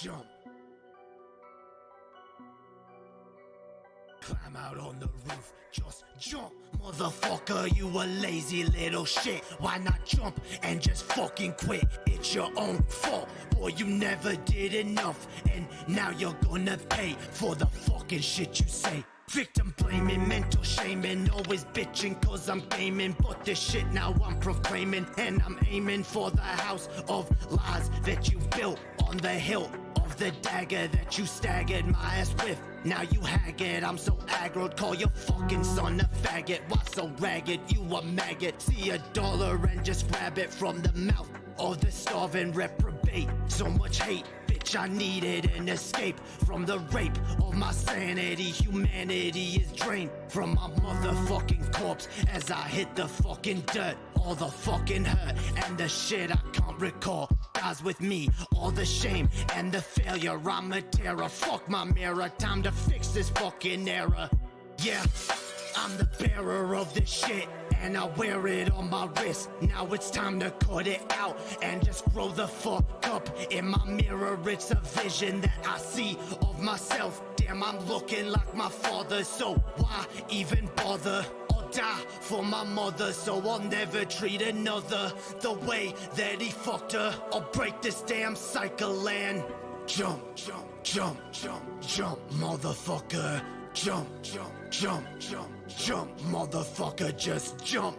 jump. Climb out on the roof, just jump. Motherfucker, you a lazy little shit. Why not jump and just fucking quit? It's your own fault, boy, you never did enough. And now you're gonna pay for the fucking shit you say. Victim blaming, mental shaming, always bitching cause I'm gaming. But this shit now I'm proclaiming, and I'm aiming for the house of lies that you built on the hill of the dagger that you staggered my ass with. Now you haggard, I'm so aggroed, call your fucking son a faggot. Why so ragged, you a maggot? See $1 and just grab it from the mouth of the starving reprobate. So much hate, bitch, I needed an escape from the rape of my sanity. Humanity is drained from my motherfucking corpse as I hit the fucking dirt. All the fucking hurt and the shit I can't recall dies with me. All the shame and the failure, I'm a terror. Fuck my mirror, time to fix this fucking error. Yeah, I'm the bearer of this shit, and I wear it on my wrist. Now it's time to cut it out and just grow the fuck up. In my mirror, it's a vision that I see of myself. Damn, I'm looking like my father, so why even bother? I'll die for my mother, so I'll never treat another the way that he fucked her. I'll break this damn cycle and jump, jump, jump, jump, jump, motherfucker. Jump, jump, jump, jump, jump, motherfucker, just jump.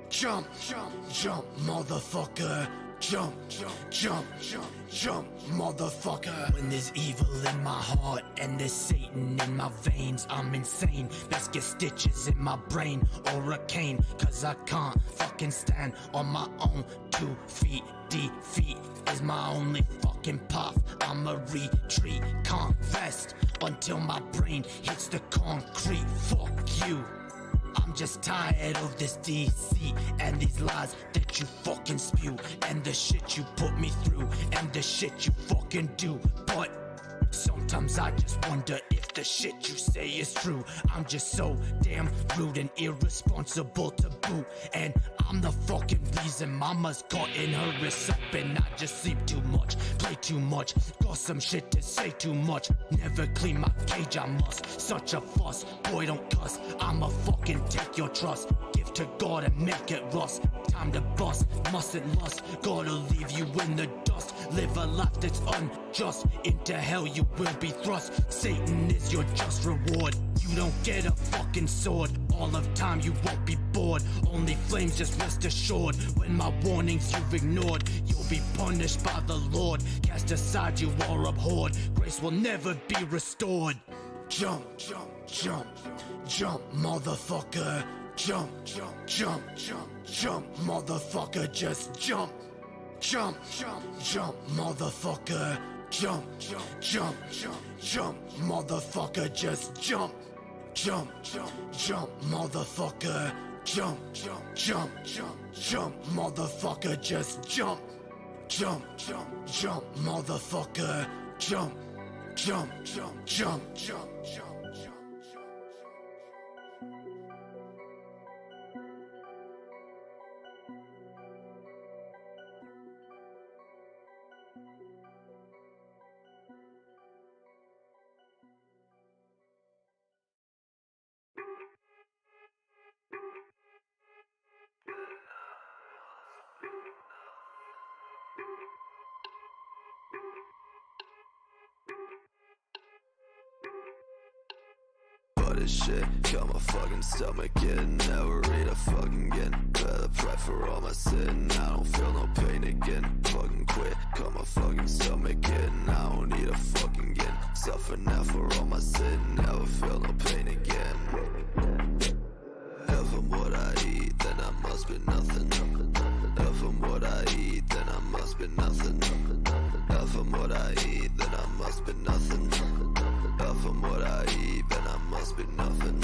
Jump, jump, jump, motherfucker. Jump, jump, jump, jump, jump, motherfucker. When there's evil in my heart and there's Satan in my veins, I'm insane. Best get stitches in my brain or a cane, cause I can't fucking stand on my own 2 feet. Defeat is my only fucking path. I'ma retreat, can't rest until my brain hits the concrete. Fuck you. I'm just tired of this deceit and these lies that you fucking spew, and the shit you put me through, and the shit you fucking do. But sometimes I just wonder if the shit you say is true. I'm just so damn rude and irresponsible to boot, and I'm the fucking reason mama's cutting her wrists up. And I just sleep too much, play too much, got some shit to say too much. Never clean my cage, I must. Such a fuss, boy don't cuss. I'ma fucking take your trust, give to God and make it rust. Time to bust, mustn't lust, gotta leave you in the dust. Live a life that's unjust, into hell you will be thrust. Satan is your just reward, you don't get a fucking sword. All of time you won't be bored, only flames, just rest assured. When my warnings you've ignored, you'll be punished by the Lord. Cast aside you are abhorred, grace will never be restored. Jump, jump, jump, jump, motherfucker. Jump, jump, jump, jump, jump, motherfucker, just jump. Jump, jump, jump, motherfucker. Jump, jump, jump, jump, jump, motherfucker, just jump. Jump, jump, jump, motherfucker. Jump, jump, jump, jump, jump, motherfucker, just jump. Jump, jump, jump, motherfucker. Jump, jump, jump, jump, jump, jump, jump. This shit got my fucking stomach in. Never eat a fucking again. Better pray for all my sin. I don't feel no pain again. Fucking quit, got my fucking stomach in. I don't need a fucking again. Suffer now for all my sin. Never feel no pain again. If I'm what I eat, then I must be nothing. If I'm what I eat, then I must be nothing. If I'm what I eat, then I must be nothing. If I'm what I eat, then I must be nothing.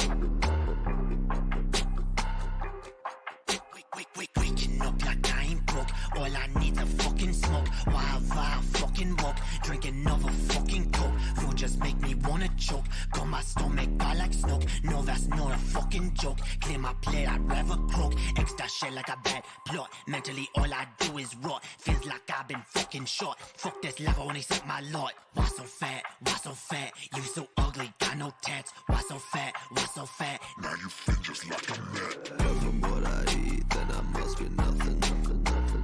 Waking up like I ain't broke. All I need a fucking smoke. While I fucking walk, drink another fucking coke. Food just make me wanna wanna choke. Got my stomach fire like smoke. No, that's not a fucking joke. Clear my plate, I'd rather croak. Extra shit like a bad plot. Mentally, all I do is rot. Feels like I've been fucking shot. Fuck this level when he set my lot. Why so fat? Why so fat? You so ugly, got no tats. Why so fat? Why so fat? Now you feel just like a mat. If I'm what I eat, then I must be nothing.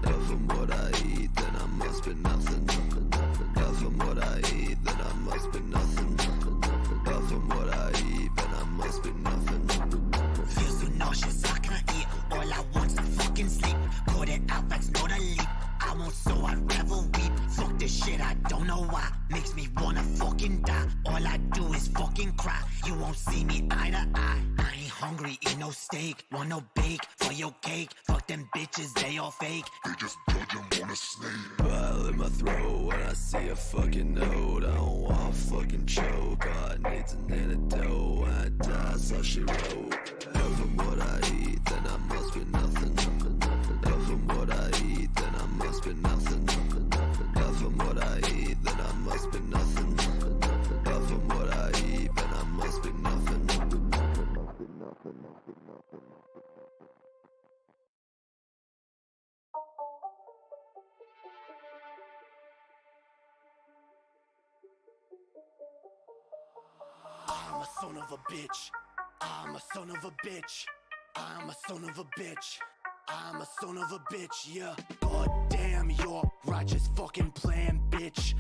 If I'm what I eat, then I must be nothing. If I'm what I eat, then I must be nothing. If I'm what I eat, then I must be nothing. Feel so nauseous, I can't eat. All I want's to fucking sleep. Caught it out, that's not a leap. I won't, so I'd rather weep. Fuck this shit, I don't know why. Makes me wanna fucking die. All I do is fucking cry. You won't see me eye to eye. I ain't hungry, eat no steak. Want no bake for your cake. Fuck them bitches, they all fake. They just judge and want a snake. Bile in my throat when I see a fucking note. I don't want to fucking choke. All I need's an antidote. When I die, so she wrote. If I'm what I eat, then I must be nothing. If I'm what I eat, then I must be nothing. If I'm what I eat, then I must be nothing. If I'm what I eat, then I must be nothing. I'm a son of a bitch. I'm a son of a bitch. I'm a son of a bitch. I'm a son of a bitch, yeah. God damn your righteous fucking plan, bitch.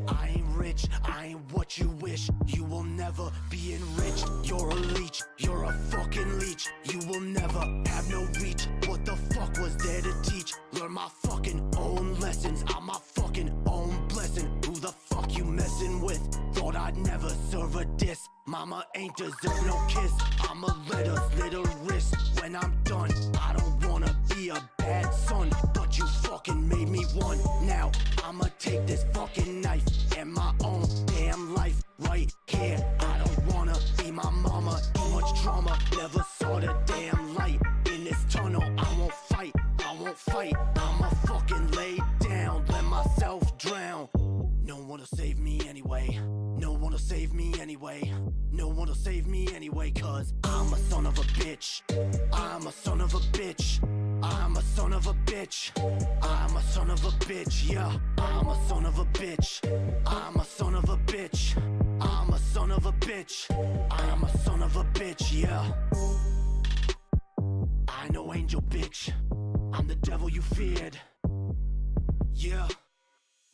I ain't rich, I ain't what you wish. You will never be enriched. You're a leech, you're a fucking leech. You will never have no reach. What the fuck was there to teach? Learn my fucking own lessons. I'm my fucking own blessing. Who the fuck you messing with? Thought I'd never serve a diss. Mama ain't deserve no kiss. I'ma let her slit her wrist when I'm done. I don't wanna be a bad son, but you fucking made me one. Now I'ma take this fucking knife and my own damn life right here. I don't wanna be my mama. Too much trauma, never saw the damn light. In this tunnel, I won't fight. I won't fight. I'ma fucking lay down, let myself drown. No one will save me anyway. No one will save me anyway. No one will save me anyway, cause I'm a son of a bitch. I'm a son of a bitch. I'm a son of a bitch. I'm a son of a bitch, yeah. I'm a son of a bitch. I'm a son of a bitch. I'm a son of a bitch. I'm a son of a bitch, yeah. I know angel bitch. I'm the devil you feared. Yeah.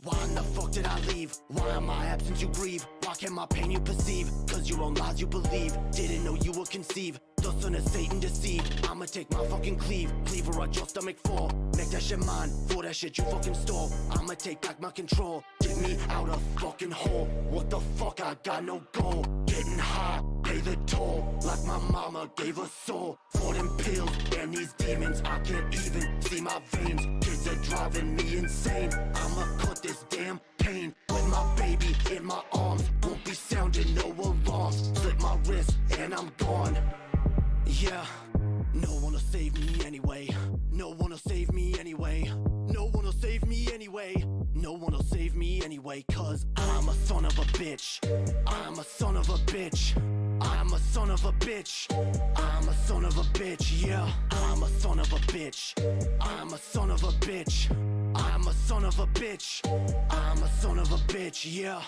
Why in the fuck did I leave? Why am I absent you grieve? Why can't my pain you perceive? Cause your own lies you believe. Didn't know you would conceive. The son of Satan deceived. I'ma take my fucking cleaver at your stomach fall. Make that shit mine, for that shit you fucking stole. I'ma take back my control. Dig me out a fucking hole. What the fuck, I got no goal. Getting high, pay the toll. Like my mama gave a soul. For them pills and these demons, I can't even see my veins. Kids are driving me insane. I'ma cut this damn pain with my baby in my arms. Won't be sounding no alarms. Slip my wrist and I'm gone. Yeah, no one will save me anyway. No one will save me anyway. No one will save me anyway. No one will save me anyway, cause I'm a son of a bitch. I'm a son of a bitch. I'm a son of a bitch. I'm a son of a bitch, yeah. I'm a son of a bitch. I'm a son of a bitch. I'm a son of a bitch. I'm a son of a bitch, yeah.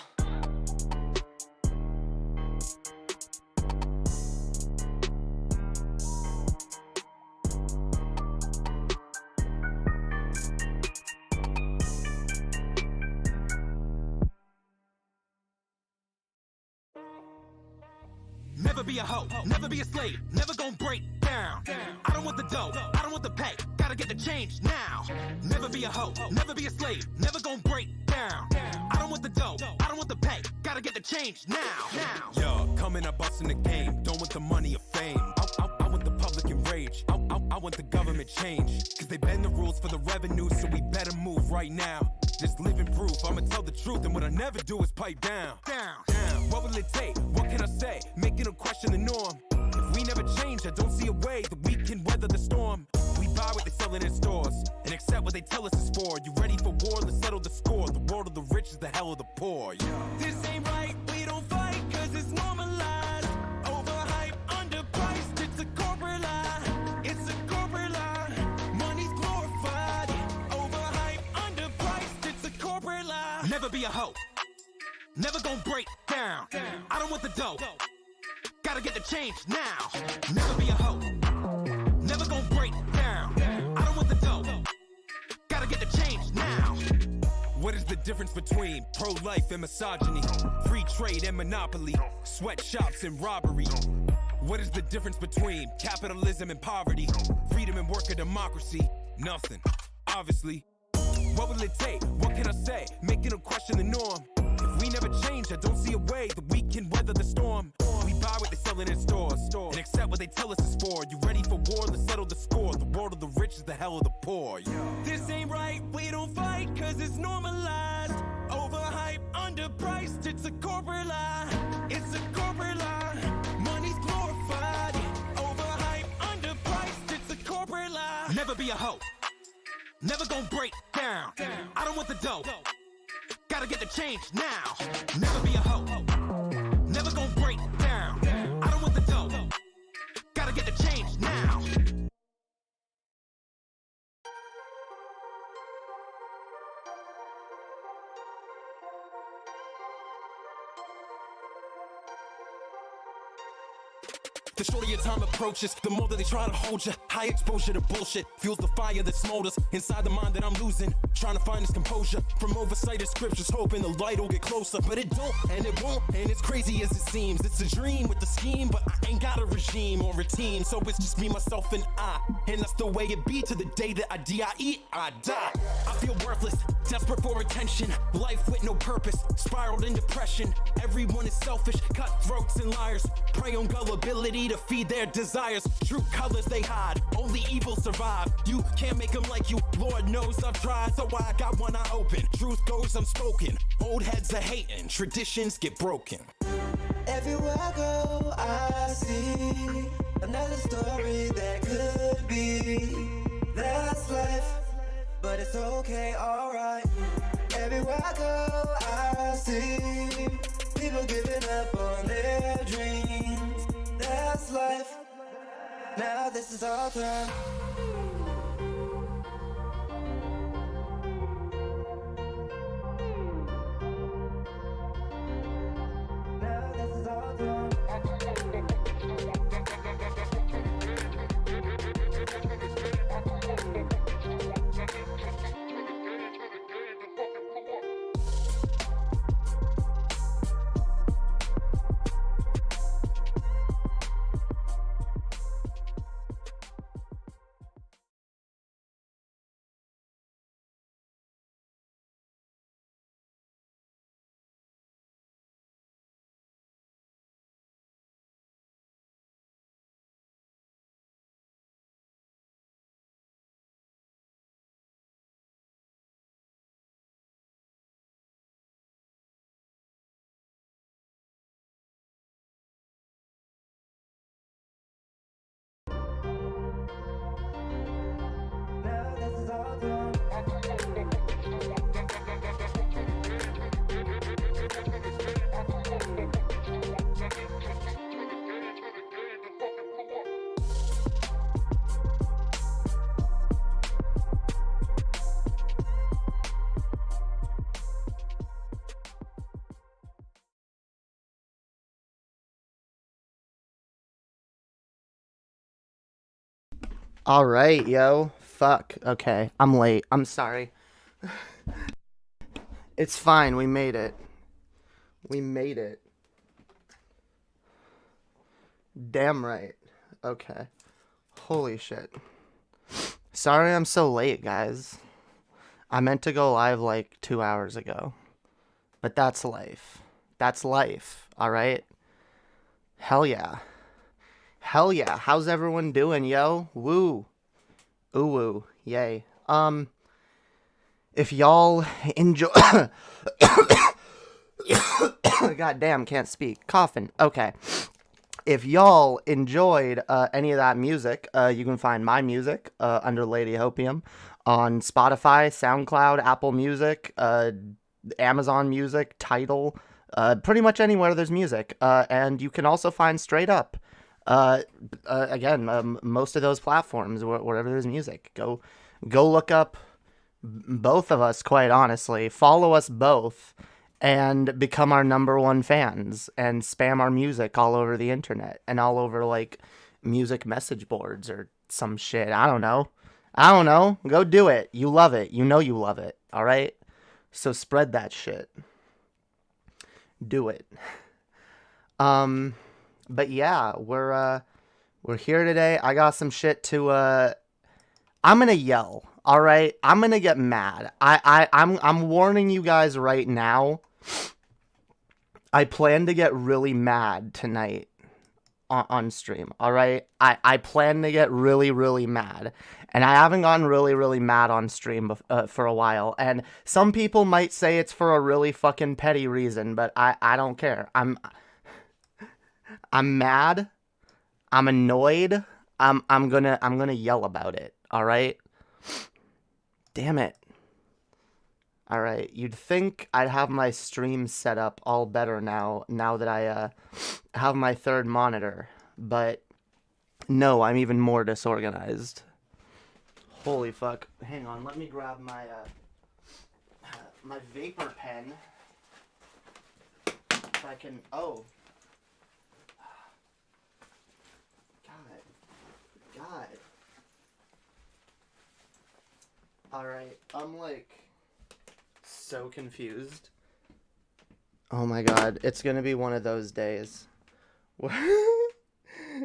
Never be a hoe, never be a slave, never gon' break down. I don't want the dough, I don't want the pay, gotta get the change now. Never be a hoe, never be a slave, never gon' break down. I don't want the dough, I don't want the pay, gotta get the change now. Yo, coming up busting the game, don't want the money or fame. I want the public enraged, I want the government change. Cause they bend the rules for the revenue, so we better move right now. Just living proof, I'ma tell the truth, and what I never do is pipe down. What will it take? What can I say? Making them question the norm. If we never change, I don't see a way that we can weather the storm. We buy what they sell in stores, and accept what they tell us is for. You ready for war? Let's settle the score. The world of the rich is the hell of the poor. Yeah. This ain't right, we don't fight, cause it's never be a hoe. Never gonna break down. I don't want the dough. Gotta get the change now. Never be a hoe. Never gonna break down. I don't want the dough. Gotta get the change now. What is the difference between pro-life and misogyny? Free trade and monopoly, sweatshops and robbery. What is the difference between capitalism and poverty? Freedom and work or democracy? Nothing, obviously. What will it take? What can I say? Making them question the norm. If we never change, I don't see a way that we can weather the storm. We buy what they sell in stores and accept what they tell us is for. You ready for war? Let's settle the score. The world of the rich is the hell of the poor. This ain't right, we don't fight, cause it's normalized. Overhyped, underpriced, it's a corporate lie. It's a corporate lie. Money's glorified. Overhyped, underpriced, it's a corporate lie. Never be a hoe. Never gonna break down. I don't want the dough. Gotta get the change now. Never be a hoe. Never gonna break down. I don't want the dough. Gotta get the change now. The shorter your time approaches, the more that they try to hold you. High exposure to bullshit fuels the fire that smolders inside the mind that I'm losing. Trying to find this composure from oversighted scriptures, hoping the light will get closer. But it don't, and it won't, and it's crazy as it seems. It's a dream with the scheme, but I ain't got a regime or a team. So it's just me, myself, and I. And that's the way it be to the day that I die. I feel worthless, desperate for attention. Life with no purpose, spiraled in depression. Everyone is selfish, cutthroats and liars. Prey on gullibility to feed their desires. True colors they hide, only evil survive. You can't make them like you, Lord knows I've tried. So I got one eye open, truth goes unspoken. Old heads are hating, traditions get broken. Everywhere I go, I see another story that could be. That's life, but it's okay, alright. Everywhere I go, I see people giving up on their dreams. That's life, now this is our time. Now this is our time. Now this is our time. All right, yo. Fuck. Okay, I'm late. I'm sorry. It's fine. We made it. We made it. Damn right. Okay. Holy shit. Sorry I'm so late, guys. I meant to go live like 2 hours ago. But that's life. That's life, alright? Hell yeah. Hell yeah. How's everyone doing, yo? Woo. Ooh woo. Yay. If y'all enjoy... God damn, can't speak. Coughing. Okay. If y'all enjoyed any of that music, you can find my music under Lady Hopium on Spotify, SoundCloud, Apple Music, Amazon Music, Tidal, pretty much anywhere there's music. And you can also find Straight Up. Again, most of those platforms, wherever there's music. Go look up both of us, quite honestly. Follow us both and become our #1 fans and spam our music all over the internet and all over like music message boards or some shit. I don't know. Go do it. You love it. You know you love it. All right? So spread that shit. Do it. But yeah, we're here today. I got some shit to I'm gonna yell. All right, I'm gonna get mad. I'm warning you guys right now. I plan to get really mad tonight on stream. All right, I plan to get really, really mad, and I haven't gotten really, really mad on stream for a while. And some people might say it's for a really fucking petty reason, but I don't care. I'm mad. I'm annoyed. I'm gonna yell about it. All right. Damn it. All right. You'd think I'd have my stream set up all better now that I have my third monitor, but no, I'm even more disorganized. Holy fuck. Hang on. Let me grab my my vapor pen. If I can. Oh. God. Alright, I'm like so confused. Oh my god, it's gonna be one of those days.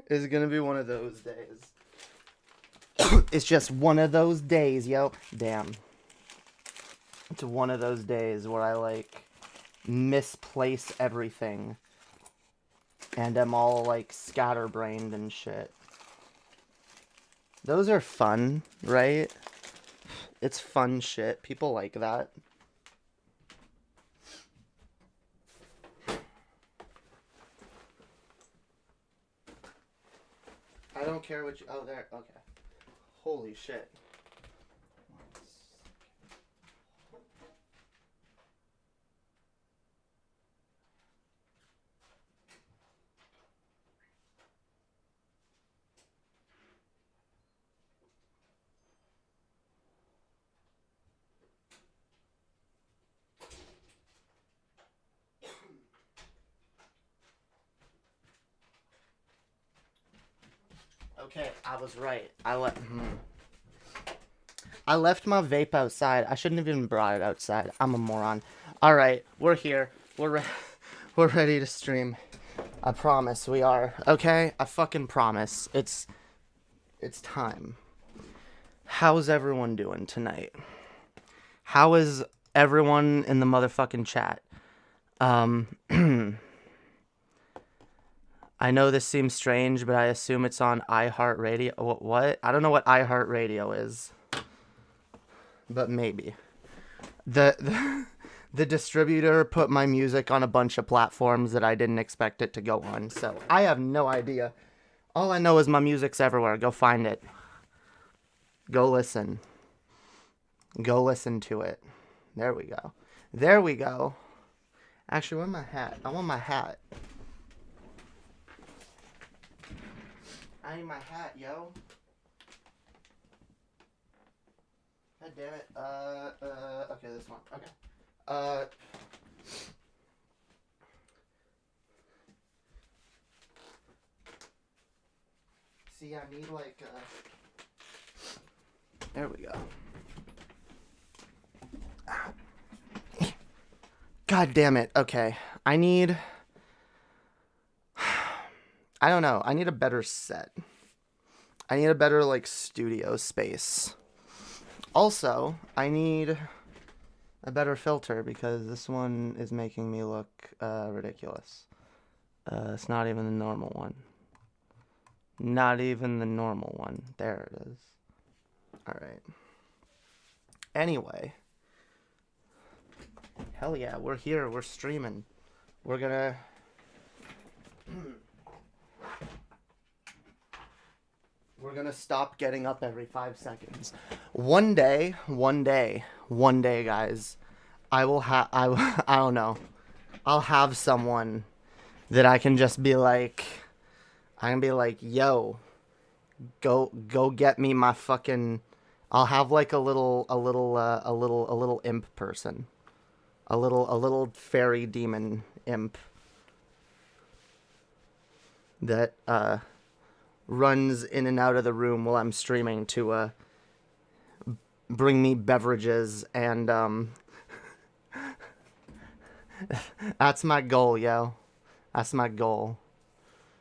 It's gonna be one of those days. It's just one of those days, yo. Damn. It's one of those days where I like misplace everything. And I'm all like scatterbrained and shit. Those are fun, right? It's fun shit. People like that. I don't care what you... Oh, there. Okay. Holy shit. Okay, I was right. I left my vape outside. I shouldn't have even brought it outside. I'm a moron. All right, we're here. We're ready to stream. I promise we are. Okay, I fucking promise. It's time. How's everyone doing tonight? How is everyone in the motherfucking chat? I know this seems strange, but I assume it's on iHeartRadio. What? I don't know what iHeartRadio is. But maybe. The distributor put my music on a bunch of platforms that I didn't expect it to go on, so I have no idea. All I know is my music's everywhere. Go find it. Go listen. Go listen to it. There we go. There we go. Actually, where's my hat? I want my hat. I need my hat, yo. God damn it. Okay, this one. Okay. See, I need like, there we go. God damn it. Okay. I need... I don't know. I need a better set. I need a better, like, studio space. Also, I need a better filter because this one is making me look ridiculous. It's not even the normal one. Not even the normal one. There it is. Alright. Anyway. Hell yeah, we're here. We're streaming. We're gonna... We're gonna stop getting up every 5 seconds. One day, guys, I don't know. I'll have someone that I can just be like, I can be like, yo, go get me my fucking I'll have like a little imp person, a little fairy demon imp that runs in and out of the room while I'm streaming to bring me beverages, and that's my goal, yo. That's my goal.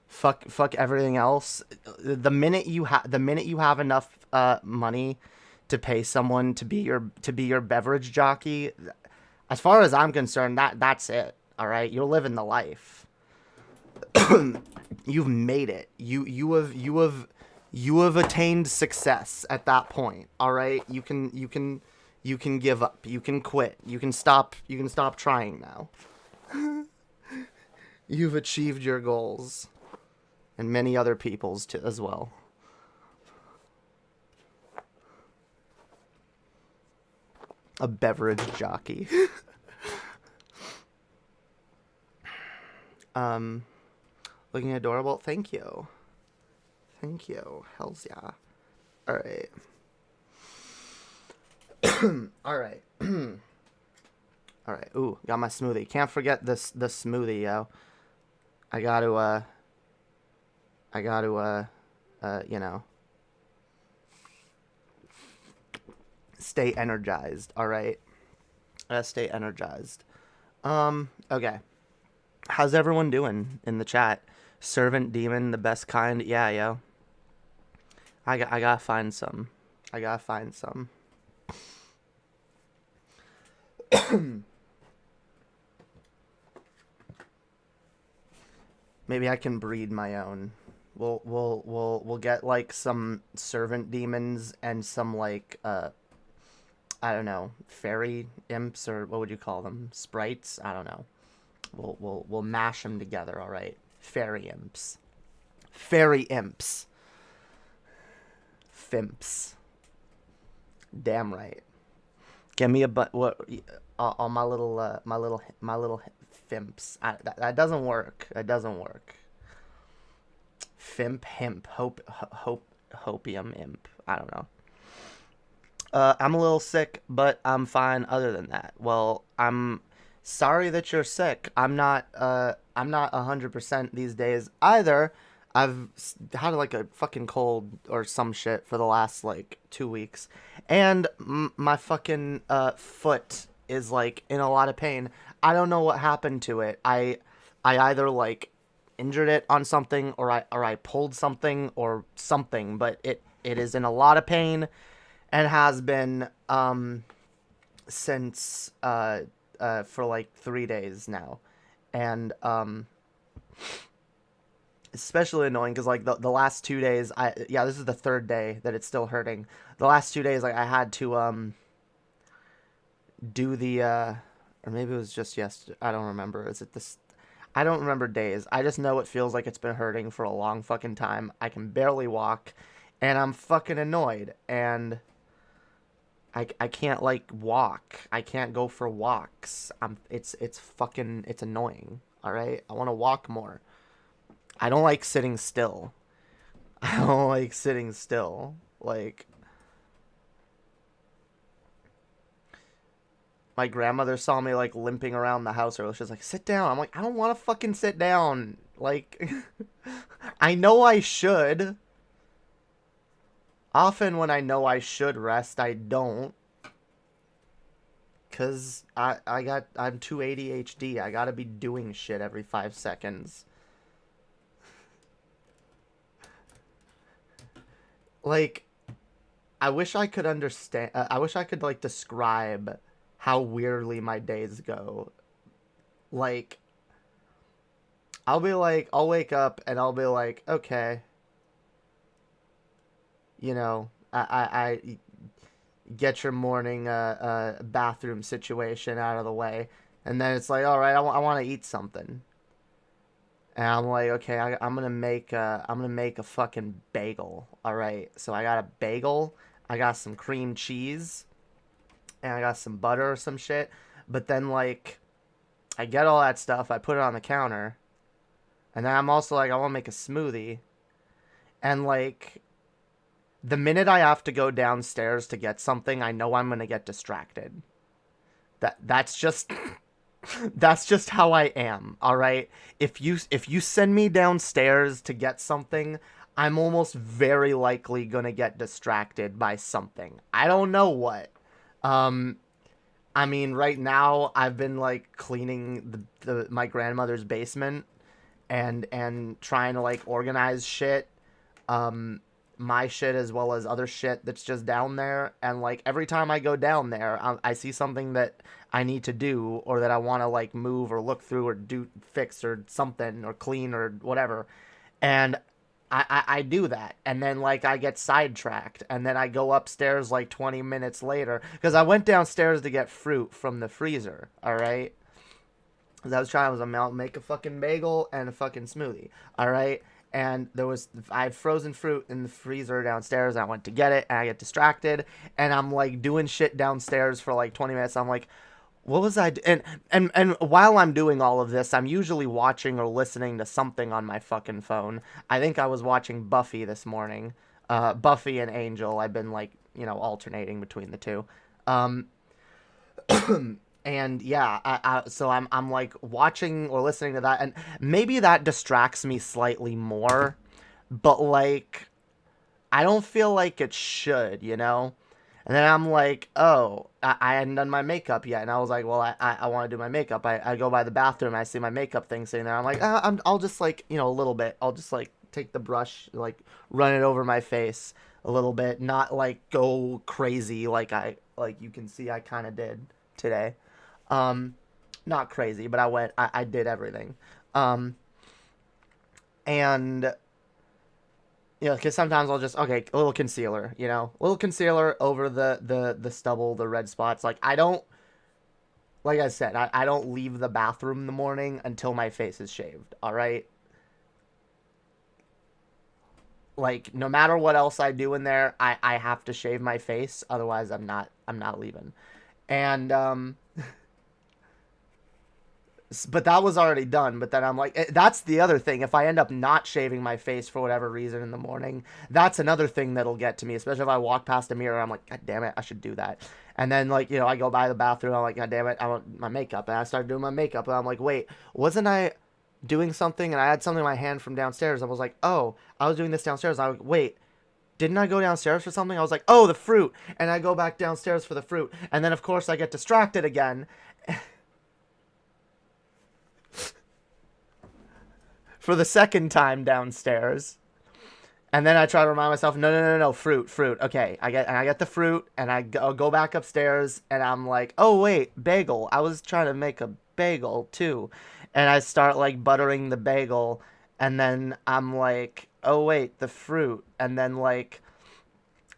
Fuck everything else. The minute you have enough money to pay someone to be your beverage jockey, as far as I'm concerned, that's it. All right, you're living the life. You've made it. You have attained success at that point. All right, you can give up. You can quit. You can stop trying now. You've achieved your goals, and many other people's too as well. A beverage jockey. Looking adorable. Thank you. Thank you. Hells yeah. All right. All right. All right. Ooh, got my smoothie. Can't forget the smoothie, yo. I gotta, you know, stay energized. All right. Stay energized. Okay. How's everyone doing in the chat? Servant demon, the best kind. Yeah, yo. I gotta find some. I gotta find some. Maybe I can breed my own. We'll get like some servant demons and some like I don't know, fairy imps, or what would you call them? Sprites? I don't know. We'll mash them together, all right. Fairy imps. Fairy imps. Fimps. Damn right. Give me a what? All my little fimps. That doesn't work. That doesn't work. Fimp, himp, hopium, imp. I don't know. I'm a little sick, but I'm fine other than that. Well, I'm sorry that you're sick. I'm not 100% these days either. I've had like a fucking cold or some shit for the last like 2 weeks, and my fucking foot is like in a lot of pain. I don't know what happened to it. I either like injured it on something, or I pulled something or something, but it is in a lot of pain and has been since for like 3 days now, and especially annoying because like the last 2 days, this is the third day that it's still hurting. The last 2 days, like I had to do the or maybe it was just yesterday. I don't remember. Is it this? I don't remember days. I just know it feels like it's been hurting for a long fucking time. I can barely walk, and I'm fucking annoyed, and I can't like walk. I can't go for walks. It's annoying. All right, I want to walk more. I don't like sitting still. I don't like sitting still. Like, my grandmother saw me like limping around the house earlier. She was like, "Sit down." I'm like, I don't want to fucking sit down. Like, I know I should. Often when I know I should rest, I don't. Cause I'm too ADHD. I gotta be doing shit every 5 seconds. Like, I wish I could understand. I wish I could like describe how weirdly my days go. Like, I'll wake up and I'll be like, okay, you know, I get your morning bathroom situation out of the way, and then it's like, all right, I want to eat something, and I'm like, okay, I'm gonna make a fucking bagel. All right, so I got a bagel, I got some cream cheese, and I got some butter or some shit. But then like, I get all that stuff, I put it on the counter, and then I'm also like, I want to make a smoothie, and like, the minute I have to go downstairs to get something, I know I'm gonna get distracted. That's just that's just how I am, all right? If you send me downstairs to get something, I'm almost very likely gonna get distracted by something. I don't know what. I mean, right now I've been like cleaning my grandmother's basement and trying to like organize shit. My shit as well as other shit that's just down there, and like every time I go down there, I see something that I need to do or that I want to like move or look through or fix or something or clean or whatever, and I do that, and then like I get sidetracked, and then I go upstairs like 20 minutes later because I went downstairs to get fruit from the freezer, all right? Because I was trying to make a fucking bagel and a fucking smoothie, all right? And I had frozen fruit in the freezer downstairs. And I went to get it, and I get distracted, and I'm like doing shit downstairs for like 20 minutes. I'm like, what was I and while I'm doing all of this, I'm usually watching or listening to something on my fucking phone. I think I was watching Buffy this morning. Buffy and Angel. I've been like, alternating between the two. And yeah, so I'm like watching or listening to that, and maybe that distracts me slightly more, but like I don't feel like it should, And then I'm like, oh, I hadn't done my makeup yet, and I was like, well, I want to do my makeup. I go by the bathroom, and I see my makeup thing sitting there. I'm like, I'll just like a little bit. I'll just like take the brush, like run it over my face a little bit, not like go crazy like you can see I kind of did today. Not crazy, but I did everything. And, because sometimes I'll just, okay, a little concealer, a little concealer over the stubble, the red spots. Like, like I said, I don't leave the bathroom in the morning until my face is shaved, all right? Like, no matter what else I do in there, I have to shave my face, otherwise I'm not leaving. And, but that was already done. But then I'm like, that's the other thing. If I end up not shaving my face for whatever reason in the morning, that's another thing that'll get to me. Especially if I walk past a mirror, I'm like, God damn it, I should do that. And then like, I go by the bathroom, I'm like, God damn it, I want my makeup. And I start doing my makeup, and I'm like, wait, wasn't I doing something? And I had something in my hand from downstairs. I was like, oh, I was doing this downstairs. I was like, wait, didn't I go downstairs for something? I was like, oh, the fruit. And I go back downstairs for the fruit. And then of course I get distracted again. For the second time downstairs, and then I try to remind myself, no, fruit. Okay, I get the fruit, and I'll go back upstairs, and I'm like, oh wait, bagel. I was trying to make a bagel too, and I start like buttering the bagel, and then I'm like, oh wait, the fruit, and then like,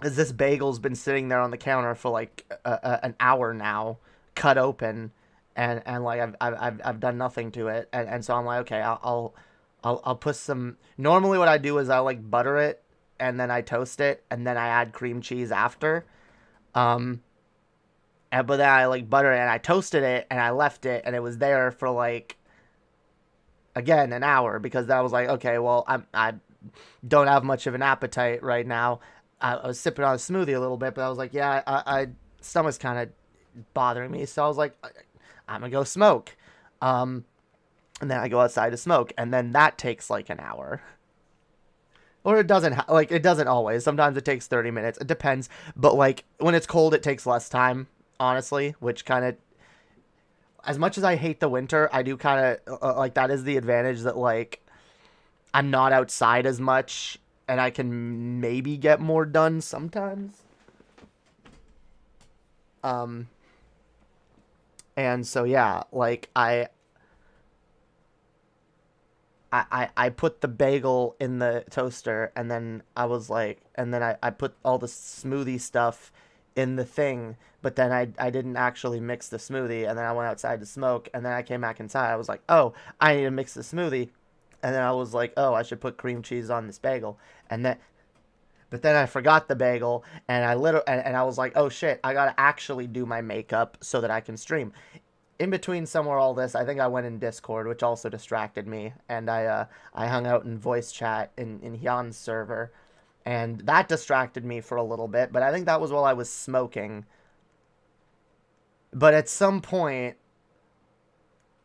as this bagel's been sitting there on the counter for like an hour now, cut open, and like I've done nothing to it, and so I'm like, okay, I'll put some. Normally, what I do is I like butter it, and then I toast it, and then I add cream cheese after. But then I like butter it, and I toasted it, and I left it, and it was there for like, again, an hour, because I was like, okay, well, I don't have much of an appetite right now. I was sipping on a smoothie a little bit, but I was like, yeah, I stomach's kind of bothering me, so I was like, I'm gonna go smoke. And then I go outside to smoke, and then that takes like an hour. Or it doesn't, it doesn't always. Sometimes it takes 30 minutes. It depends. But like when it's cold, it takes less time, honestly, which kind of, as much as I hate the winter, I do kind of, like that is the advantage that like I'm not outside as much, and I can maybe get more done sometimes. And so, yeah, like I put the bagel in the toaster, and then I was like, and then I put all the smoothie stuff in the thing, but then I didn't actually mix the smoothie, and then I went outside to smoke, and then I came back inside. I was like, oh, I need to mix the smoothie, and then I was like, oh, I should put cream cheese on this bagel, but then I forgot the bagel, and I was like, oh shit, I gotta actually do my makeup so that I can stream. In between somewhere all this, I think I went in Discord, which also distracted me, and I hung out in voice chat in Hyun's server, And that distracted me for a little bit, but I think that was while I was smoking. But at some point,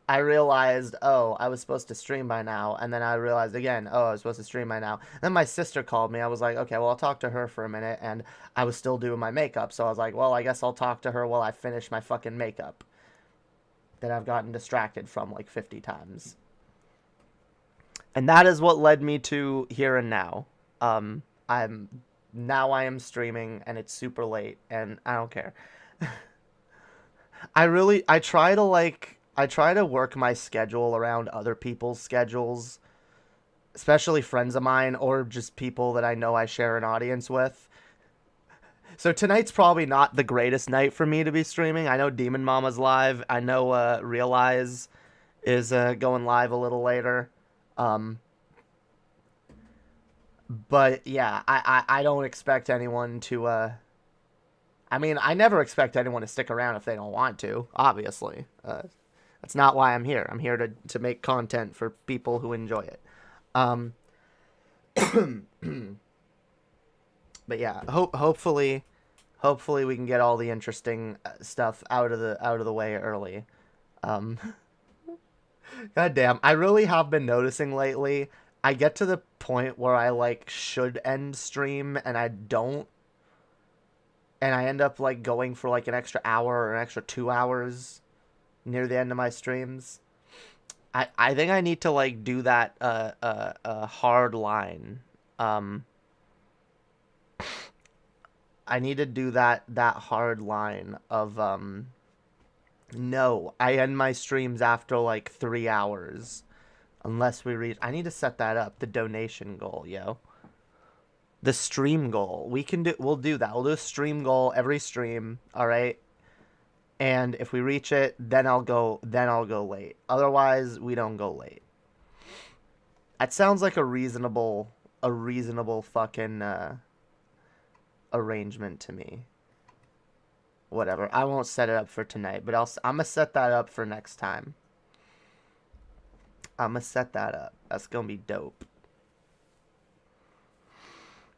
I realized, oh, I was supposed to stream by now. And then I realized again, oh, I was supposed to stream by now. And then my sister called me. I was like, okay, well, I'll talk to her for a minute. And I was still doing my makeup. So I was like, well, I guess I'll talk to her while I finish my fucking makeup that I've gotten distracted from like 50 times. And that is what led me to here and now. I am streaming and it's super late and I don't care. I try to work my schedule around other people's schedules, especially friends of mine or just people that I know I share an audience with. So tonight's probably not the greatest night for me to be streaming. I know Demon Mama's live. I know Realize is going live a little later. But yeah, I don't expect anyone to I mean, I never expect anyone to stick around if they don't want to, obviously. That's not why I'm here. I'm here to make content for people who enjoy it. But yeah, hopefully we can get all the interesting stuff out of the way early. God damn, I really have been noticing lately, I get to the point where I like should end stream and I don't. And I end up like going for like an extra hour or an extra 2 hours near the end of my streams. I think I need to like do that hard line. I need to do that hard line of no, I end my streams after like 3 hours unless we reach. I need to set that up, the donation goal, yo. The stream goal. We'll do that. We'll do a stream goal every stream, all right? And if we reach it, then I'll go late. Otherwise, we don't go late. That sounds like a reasonable fucking arrangement to me. Whatever. I won't set it up for tonight, but I'm gonna set that up for next time. I'm gonna set that up. That's gonna be dope.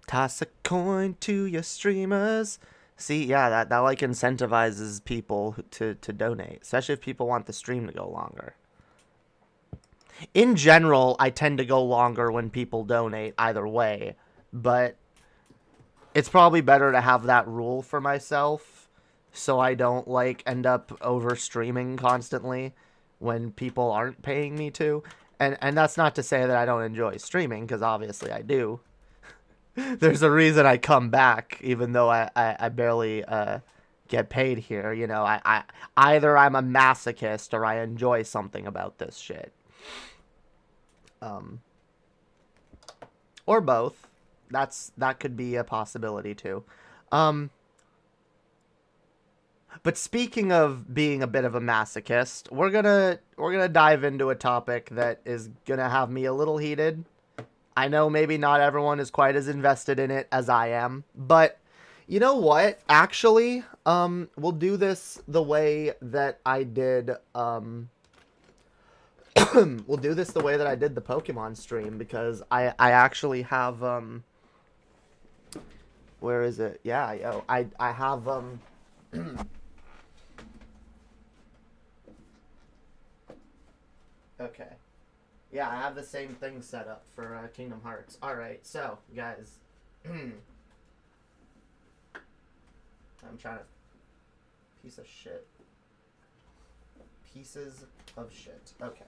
Toss a coin to your streamers. See, yeah, that like incentivizes people to donate, especially if people want the stream to go longer. In general, I tend to go longer when people donate either way, but it's probably better to have that rule for myself so I don't like end up over streaming constantly when people aren't paying me to. And that's not to say that I don't enjoy streaming, because obviously I do. There's a reason I come back, even though I barely get paid here. You know, I either I'm a masochist or I enjoy something about this shit. Or both. That could be a possibility too. But speaking of being a bit of a masochist, we're gonna dive into a topic that is gonna have me a little heated. I know maybe not everyone is quite as invested in it as I am, but you know what? Actually, we'll do this the way that I did, we'll do this the way that I did the Pokemon stream, because I actually have, where is it? Yeah, yo, I have, okay. Yeah, I have the same thing set up for Kingdom Hearts. Alright, so, guys. I'm trying to... Piece of shit. Pieces of shit. Okay.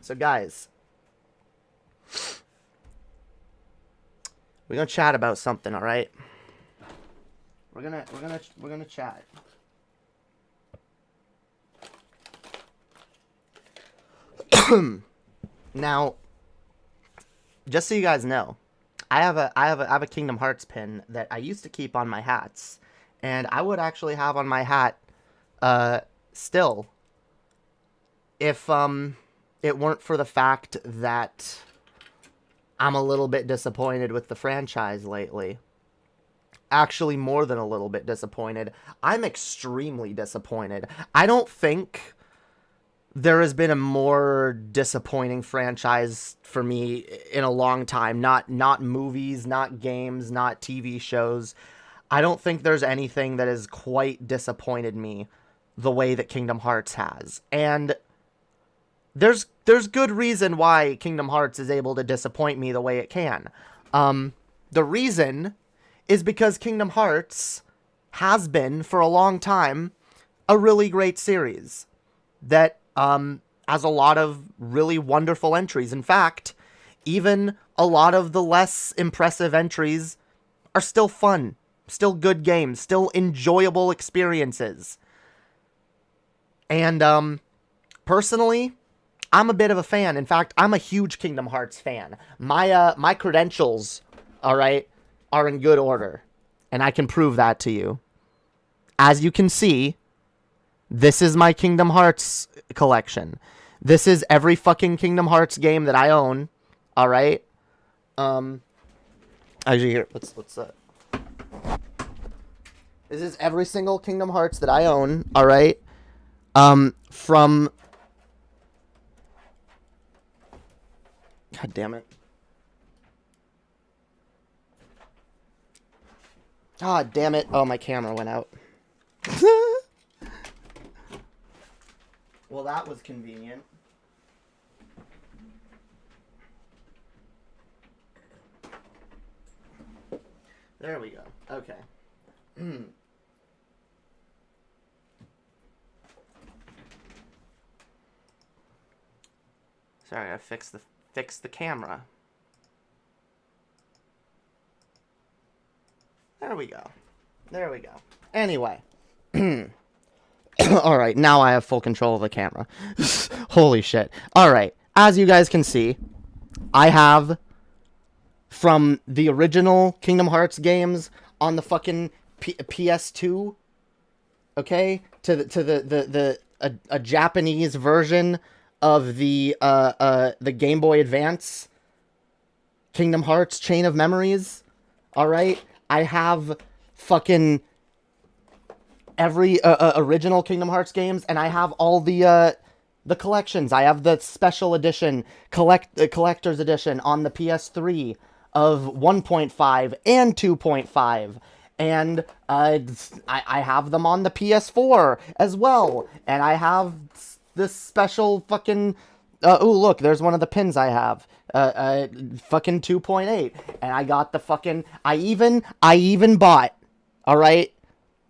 So, guys. We're gonna chat about something, alright? We're gonna chat. Now, just so you guys know, I have a Kingdom Hearts pin that I used to keep on my hats, and I would actually have on my hat still if it weren't for the fact that I'm a little bit disappointed with the franchise lately. Actually, more than a little bit disappointed. I'm extremely disappointed. I don't think there has been a more disappointing franchise for me in a long time. Not movies, not games, not TV shows. I don't think there's anything that has quite disappointed me the way that Kingdom Hearts has. And there's good reason why Kingdom Hearts is able to disappoint me the way it can. The reason is because Kingdom Hearts has been, for a long time, a really great series that has a lot of really wonderful entries. In fact, even a lot of the less impressive entries are still fun, still good games, still enjoyable experiences. And personally, I'm a bit of a fan. In fact, I'm a huge Kingdom Hearts fan. My credentials, all right, are in good order, and I can prove that to you. As you can see, this is my Kingdom Hearts collection. This is every fucking Kingdom Hearts game that I own. All right. Actually, here, let's this is every single Kingdom Hearts that I own. All right. From. God damn it. God damn it. Oh, my camera went out. Well, that was convenient. There we go. Okay. Sorry, I fixed the camera. There we go. There we go. Anyway. Alright, now I have full control of the camera. Holy shit. Alright, as you guys can see, I have, from the original Kingdom Hearts games on the fucking PS2, okay, to a Japanese version of the Game Boy Advance Kingdom Hearts Chain of Memories, alright? I have fucking every original Kingdom Hearts games, and I have all the collections. I have the special edition, collector's edition on the PS3 of 1.5 and 2.5, and I have them on the PS4 as well, and I have this special fucking oh look, there's one of the pins I have. Fucking 2.8, and I got the fucking I even bought, all right,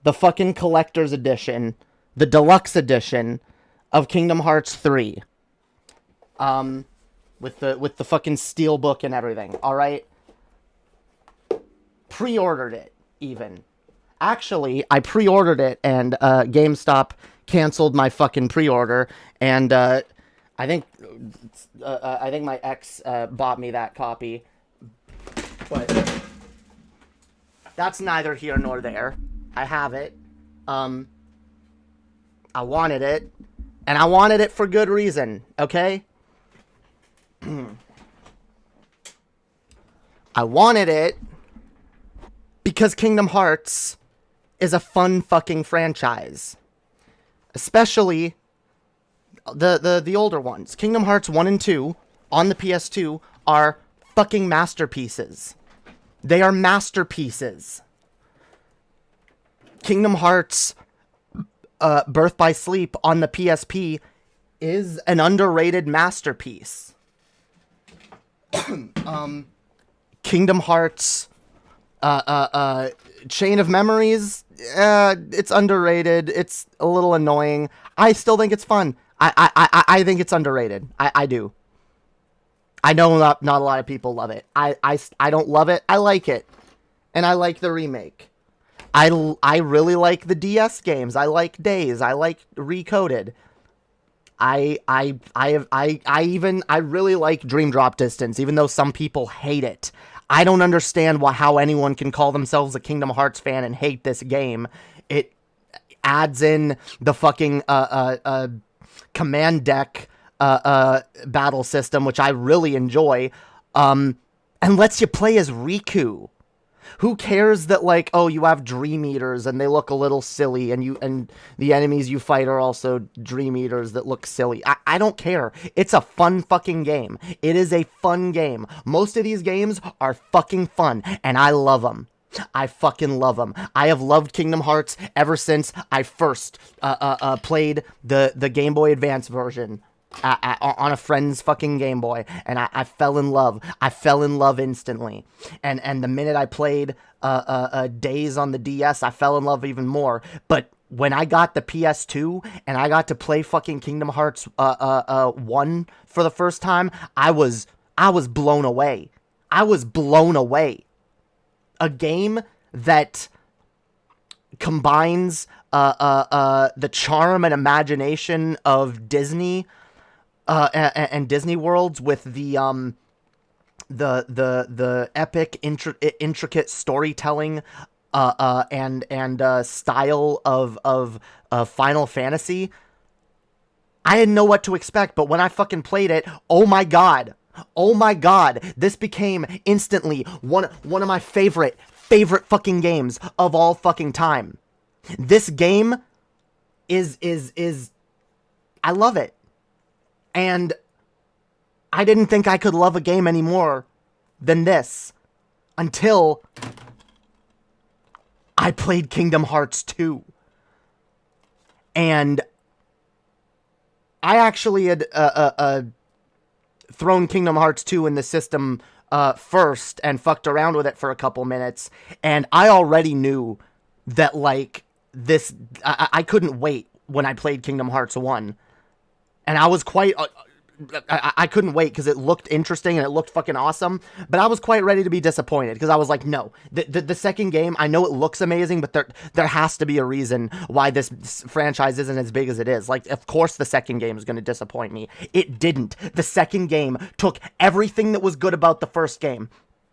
the fucking collector's edition, the deluxe edition of Kingdom Hearts 3. With the fucking steel book and everything, all right? Pre-ordered it even. Actually, I pre-ordered it, and GameStop canceled my fucking pre-order, and I think my ex bought me that copy, but that's neither here nor there. I have it. I wanted it, and I wanted it for good reason, okay? I wanted it because Kingdom Hearts is a fun fucking franchise. Especially the older ones. Kingdom Hearts 1 and 2 on the PS2 are fucking masterpieces. They are masterpieces. Kingdom Hearts Birth by Sleep on the PSP is an underrated masterpiece. Kingdom Hearts Chain of Memories, it's underrated. It's a little annoying. I still think it's fun. I think it's underrated. I do. I know not a lot of people love it. I don't love it. I like it. And I like the remake. I really like the DS games. I like Days. I like Recoded. I really like Dream Drop Distance, even though some people hate it. I don't understand how anyone can call themselves a Kingdom Hearts fan and hate this game. It adds in the fucking command deck battle system, which I really enjoy, and lets you play as Riku. Who cares that, like, oh, you have Dream Eaters and they look a little silly, and the enemies you fight are also Dream Eaters that look silly. I don't care. It's a fun fucking game. It is a fun game. Most of these games are fucking fun, and I love them. I fucking love them. I have loved Kingdom Hearts ever since I first played the Game Boy Advance version on a friend's fucking Game Boy, and I fell in love. I fell in love instantly. And the minute I played Days on the DS, I fell in love even more. But when I got the PS2 and I got to play fucking Kingdom Hearts 1 for the first time, I was blown away. I was blown away. A game that combines the charm and imagination of Disney and Disney worlds with the epic intricate storytelling and style of Final Fantasy. I didn't know what to expect, but when I fucking played it, oh my god, this became instantly one of my favorite fucking games of all fucking time. This game is I love it. And I didn't think I could love a game any more than this until I played Kingdom Hearts 2. And I actually had thrown Kingdom Hearts 2 in the system first and fucked around with it for a couple minutes, and I already knew that, like, this I couldn't wait when I played Kingdom Hearts 1, and I was quite I couldn't wait because it looked interesting and it looked fucking awesome, but I was quite ready to be disappointed because I was like, no, the second game, I know it looks amazing, but there has to be a reason why this franchise isn't as big as it is. Like, of course the second game is going to disappoint me. It didn't. The second game took everything that was good about the first game,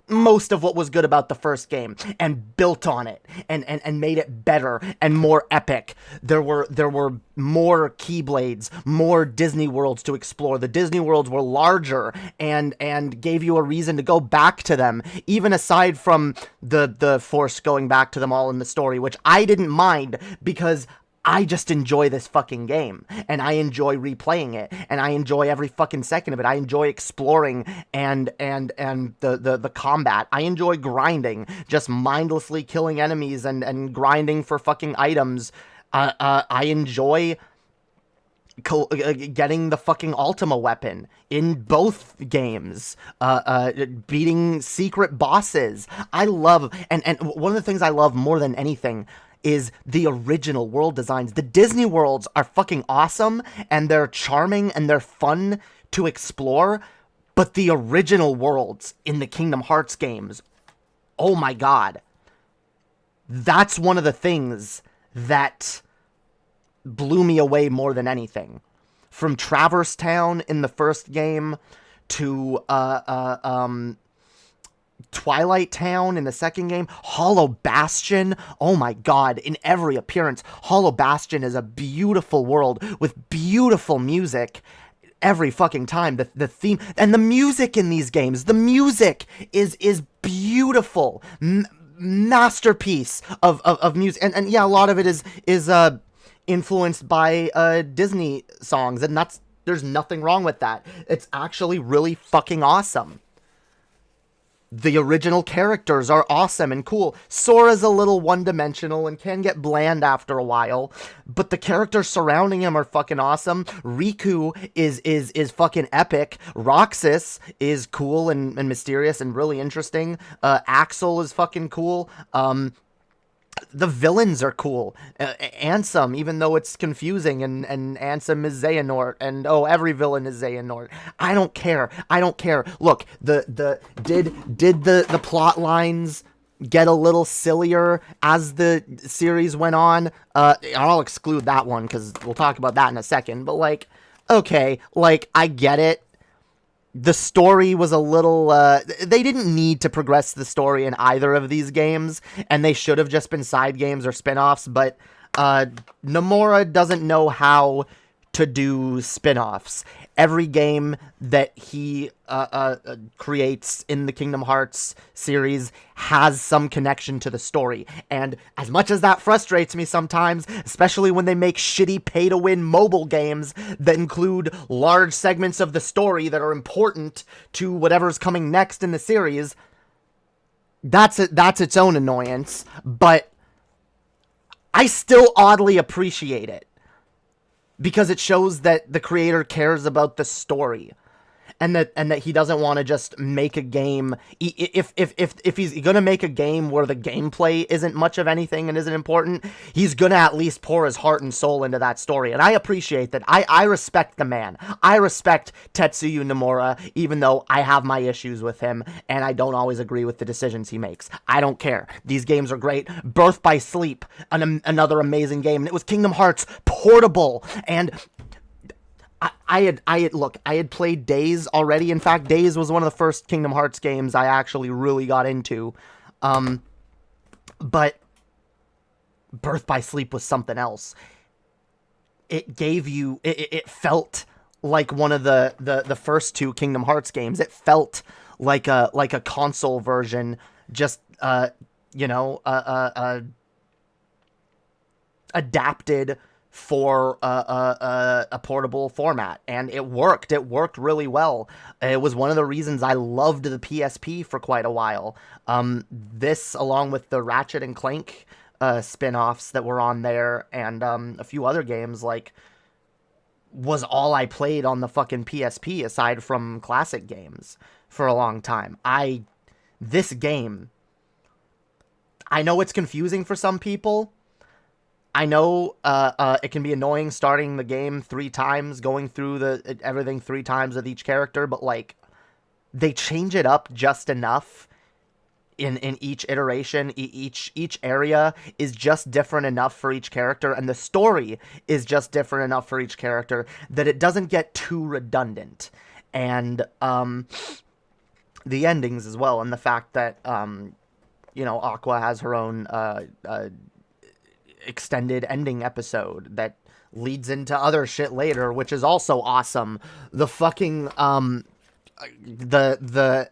most of what was good about the first game, and built on it and made it better and more epic. There were more Keyblades, more Disney worlds to explore. The Disney worlds were larger and gave you a reason to go back to them, even aside from the Force going back to them all in the story, which I didn't mind because I just enjoy this fucking game, and I enjoy replaying it, and I enjoy every fucking second of it. I enjoy exploring and the combat. I enjoy grinding, just mindlessly killing enemies and grinding for fucking items. I enjoy getting the fucking Ultima weapon in both games, beating secret bosses. I love, and one of the things I love more than anything is the original world designs. The Disney worlds are fucking awesome, and they're charming, and they're fun to explore, but the original worlds in the Kingdom Hearts games, oh my god. That's one of the things that blew me away more than anything. From Traverse Town in the first game to Twilight Town in the second game, Hollow Bastion, oh my god, in every appearance, Hollow Bastion is a beautiful world with beautiful music every fucking time. The theme and the music in these games, the music is beautiful, masterpiece of music, and yeah, a lot of it is influenced by Disney songs, and there's nothing wrong with that. It's actually really fucking awesome. The original characters are awesome and cool. Sora's a little one-dimensional and can get bland after a while, but the characters surrounding him are fucking awesome. Riku is fucking epic. Roxas is cool and mysterious and really interesting. Axel is fucking cool. The villains are cool. Ansem, even though it's confusing, and Ansem is Xehanort, and every villain is Xehanort. I don't care. Look, did the plot lines get a little sillier as the series went on? I'll exclude that one because we'll talk about that in a second. But like, okay, like I get it. The story was a little, they didn't need to progress the story in either of these games, and they should have just been side games or spin-offs, but Nomura doesn't know how to do spin-offs. Every game that he creates in the Kingdom Hearts series has some connection to the story. And as much as that frustrates me sometimes, especially when they make shitty pay-to-win mobile games that include large segments of the story that are important to whatever's coming next in the series, that's its own annoyance. But I still oddly appreciate it, because it shows that the creator cares about the story, and that he doesn't want to just make a game. If he's gonna make a game where the gameplay isn't much of anything and isn't important, he's gonna at least pour his heart and soul into that story. And I appreciate that. I respect the man. I respect Tetsuya Nomura, even though I have my issues with him and I don't always agree with the decisions he makes. I don't care. These games are great. Birth by Sleep, another amazing game. And it was Kingdom Hearts portable, and I had played Days already. In fact, Days was one of the first Kingdom Hearts games I actually really got into. But Birth by Sleep was something else. It gave you, it felt like one of the first two Kingdom Hearts games. It felt like a console version, just adapted for a portable format, and it worked. It worked really well. It was one of the reasons I loved the PSP for quite a while. This, along with the Ratchet and Clank spin-offs that were on there, and a few other games, like, was all I played on the fucking PSP aside from classic games for a long time. This game, I know it's confusing for some people. I know it can be annoying starting the game 3 times, going through everything 3 times with each character, but like, they change it up just enough in each iteration. Each area is just different enough for each character, and the story is just different enough for each character that it doesn't get too redundant. And the endings as well, and the fact that Aqua has her own extended ending episode that leads into other shit later, which is also awesome. The fucking the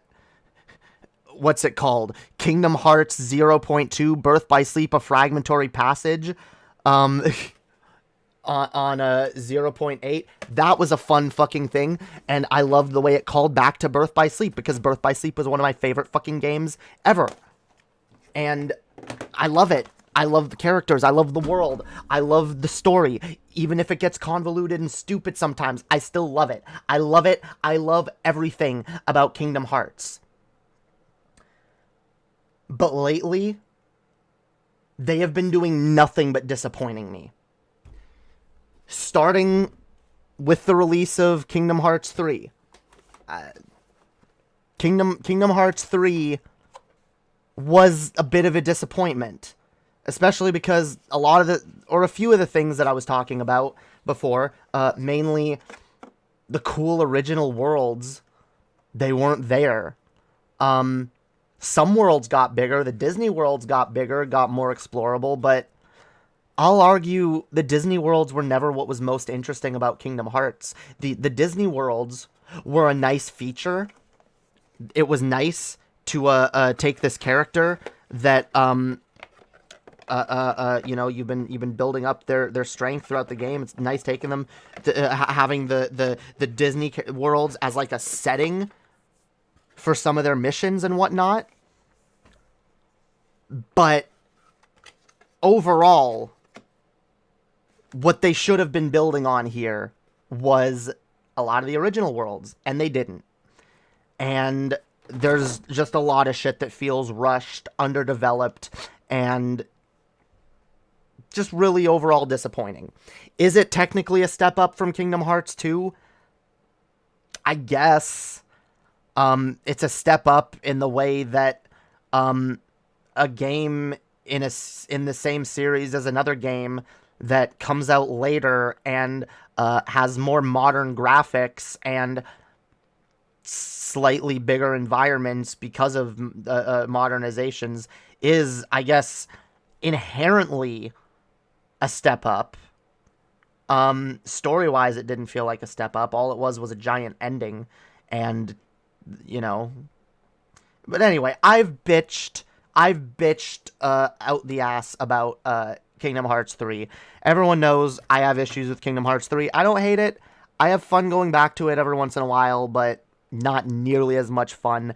what's it called? Kingdom Hearts 0.2 Birth by Sleep, a fragmentary passage on a 0.8. That was a fun fucking thing, and I loved the way it called back to Birth by Sleep, because Birth by Sleep was one of my favorite fucking games ever. And I love it. I love the characters. I love the world. I love the story. Even if it gets convoluted and stupid sometimes, I still love it. I love it. I love everything about Kingdom Hearts. But lately, they have been doing nothing but disappointing me. Starting with the release of Kingdom Hearts 3. Kingdom Hearts 3 was a bit of a disappointment. Especially because a few of the things that I was talking about before, mainly the cool original worlds, they weren't there. Some worlds got bigger, the Disney worlds got bigger, got more explorable, but I'll argue the Disney worlds were never what was most interesting about Kingdom Hearts. The Disney worlds were a nice feature. It was nice to take this character that you've been building up their strength throughout the game. It's nice taking them to, having the Disney worlds as like a setting for some of their missions and whatnot. But overall, what they should have been building on here was a lot of the original worlds, and they didn't. And there's just a lot of shit that feels rushed, underdeveloped, and just really overall disappointing. Is it technically a step up from Kingdom Hearts 2? I guess. It's a step up in the way that a game in the same series as another game that comes out later and has more modern graphics and slightly bigger environments because of modernizations is, I guess, inherently a step up. Story-wise, it didn't feel like a step up. All it was a giant ending, and, you know... But anyway, I've bitched out the ass about Kingdom Hearts 3. Everyone knows I have issues with Kingdom Hearts 3. I don't hate it. I have fun going back to it every once in a while, but not nearly as much fun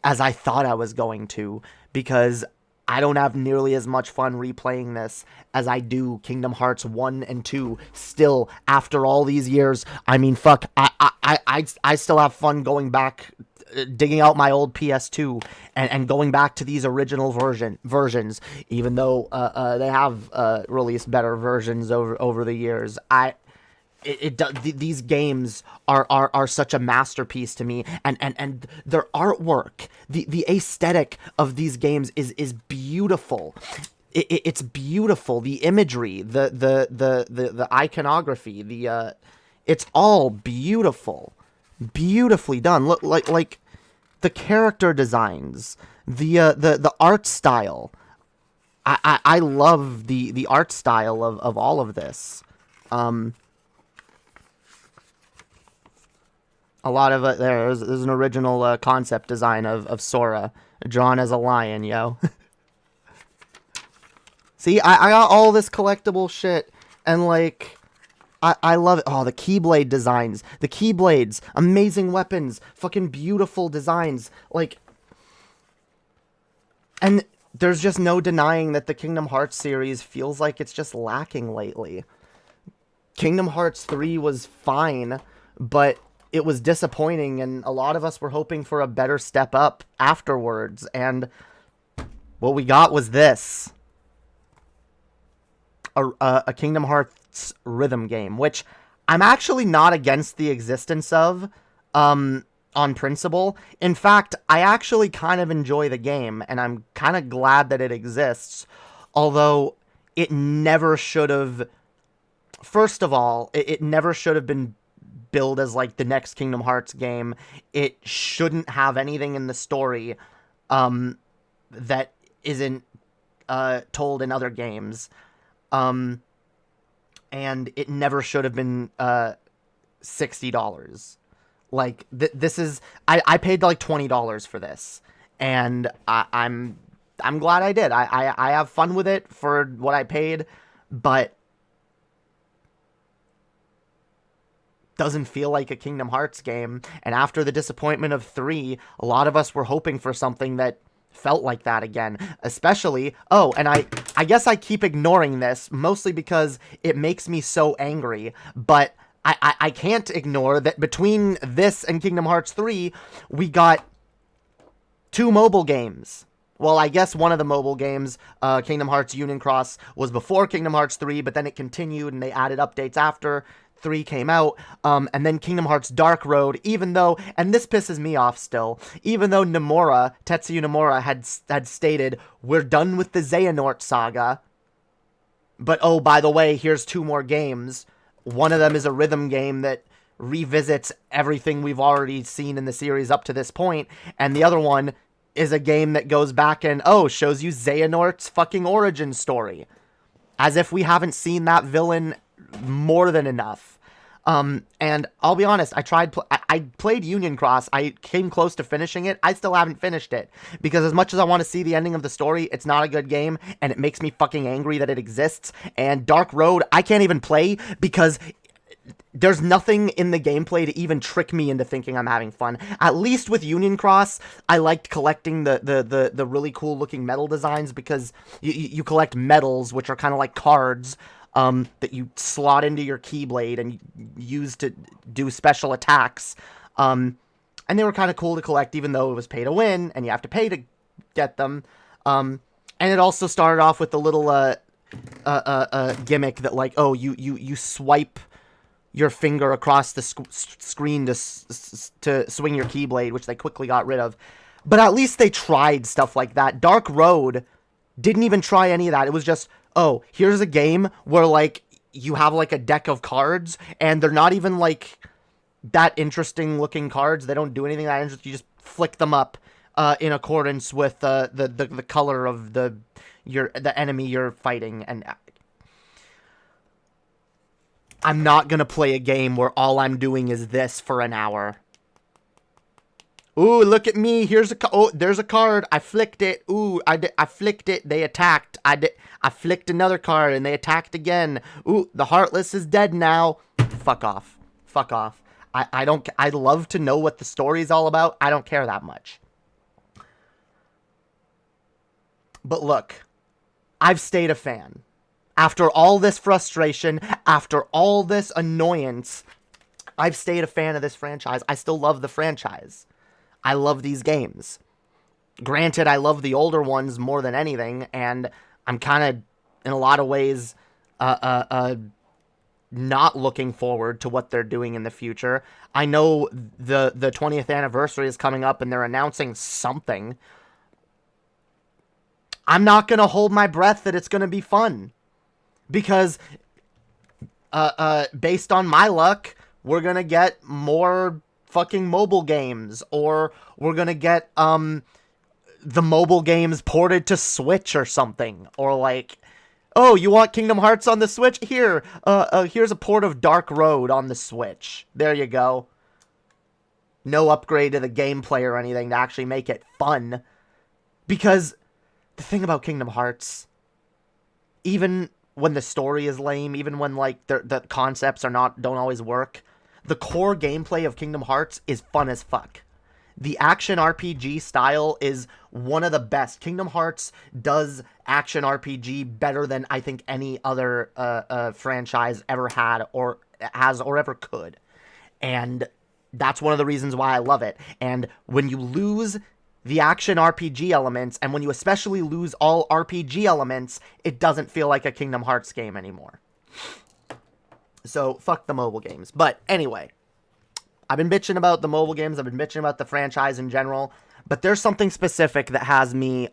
as I thought I was going to, because I don't have nearly as much fun replaying this as I do Kingdom Hearts 1 and 2 still after all these years. I mean, fuck, I still have fun going back, digging out my old PS2 and going back to these original versions, even though they have released better versions over the years. These games are such a masterpiece to me, and their artwork, the aesthetic of these games is beautiful. It's beautiful. The imagery, the iconography, it's all beautiful, beautifully done. Look, like the character designs, the art style. I love the art style of all of this. A lot of it there's an original concept design of Sora drawn as a lion, yo. See, I got all this collectible shit, and like, I love it. Oh, the Keyblade designs, the Keyblades, amazing weapons, fucking beautiful designs, like, and there's just no denying that the Kingdom Hearts series feels like it's just lacking lately. Kingdom Hearts 3 was fine, but it was disappointing, and a lot of us were hoping for a better step up afterwards, and what we got was this. A Kingdom Hearts rhythm game, which I'm actually not against the existence of, on principle. In fact, I actually kind of enjoy the game, and I'm kind of glad that it exists, although it never should have... First of all, it never should have been billed as like the next Kingdom Hearts game. It shouldn't have anything in the story that isn't told in other games. And it never should have been $60. Like, this is... I paid like $20 for this, and I'm glad I did. I have fun with it for what I paid, but doesn't feel like a Kingdom Hearts game. And after the disappointment of 3, a lot of us were hoping for something that felt like that again. Especially, oh, and I guess I keep ignoring this, mostly because it makes me so angry, but I can't ignore that between this and Kingdom Hearts 3, we got 2 mobile games. Well, I guess one of the mobile games, Kingdom Hearts Union Cross, was before Kingdom Hearts 3, but then it continued and they added updates after 3 came out, and then Kingdom Hearts Dark Road, even though, and this pisses me off still, even though Tetsuya Nomura had stated, we're done with the Xehanort saga, but oh, by the way, here's 2 more games. One of them is a rhythm game that revisits everything we've already seen in the series up to this point, and the other one is a game that goes back and, oh, shows you Xehanort's fucking origin story. As if we haven't seen that villain more than enough. And I'll be honest, I played Union Cross, I came close to finishing it, I still haven't finished it, because as much as I want to see the ending of the story, it's not a good game, and it makes me fucking angry that it exists, and Dark Road, I can't even play, because there's nothing in the gameplay to even trick me into thinking I'm having fun. At least with Union Cross, I liked collecting the really cool looking medal designs, because you collect medals, which are kind of like cards, that you slot into your Keyblade and use to do special attacks. And they were kind of cool to collect, even though it was pay to win, and you have to pay to get them. And it also started off with the little gimmick that, like, oh, you swipe your finger across the screen to swing your Keyblade, which they quickly got rid of. But at least they tried stuff like that. Dark Road didn't even try any of that. It was just, oh, here's a game where, like, you have, like, a deck of cards, and they're not even, like, that interesting-looking cards. They don't do anything that interesting. You just flick them up in accordance with the color of the enemy you're fighting. And I'm not gonna play a game where all I'm doing is this for an hour. Ooh, look at me. Here's oh, there's a card. I flicked it. Ooh, I flicked it. They attacked. I flicked another card and they attacked again. Ooh, the Heartless is dead now. Fuck off. Fuck off. I love to know what the story's all about. I don't care that much. But look, I've stayed a fan. After all this frustration, after all this annoyance, I've stayed a fan of this franchise. I still love the franchise. I love these games. Granted, I love the older ones more than anything, and I'm kind of, in a lot of ways, not looking forward to what they're doing in the future. I know the 20th anniversary is coming up, and they're announcing something. I'm not going to hold my breath that it's going to be fun. Because, based on my luck, we're going to get more fucking mobile games, or we're gonna get the mobile games ported to Switch or something, or like, oh, you want Kingdom Hearts on the Switch? Here's a port of Dark Road on the Switch. There you go. No upgrade to the gameplay or anything to actually make it fun, because the thing about Kingdom Hearts, even when the story is lame, even when like the concepts don't always work, the core gameplay of Kingdom Hearts is fun as fuck. The action RPG style is one of the best. Kingdom Hearts does action RPG better than I think any other franchise ever had or has or ever could. And that's one of the reasons why I love it. And when you lose the action RPG elements, and when you especially lose all RPG elements, it doesn't feel like a Kingdom Hearts game anymore. So, fuck the mobile games. But, anyway. I've been bitching about the mobile games. I've been bitching about the franchise in general. But there's something specific that has me,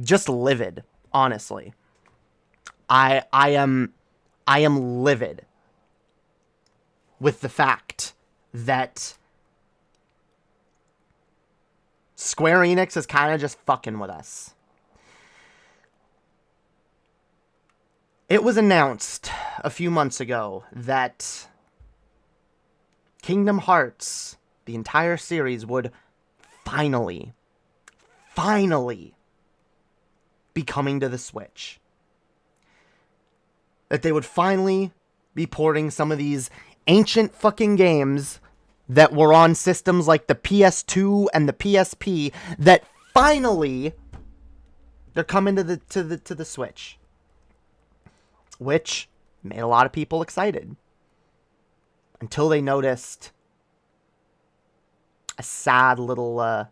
just livid, honestly. I am livid with the fact that Square Enix is kind of just fucking with us. It was announced a few months ago that Kingdom Hearts, the entire series, would finally be coming to the Switch. That they would finally be porting some of these ancient fucking games that were on systems like the PS2 and the PSP, that finally they're coming to the Switch. Which made a lot of people excited. Until they noticed a sad little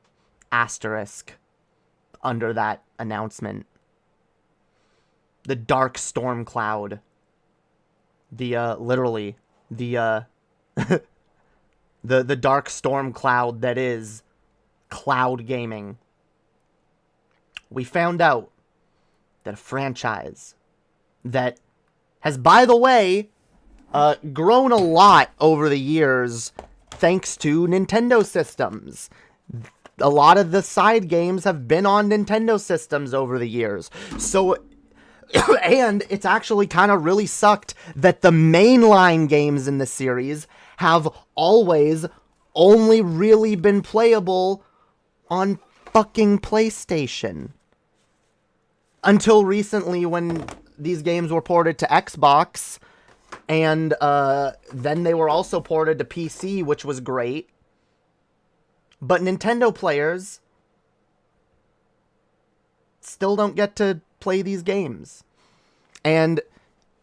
asterisk under that announcement. The dark storm cloud. Literally, the dark storm cloud that is cloud gaming. We found out that a franchise that has, by the way, grown a lot over the years thanks to Nintendo systems. A lot of the side games have been on Nintendo systems over the years. So, and it's actually kind of really sucked that the mainline games in the series have always only really been playable on fucking PlayStation. Until recently, when these games were ported to Xbox, and then they were also ported to PC, which was great. But Nintendo players still don't get to play these games. And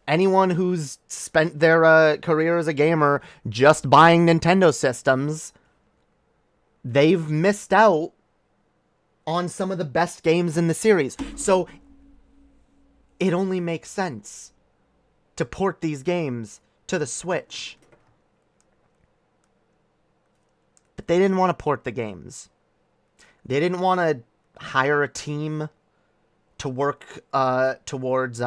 anyone who's spent their career as a gamer just buying Nintendo systems, they've missed out on some of the best games in the series. So it only makes sense to port these games to the Switch. But they didn't want to port the games. They didn't want to hire a team to work towards,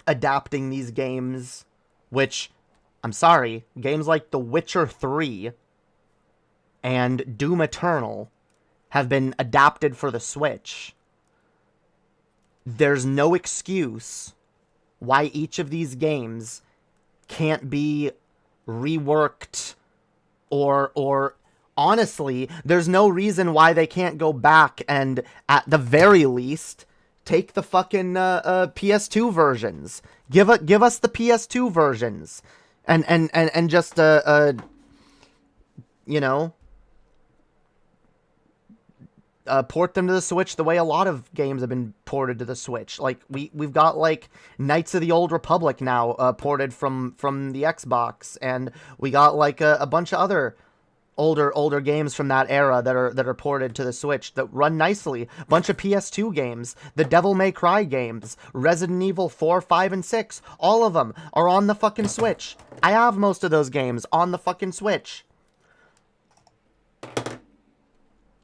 adapting these games, which, I'm sorry, games like The Witcher 3 and Doom Eternal have been adapted for the Switch. there's no excuse why each of these games can't be reworked, or honestly, there's no reason why they can't go back and, at the very least, take the fucking PS2 versions. Give us the PS2 versions, and just you know, port them to the Switch the way a lot of games have been ported to the Switch. Like we've got like Knights of the Old Republic now ported from the Xbox, and we got like a bunch of other older games from that era that are ported to the Switch that run nicely. A bunch of PS2 games, the Devil May Cry games, Resident Evil 4, 5, and 6, all of them are on the fucking Switch. I have most of those games on the fucking Switch.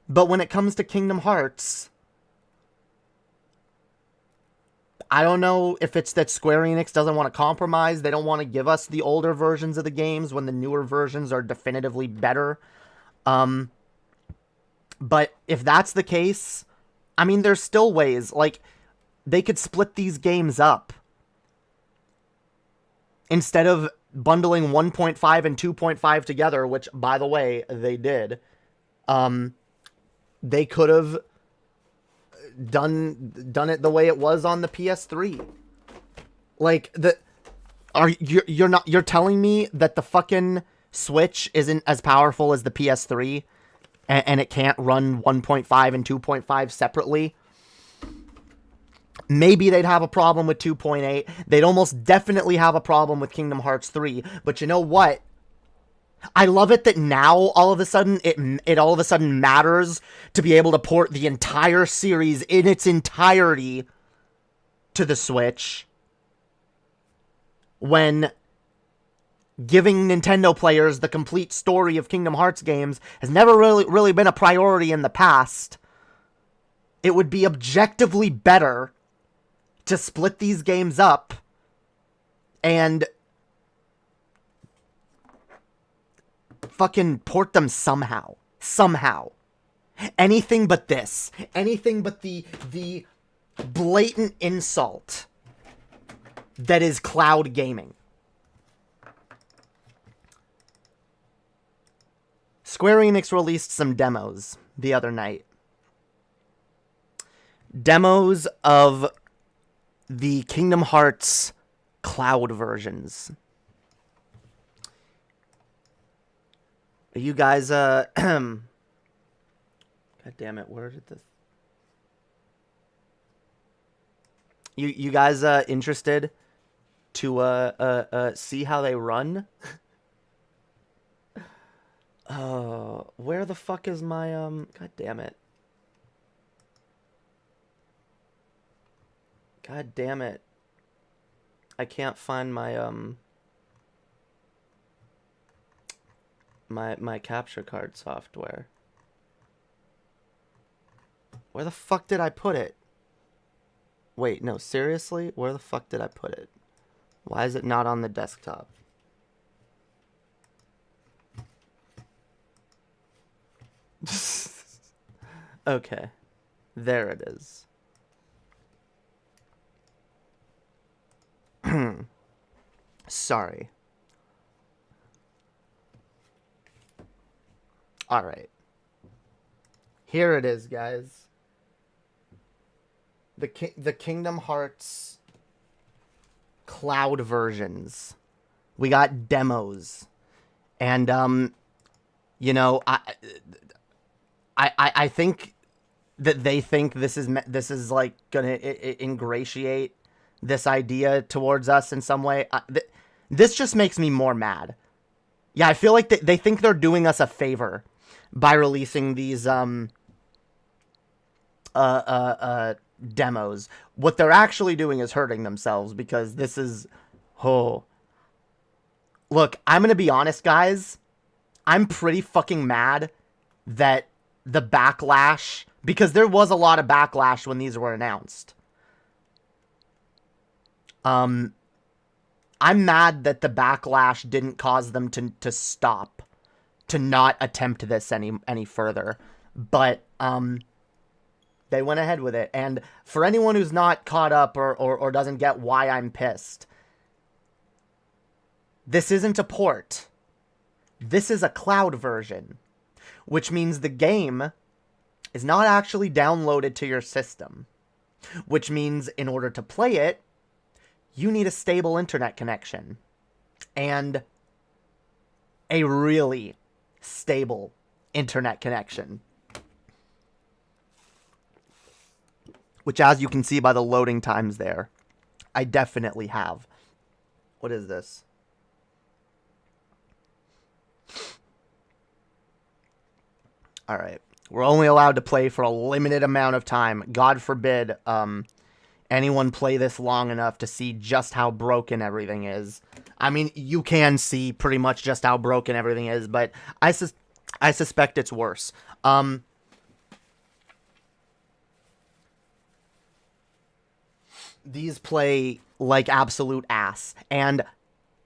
But when it comes to Kingdom Hearts, I don't know if it's that Square Enix doesn't want to compromise. They don't want to give us the older versions of the games when the newer versions are definitively better. But if that's the case, I mean, there's still ways. Like, they could split these games up. Instead of bundling 1.5 and 2.5 together, which, by the way, they did. They could have done it the way it was on the PS3. Like, you're telling me that the fucking Switch isn't as powerful as the PS3 and it can't run 1.5 and 2.5 separately? Maybe they'd have a problem with 2.8. They'd almost definitely have a problem with Kingdom Hearts 3. But you know what? I love it that now, all of a sudden, it all of a sudden matters to be able to port the entire series in its entirety to the Switch. When giving Nintendo players the complete story of Kingdom Hearts games has never really been a priority in the past, it would be objectively better to split these games up and fucking port them somehow. Anything but this. Anything but the blatant insult that is cloud gaming. Square Enix released some demos the other night. Demos of the Kingdom Hearts cloud versions. You guys, God damn it, where did this... You guys, interested to, see how they run? Where the fuck is my, God damn it. God damn it. I can't find my, my capture card software. Where the fuck did I put it? Wait, no, seriously? Where the fuck did I put it? Why is it not on the desktop? Okay. There it is. Sorry. Alright. Here it is, guys. The Kingdom Hearts cloud versions. We got demos. And, you know, I think that they think this is like gonna ingratiate this idea towards us in some way. This just makes me more mad. Yeah, I feel like they think they're doing us a favor by releasing these demos. What they're actually doing is hurting themselves, because this is... Oh. Look, I'm gonna be honest, guys. I'm pretty fucking mad that the backlash... Because there was a lot of backlash when these were announced. I'm mad that the backlash didn't cause them to stop, to not attempt this any further. But They went ahead with it. And for anyone who's not caught up or doesn't get why I'm pissed, this isn't a port. This is a cloud version, which means the game is not actually downloaded to your system, which means in order to play it, you need a stable internet connection and a really stable internet connection, which, as you can see by the loading times there, I definitely have. What is this? All right. We're only allowed to play for a limited amount of time. God forbid anyone play this long enough to see just how broken everything is. I mean, you can see pretty much just how broken everything is, but I suspect it's worse. These play like absolute ass. And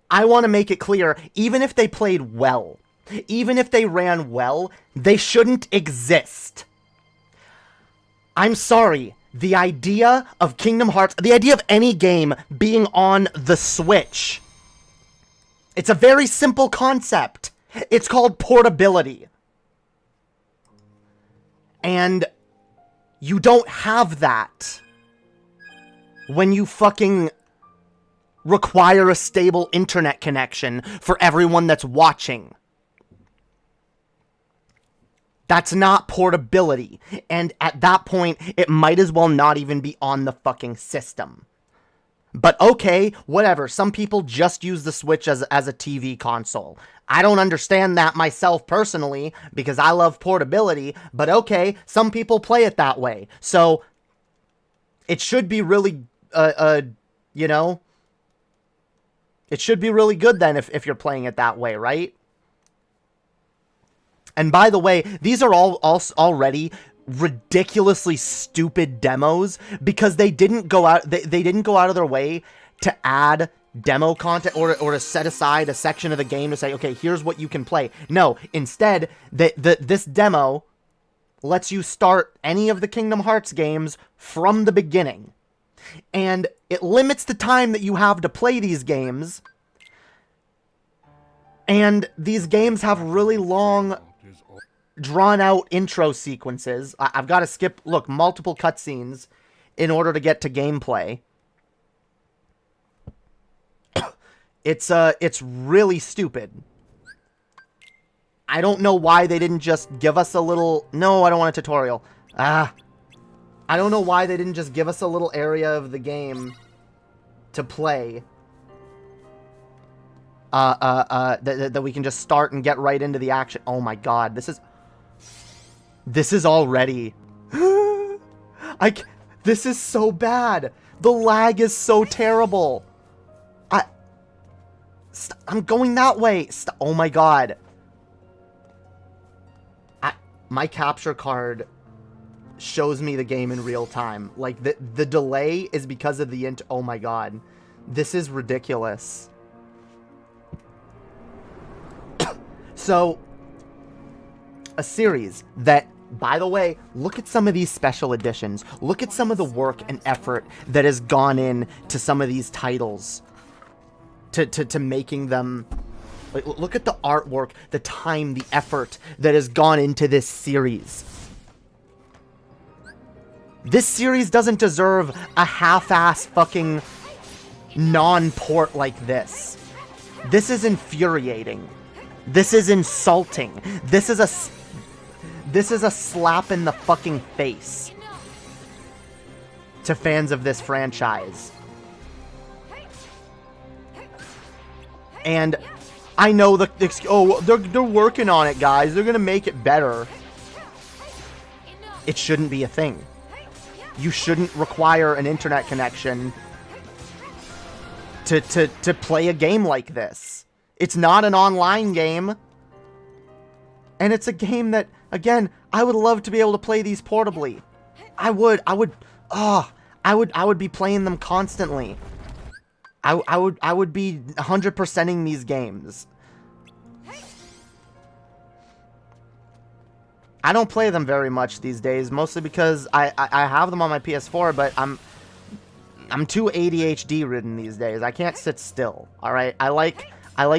I want to make it clear, even if they played well, even if they ran well, they shouldn't exist. I'm sorry. The idea of Kingdom Hearts, the idea of any game being on the Switch, it's a very simple concept. It's called portability. And you don't have that when you fucking require a stable internet connection for everyone that's watching. That's not portability. And at that point, it might as well not even be on the fucking system. But okay, whatever. Some people just use the Switch as a TV console. I don't understand that myself personally, because I love portability. But okay, some people play it that way. So, it should be really, you know, it should be really good then if you're playing it that way, right? And by the way, these are all already ridiculously stupid demos because they didn't go out they didn't go out of their way to add demo content or to set aside a section of the game to say, okay, here's what you can play. No, instead, this demo lets you start any of the Kingdom Hearts games from the beginning. And it limits the time that you have to play these games. And these games have really long, drawn-out intro sequences. I've got to skip, look, multiple cutscenes in order to get to gameplay. It's really stupid. I don't know why they didn't just give us a little... No, I don't want a tutorial. I don't know why they didn't just give us a little area of the game to play. That we can just start and get right into the action. Oh my god, this is already... This is so bad. The lag is so terrible. I'm going that way. Oh my god. My capture card shows me the game in real time. Like, the delay is because of the oh my god. This is ridiculous. So, a series that, by the way, look at some of these special editions. Look at some of the work and effort that has gone in to some of these titles. To making them... Like, look at the artwork, the time, the effort that has gone into this series. This series doesn't deserve a half-ass fucking non-port like this. This is infuriating. This is insulting. This is a slap in the fucking face to fans of this franchise. And I know they're working on it, guys. They're gonna make it better. It shouldn't be a thing. You shouldn't require an internet connection to play a game like this. It's not an online game. And it's a game that, again, I would love to be able to play these portably. I would be playing them constantly. I would be 100%ing these games. I don't play them very much these days, mostly because I have them on my PS4, but I'm too ADHD ridden these days. I can't sit still. All right, I like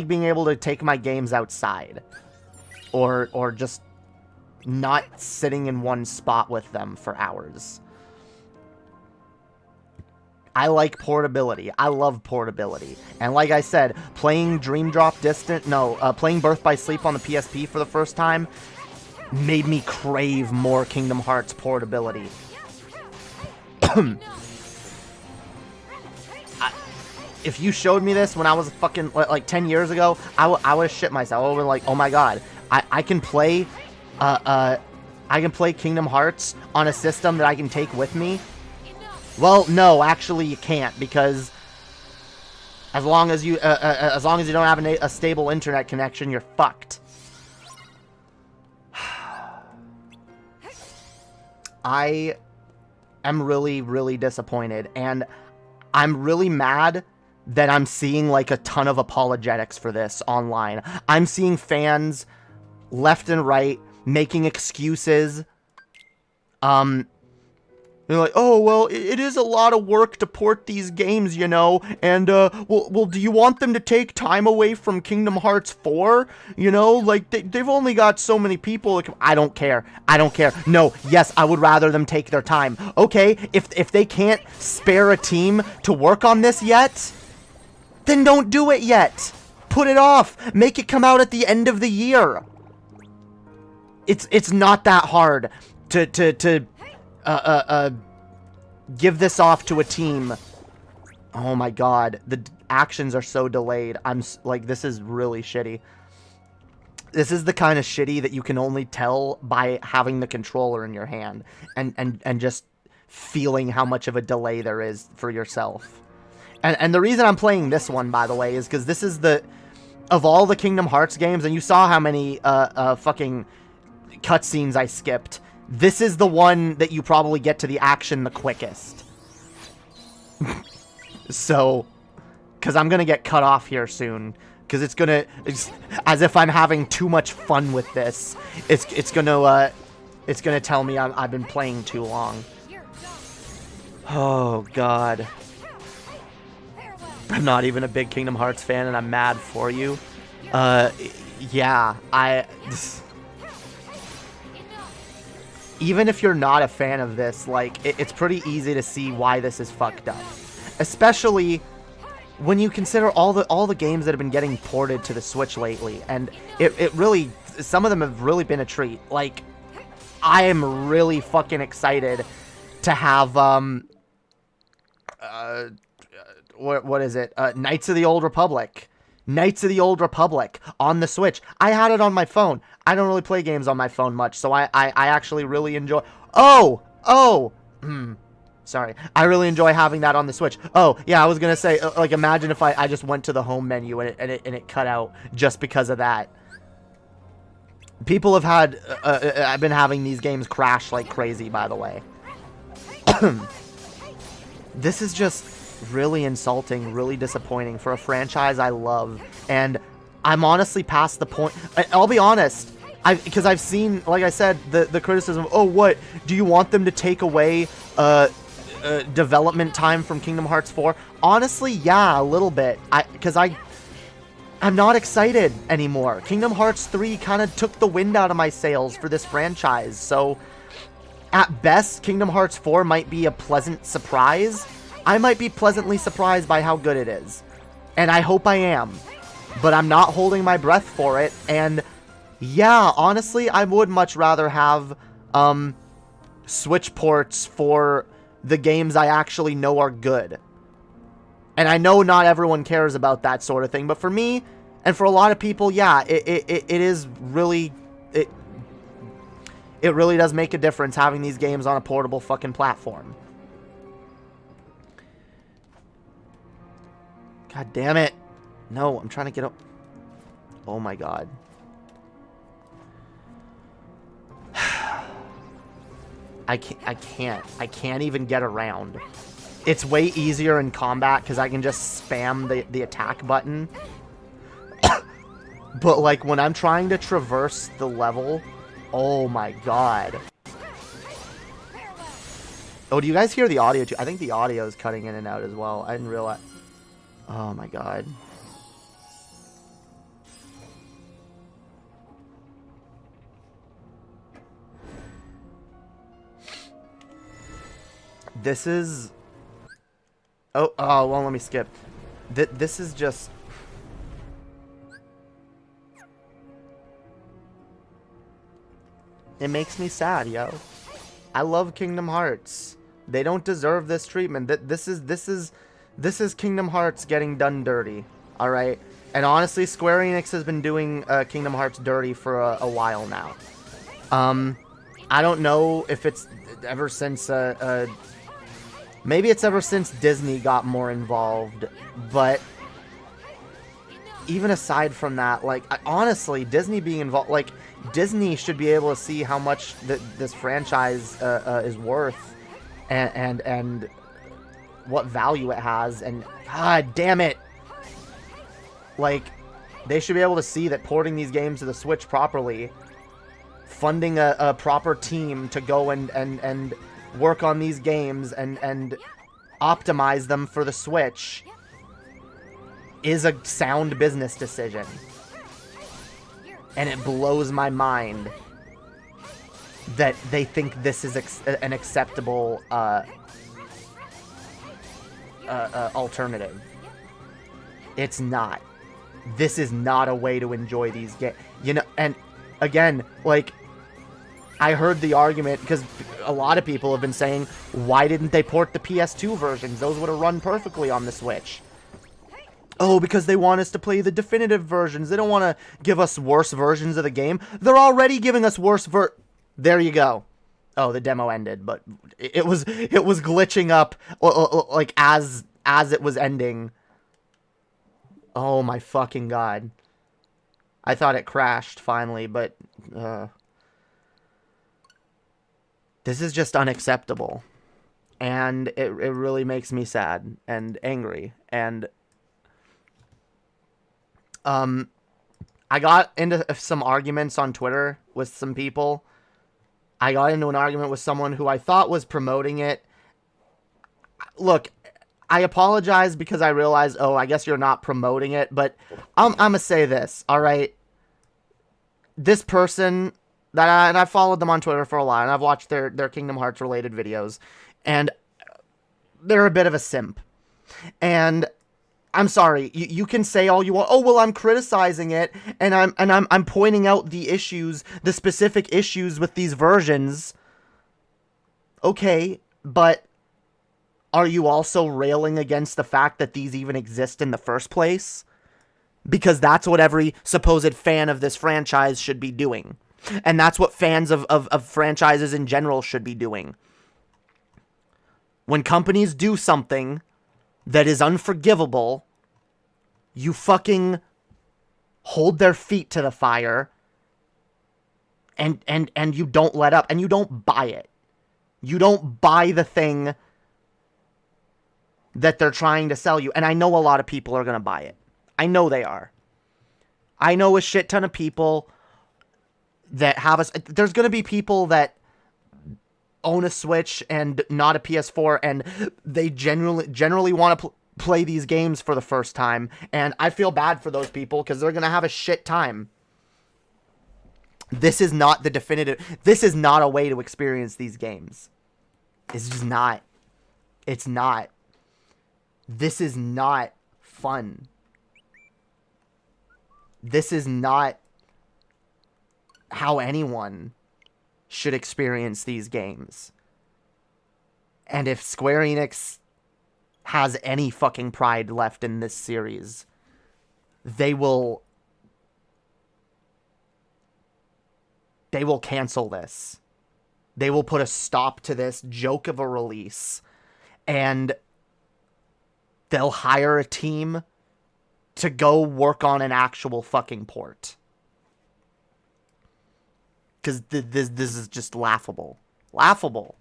being able to take my games outside, or just not sitting in one spot with them for hours. I like portability. I love portability. And like I said, playing playing Birth by Sleep on the PSP for the first time made me crave more Kingdom Hearts portability. If you showed me this when I was fucking like 10 years ago, I would have shit myself. I would have been like, oh my god, I can play Kingdom Hearts on a system that I can take with me. Well, no, actually you can't, because as long as you don't have a stable internet connection, you're fucked. I am really, really disappointed, and I'm really mad that I'm seeing like a ton of apologetics for this online. I'm seeing fans left and right making excuses. They're like, oh, well, it is a lot of work to port these games, you know, and, well, do you want them to take time away from Kingdom Hearts 4? You know, like, they've only got so many people. Like, I don't care. I don't care. No, yes, I would rather them take their time. Okay, if they can't spare a team to work on this yet, then don't do it yet. Put it off. Make it come out at the end of the year. It's not that hard to give this off to a team. Oh my god, the actions are so delayed. I'm like, this is really shitty. This is the kind of shitty that you can only tell by having the controller in your hand and just feeling how much of a delay there is for yourself. And the reason I'm playing this one, by the way, is because this is of all the Kingdom Hearts games, and you saw how many fucking cutscenes I skipped. This is the one that you probably get to the action the quickest. So, because I'm going to get cut off here soon. Because it's as if I'm having too much fun with this. It's going to tell me I've been playing too long. Oh, God. I'm not even a big Kingdom Hearts fan, and I'm mad for you. Yeah, even if you're not a fan of this, like, it's pretty easy to see why this is fucked up. Especially when you consider all the games that have been getting ported to the Switch lately. And it really, some of them have really been a treat. Like, I am really fucking excited to have, what is it? Knights of the Old Republic. Knights of the Old Republic on the Switch. I had it on my phone. I don't really play games on my phone much, so I actually really enjoy... Sorry. I really enjoy having that on the Switch. Oh, yeah, I was gonna say, like, imagine if I just went to the home menu and it cut out just because of that. People have had... I've been having these games crash like crazy, by the way. This is just really insulting, really disappointing for a franchise I love, and I'm honestly past the point. I'll be honest, because I've seen, like I said, the criticism. Oh, what do you want them to take away development time from Kingdom Hearts 4? Honestly, yeah, a little bit. Because I'm not excited anymore. Kingdom Hearts 3 kind of took the wind out of my sails for this franchise. So, at best, Kingdom Hearts 4 might be a pleasant surprise. I might be pleasantly surprised by how good it is. And I hope I am. But I'm not holding my breath for it. And yeah, honestly, I would much rather have Switch ports for the games I actually know are good. And I know not everyone cares about that sort of thing. But for me, and for a lot of people, yeah, it is really... It really does make a difference having these games on a portable fucking platform. God damn it. No, I'm trying to get up. Oh my god. I can't even get around. It's way easier in combat because I can just spam the attack button. But like when I'm trying to traverse the level Oh my god. Oh, do you guys hear the audio too? I think the audio is cutting in and out as well. I didn't realize. Oh my god. This is... Oh, well, let me skip. This is just... It makes me sad, yo. I love Kingdom Hearts. They don't deserve this treatment. This is Kingdom Hearts getting done dirty. All right. And honestly, Square Enix has been doing Kingdom Hearts dirty for a while now. I don't know if it's ever since maybe it's ever since Disney got more involved, but even aside from that, like, honestly, Disney being involved, like, Disney should be able to see how much this franchise is worth and what value it has, and god damn it, like, they should be able to see that porting these games to the Switch properly, funding a proper team to go and work on these games and optimize them for the Switch is a sound business decision. And it blows my mind that they think this is an acceptable alternative. It's not. This is not a way to enjoy these games. You know, and again, like, I heard the argument, because a lot of people have been saying, why didn't they port the PS2 versions? Those would have run perfectly on the Switch. Oh, because they want us to play the definitive versions. They don't want to give us worse versions of the game. They're already giving us worse There you go. Oh, the demo ended, but it was glitching up like as it was ending. Oh my fucking god. I thought it crashed finally, but this is just unacceptable. And it really makes me sad and angry. And I got into some arguments on Twitter with some people. I got into an argument with someone who I thought was promoting it. Look, I apologize because I realized, oh, I guess you're not promoting it, but I'm gonna say this, all right? This person, and I followed them on Twitter for a while, and I've watched their Kingdom Hearts related videos, and they're a bit of a simp. And I'm sorry, you can say all you want. Oh, well, I'm criticizing it, and I'm pointing out the issues, the specific issues with these versions. Okay, but are you also railing against the fact that these even exist in the first place? Because that's what every supposed fan of this franchise should be doing. And that's what fans of franchises in general should be doing. When companies do something that is unforgivable, you fucking hold their feet to the fire and you don't let up, and you don't buy it. You don't buy the thing that they're trying to sell you. And I know a lot of people are going to buy it. I know they are. I know a shit ton of people that have us. There's going to be people that own a Switch and not a PS4, and they generally want to play these games for the first time, and I feel bad for those people because they're gonna have a shit time. This is not the definitive. This is not a way to experience these games. It's just not. It's not. This is not fun. This is not how anyone should experience these games. And if Square Enix has any fucking pride left in this series, they will cancel this. They will put a stop to this joke of a release, and they'll hire a team to go work on an actual fucking port. Because this is just laughable. Laughable.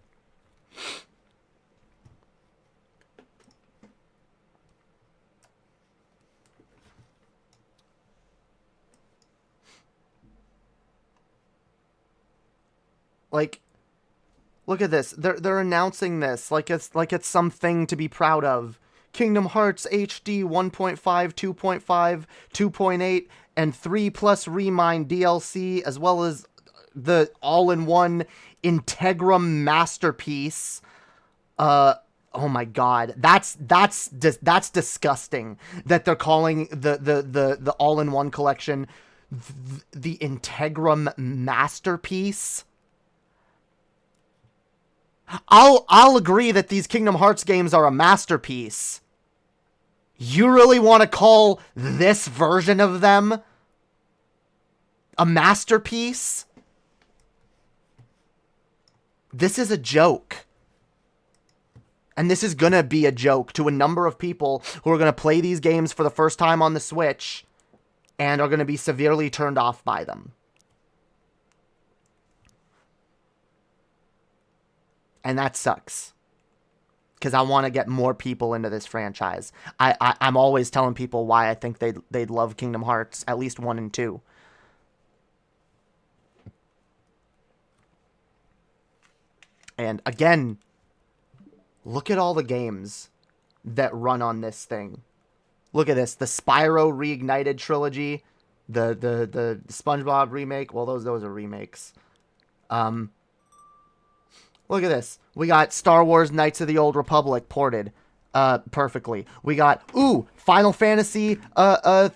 Like, look at this. They're announcing this like it's something to be proud of. Kingdom Hearts HD 1.5, 2.5, 2.8, and 3+ Remind DLC, as well as the all-in-one Integrum masterpiece. Oh my god, that's disgusting that they're calling the all-in-one collection the Integrum masterpiece. I'll agree that these Kingdom Hearts games are a masterpiece. You really want to call this version of them a masterpiece? This is a joke. And this is gonna be a joke to a number of people who are gonna play these games for the first time on the Switch and are gonna be severely turned off by them. And that sucks. Because I want to get more people into this franchise. I'm always telling people why I think they'd love Kingdom Hearts, at least 1 and 2. And again, look at all the games that run on this thing. Look at this. The Spyro Reignited trilogy. The SpongeBob remake. Well, those are remakes. Look at this. We got Star Wars Knights of the Old Republic ported perfectly. We got, Final Fantasy 12,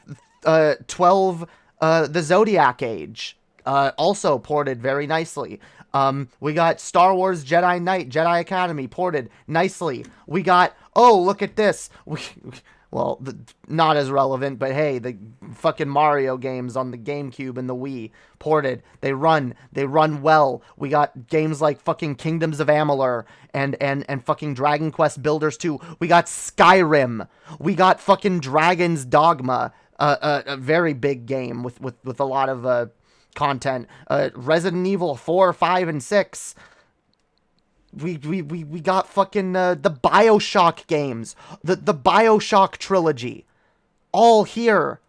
the Zodiac Age, also ported very nicely. We got Star Wars Jedi Knight, Jedi Academy ported nicely. We got, look at this. Well, not as relevant, but hey, the fucking Mario games on the GameCube and the Wii ported. They run well. We got games like fucking Kingdoms of Amalur and fucking Dragon Quest Builders 2. We got Skyrim. We got fucking Dragon's Dogma, a very big game with a lot of content. Resident Evil 4, 5, and 6. We got fucking the BioShock games, the BioShock trilogy, all here.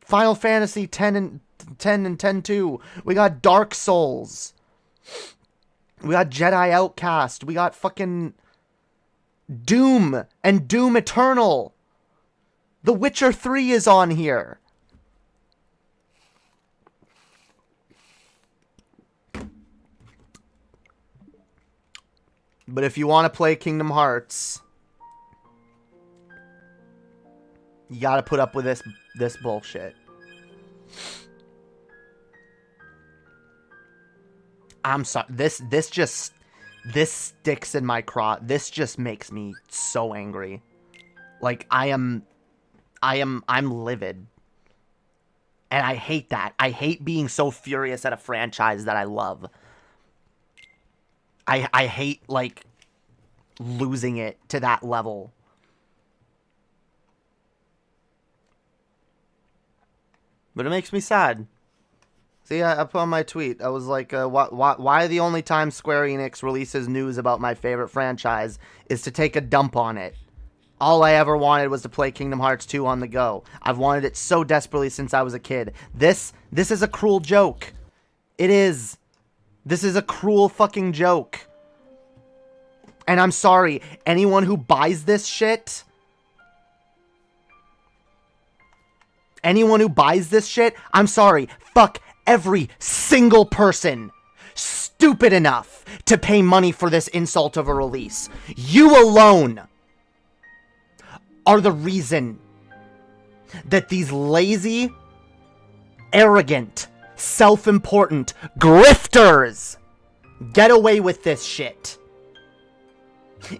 Final Fantasy 10 and 10-2. We got Dark Souls. We got Jedi Outcast. We got fucking Doom and Doom Eternal. The Witcher 3 is on here. But if you want to play Kingdom Hearts, you gotta put up with this bullshit. I'm sorry. This sticks in my craw. This just makes me so angry. Like I'm livid. And I hate that. I hate being so furious at a franchise that I love. I hate, like, losing it to that level. But it makes me sad. See, I put on my tweet, I was like, why the only time Square Enix releases news about my favorite franchise is to take a dump on it? All I ever wanted was to play Kingdom Hearts 2 on the go. I've wanted it so desperately since I was a kid. This is a cruel joke. It is. This is a cruel fucking joke. And I'm sorry, anyone who buys this shit... I'm sorry, fuck every single person stupid enough to pay money for this insult of a release. You alone are the reason that these lazy, arrogant, self-important grifters get away with this shit.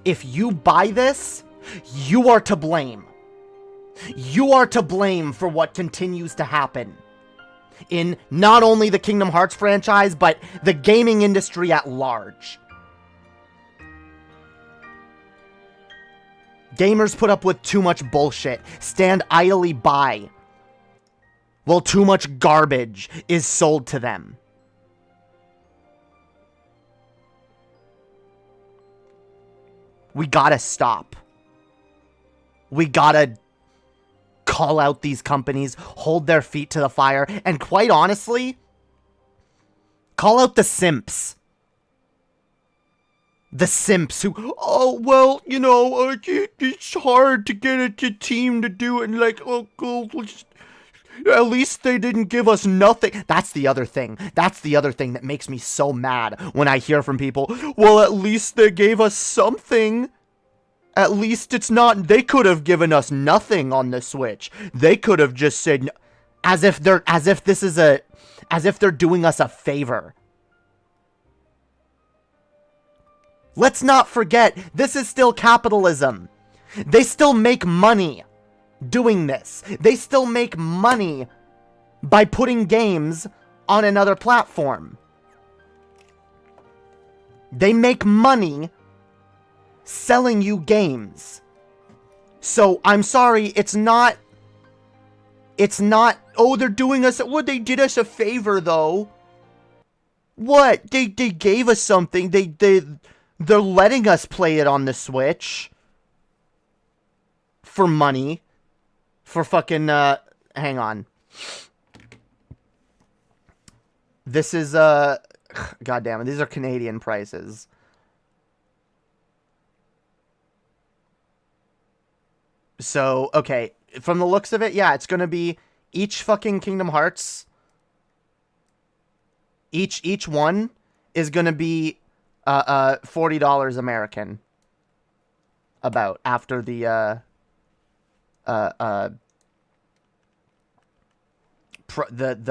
If you buy this, you are to blame. You are to blame for what continues to happen in not only the Kingdom Hearts franchise, but the gaming industry at large. Gamers put up with too much bullshit, stand idly by, while too much garbage is sold to them. We gotta stop. We gotta call out these companies, hold their feet to the fire, and quite honestly, call out the simps. The simps who, oh, well, you know, it's hard to get a team to do it, and like, oh, at least they didn't give us nothing. That's the other thing. That's the other thing that makes me so mad when I hear from people, well, at least they gave us something. At least it's not, they could have given us nothing on the Switch. They could have just said, as if they're doing us a favor. Let's not forget, this is still capitalism. They still make money doing this. They still make money by putting games on another platform. They make money selling you games. So, I'm sorry, it's not, oh, they're doing us, well, they did us a favor, though. What? They gave us something. They're letting us play it on the Switch. For money. For fucking, hang on. This is, God damn it, these are Canadian prices. So, okay, from the looks of it, yeah, it's gonna be each fucking Kingdom Hearts. Each one is gonna be $40 American. About after the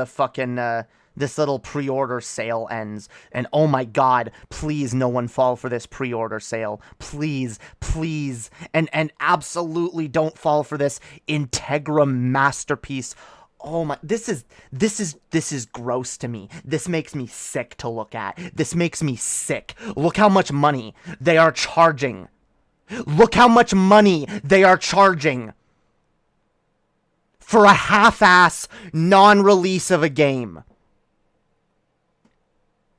fucking this little pre-order sale ends. And oh my god, please no one fall for this pre-order sale. Please, please. And absolutely don't fall for this Integra masterpiece. Oh my, this is gross to me. This makes me sick to look at. This makes me sick. Look how much money they are charging. Look how much money they are charging for a half-ass non-release of a game.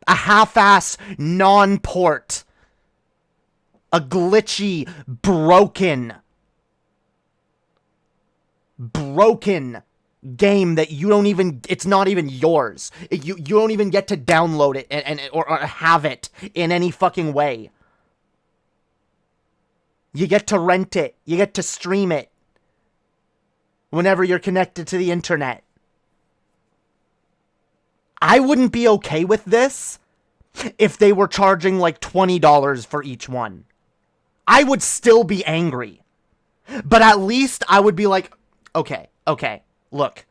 A half-ass non-port. A glitchy, broken game that you don't even, it's not even yours. You don't even get to download it or have it in any fucking way. You get to rent it. You get to stream it whenever you're connected to the internet. I wouldn't be okay with this if they were charging like $20 for each one. I would still be angry. But at least I would be like, okay, look.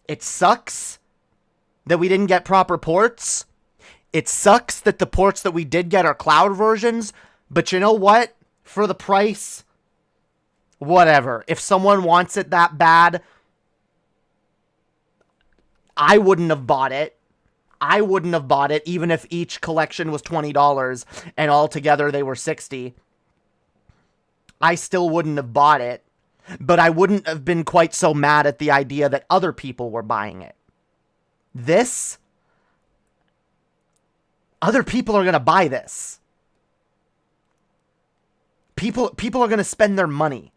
It sucks that we didn't get proper ports. It sucks that the ports that we did get are cloud versions. But you know what? For the price, whatever. If someone wants it that bad, I wouldn't have bought it. I wouldn't have bought it even if each collection was $20 and altogether they were $60. I still wouldn't have bought it, but I wouldn't have been quite so mad at the idea that other people were buying it. This, other people are going to buy this. People are going to spend their money.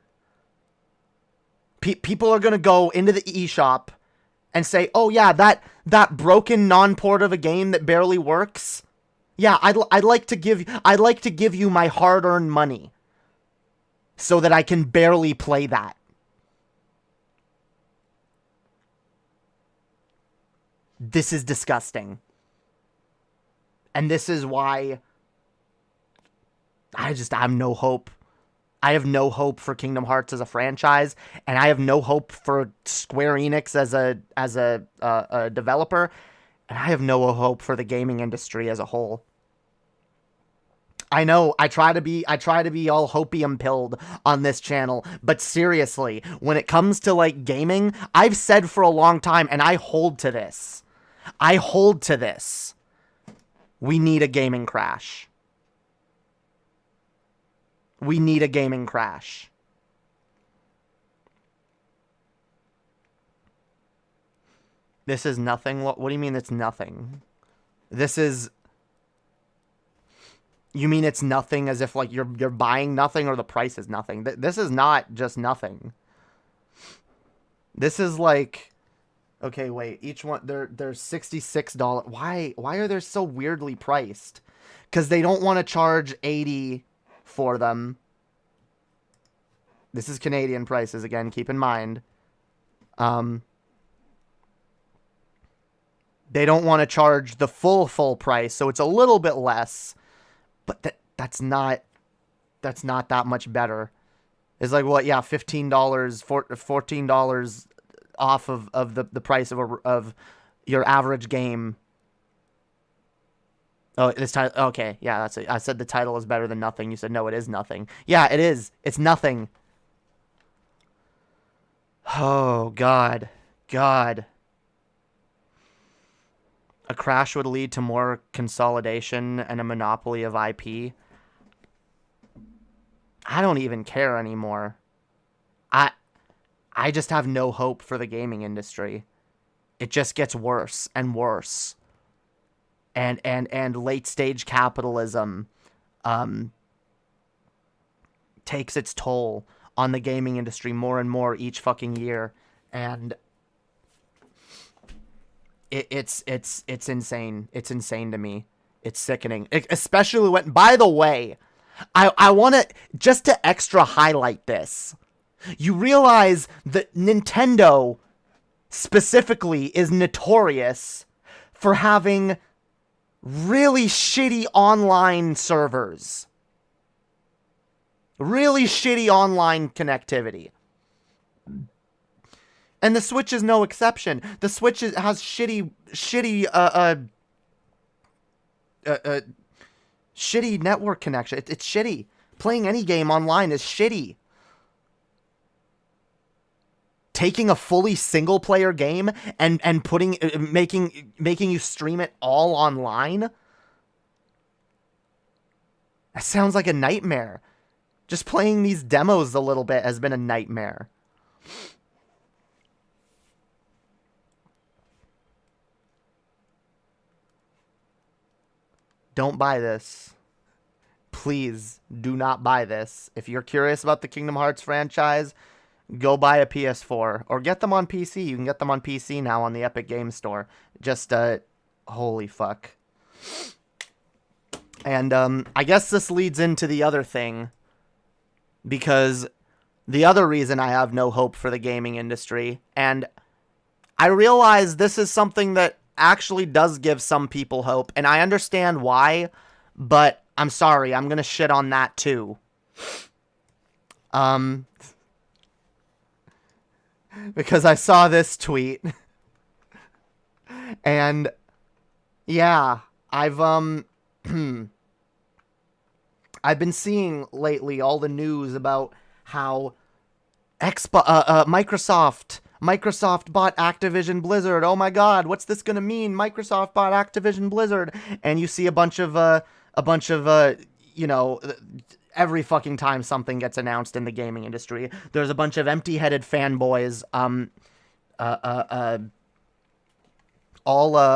People are going to go into the eShop and say, oh yeah, that broken non-port of a game that barely works. Yeah, I'd like to give you my hard-earned money so that I can barely play that. This is disgusting. And this is why I have no hope. I have no hope for Kingdom Hearts as a franchise, and I have no hope for Square Enix as a developer, and I have no hope for the gaming industry as a whole. I know I try to be all hopium pilled on this channel, but seriously, when it comes to like gaming, I've said for a long time, and I hold to this. We need a gaming crash. We need a gaming crash. This is nothing. What do you mean it's nothing? This is... You mean it's nothing as if like you're buying nothing or the price is nothing? This is not just nothing. This is like... Okay, wait. Each one... They're $66. Why are they so weirdly priced? because they don't want to charge 80 for them. This is Canadian prices again, keep in mind. They don't want to charge the full price, so it's a little bit less, but that's not that much better. It's like, what, yeah, $15, $14 off of the price of your average game. Oh, this title, okay, yeah, that's it. I said the title is better than nothing. You said, no, it is nothing. Yeah, it is. It's nothing. Oh, God. A crash would lead to more consolidation and a monopoly of IP. I don't even care anymore. I just have no hope for the gaming industry. It just gets worse and worse. And late stage capitalism takes its toll on the gaming industry more and more each fucking year. And it's insane. It's insane to me. It's sickening. Especially when, by the way, I want to, just to extra highlight this, you realize that Nintendo specifically is notorious for having really shitty online servers. Really shitty online connectivity. And the Switch is no exception. The Switch has shitty network connection. It's shitty. Playing any game online is shitty. Taking a fully single player game and making you stream it all online? That sounds like a nightmare. Just playing these demos a little bit has been a nightmare. Don't buy this. Please do not buy this. If you're curious about the Kingdom Hearts franchise, go buy a PS4 or get them on PC. You can get them on PC now on the Epic Games Store. Just, holy fuck. And, I guess this leads into the other thing, because the other reason I have no hope for the gaming industry, and I realize this is something that actually does give some people hope, and I understand why, but I'm sorry, I'm gonna shit on that too. Because I saw this tweet, and yeah, I've been seeing lately all the news about how Microsoft bought Activision Blizzard. Oh my God, what's this gonna mean? Microsoft bought Activision Blizzard, and you see a bunch of you know, every fucking time something gets announced in the gaming industry, there's a bunch of empty-headed fanboys, all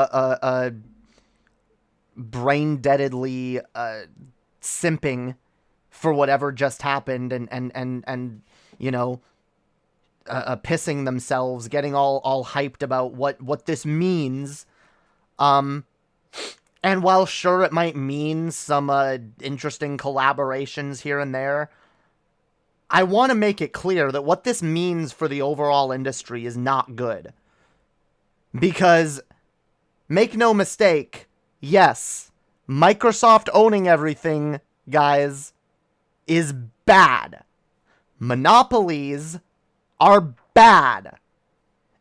brain-deadedly simping for whatever just happened, and you know, pissing themselves, getting all hyped about what this means. And while sure it might mean some interesting collaborations here and there, I want to make it clear that what this means for the overall industry is not good. Because, make no mistake, yes, Microsoft owning everything, guys, is bad. Monopolies are bad.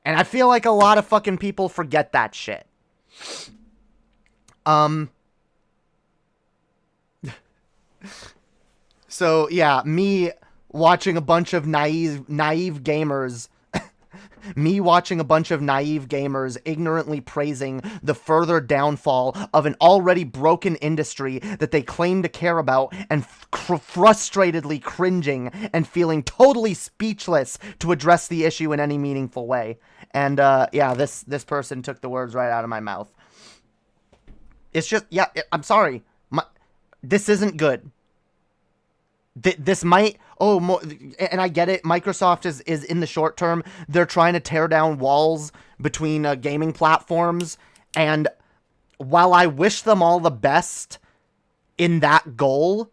And I feel like a lot of fucking people forget that shit. So yeah, me watching a bunch of naive gamers ignorantly praising the further downfall of an already broken industry that they claim to care about, and frustratedly cringing and feeling totally speechless to address the issue in any meaningful way. And yeah, this person took the words right out of my mouth. It's just, yeah, I'm sorry. This isn't good. This might, and I get it, Microsoft is in the short term, they're trying to tear down walls between gaming platforms, and while I wish them all the best in that goal,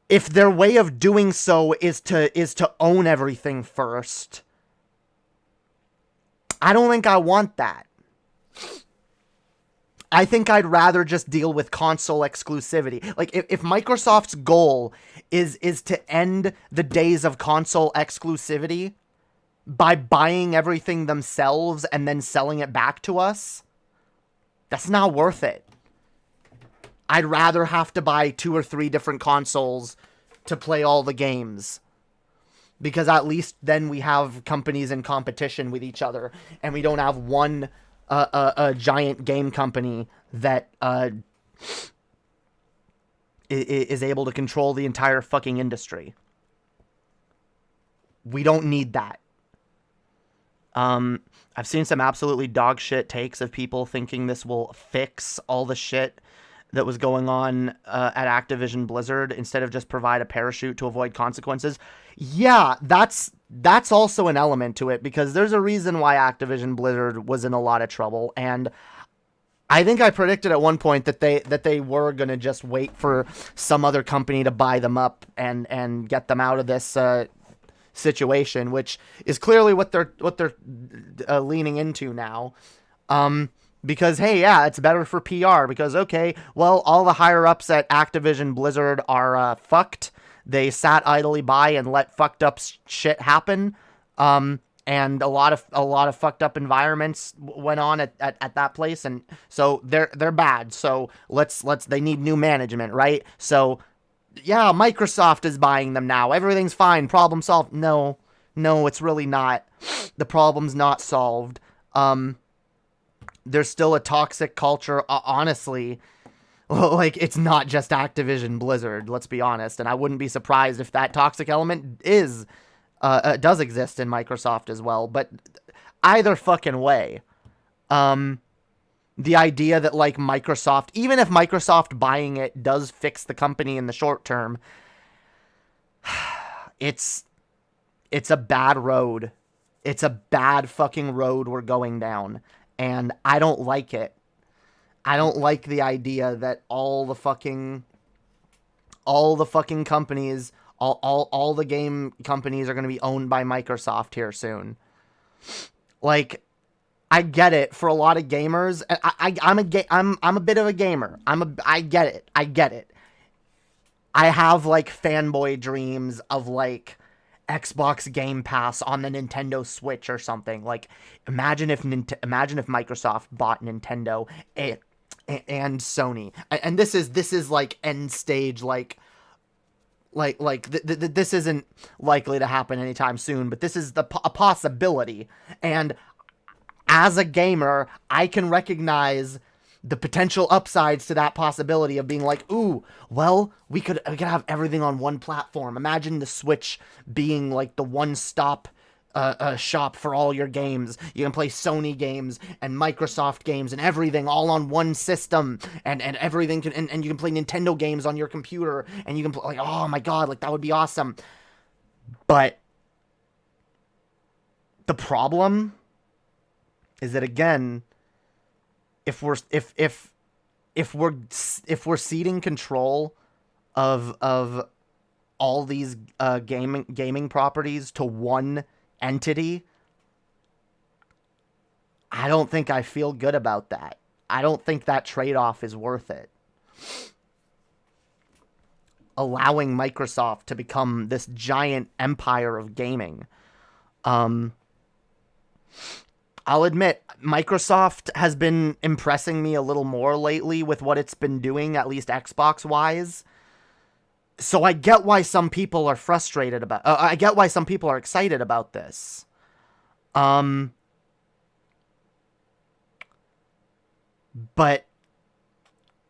if their way of doing so is to own everything first, I don't think I want that. I think I'd rather just deal with console exclusivity. Like, if Microsoft's goal is to end the days of console exclusivity by buying everything themselves and then selling it back to us, that's not worth it. I'd rather have to buy 2 or 3 different consoles to play all the games. Because at least then we have companies in competition with each other, and we don't have one a giant game company that is able to control the entire fucking industry. We don't need that. I've seen some absolutely dog shit takes of people thinking this will fix all the shit that was going on at Activision Blizzard instead of just provide a parachute to avoid consequences. Yeah, that's also an element to it, because there's a reason why Activision Blizzard was in a lot of trouble, and I think I predicted at one point that they were gonna just wait for some other company to buy them up and get them out of this situation, which is clearly what they're leaning into now. Because, hey, yeah, it's better for PR, because, okay, well, all the higher-ups at Activision Blizzard are fucked. They sat idly by and let fucked up shit happen, and a lot of fucked up environments went on at that place, and so they're bad. So they need new management, right? So, yeah, Microsoft is buying them now. Everything's fine. Problem solved. No, it's really not. The problem's not solved. There's still a toxic culture, honestly. Like, it's not just Activision Blizzard, let's be honest. And I wouldn't be surprised if that toxic element does exist in Microsoft as well. But either fucking way, the idea that, like, Microsoft, even if Microsoft buying it does fix the company in the short term, it's a bad road. It's a bad fucking road we're going down. And I don't like it. I don't like the idea that all the fucking companies, all the game companies are going to be owned by Microsoft here soon. Like, I get it for a lot of gamers. I'm a bit of a gamer. I get it. I have, like, fanboy dreams of, like, Xbox Game Pass on the Nintendo Switch or something. Like, imagine if Microsoft bought Nintendo and Sony. And this is like end stage, this isn't likely to happen anytime soon, but this is a possibility. And as a gamer, I can recognize the potential upsides to that possibility of being like, ooh, well, we could have everything on one platform. Imagine the Switch being like the one-stop shop for all your games. You can play Sony games and Microsoft games and everything all on one system, and everything can, and you can play Nintendo games on your computer, and you can play, like, oh my god, like, that would be awesome. But the problem is that, again, if we're ceding control of all these gaming properties to one entity, I don't think I feel good about that. I don't think that trade-off is worth it. Allowing Microsoft to become this giant empire of gaming. I'll admit, Microsoft has been impressing me a little more lately with what it's been doing, at least Xbox-wise. So I get why some people are frustrated about... I get why some people are excited about this. But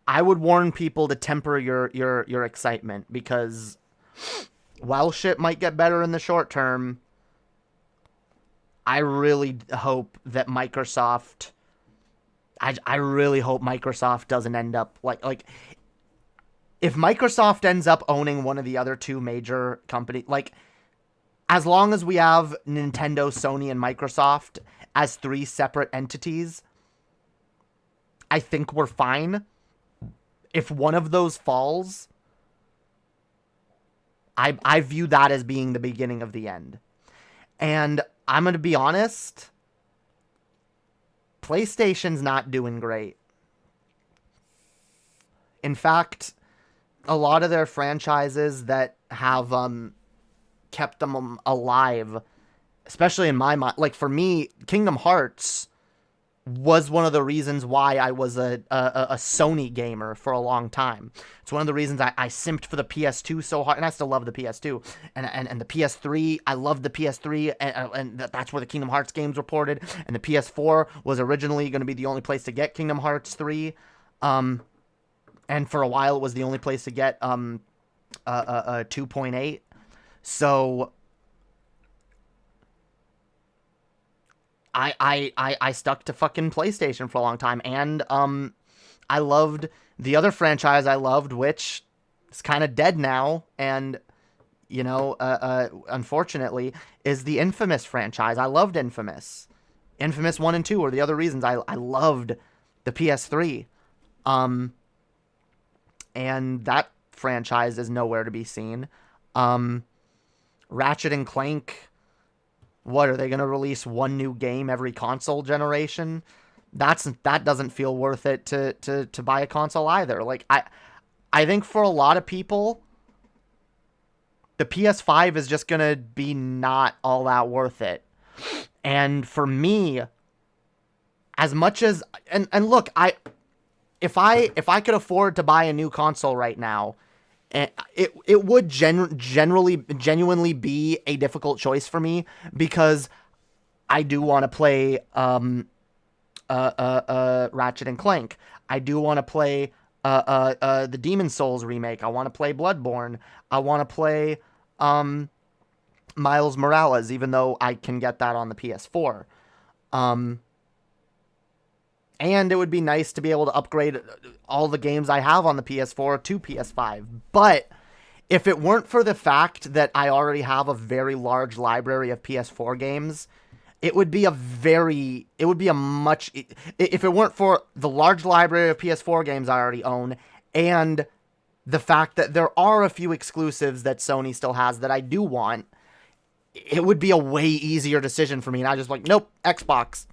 I would warn people to temper your excitement, because while shit might get better in the short term, I really hope that Microsoft... I really hope Microsoft doesn't end up... Like, if Microsoft ends up owning one of the other two major companies... Like, as long as we have Nintendo, Sony, and Microsoft as 3 separate entities, I think we're fine. if one of those falls, I view that as being the beginning of the end. And I'm going to be honest, PlayStation's not doing great. In fact, a lot of their franchises that have kept them alive, especially in my mind, like for me, Kingdom Hearts was one of the reasons why I was a Sony gamer for a long time. It's one of the reasons I simped for the PS2 so hard, and I still love the PS2, and the PS3. I loved the PS3, and that's where the Kingdom Hearts games were ported, and the PS4 was originally going to be the only place to get Kingdom Hearts 3, and for a while it was the only place to get 2.8. So I stuck to fucking PlayStation for a long time, and I loved the other franchise I loved, which is kind of dead now, and you know, unfortunately, is the Infamous franchise. I loved Infamous. Infamous 1 and 2 were the other reasons I loved the PS3. And that franchise is nowhere to be seen. Ratchet and Clank, what, are they going to release one new game every console generation? That doesn't feel worth it to buy a console either. Like, I think for a lot of people, the PS5 is just going to be not all that worth it. And for me, as much as, and look, if I could afford to buy a new console right now, it would genuinely be a difficult choice for me, because I do want to play Ratchet and Clank. I do want to play the Demon's Souls remake. I want to play Bloodborne. I want to play Miles Morales, even though I can get that on the PS4. And it would be nice to be able to upgrade all the games I have on the PS4 to PS5. But if it weren't for the fact that I already have a very large library of PS4 games, if it weren't for the large library of PS4 games I already own, and the fact that there are a few exclusives that Sony still has that I do want, it would be a way easier decision for me. And I just like, nope, Xbox,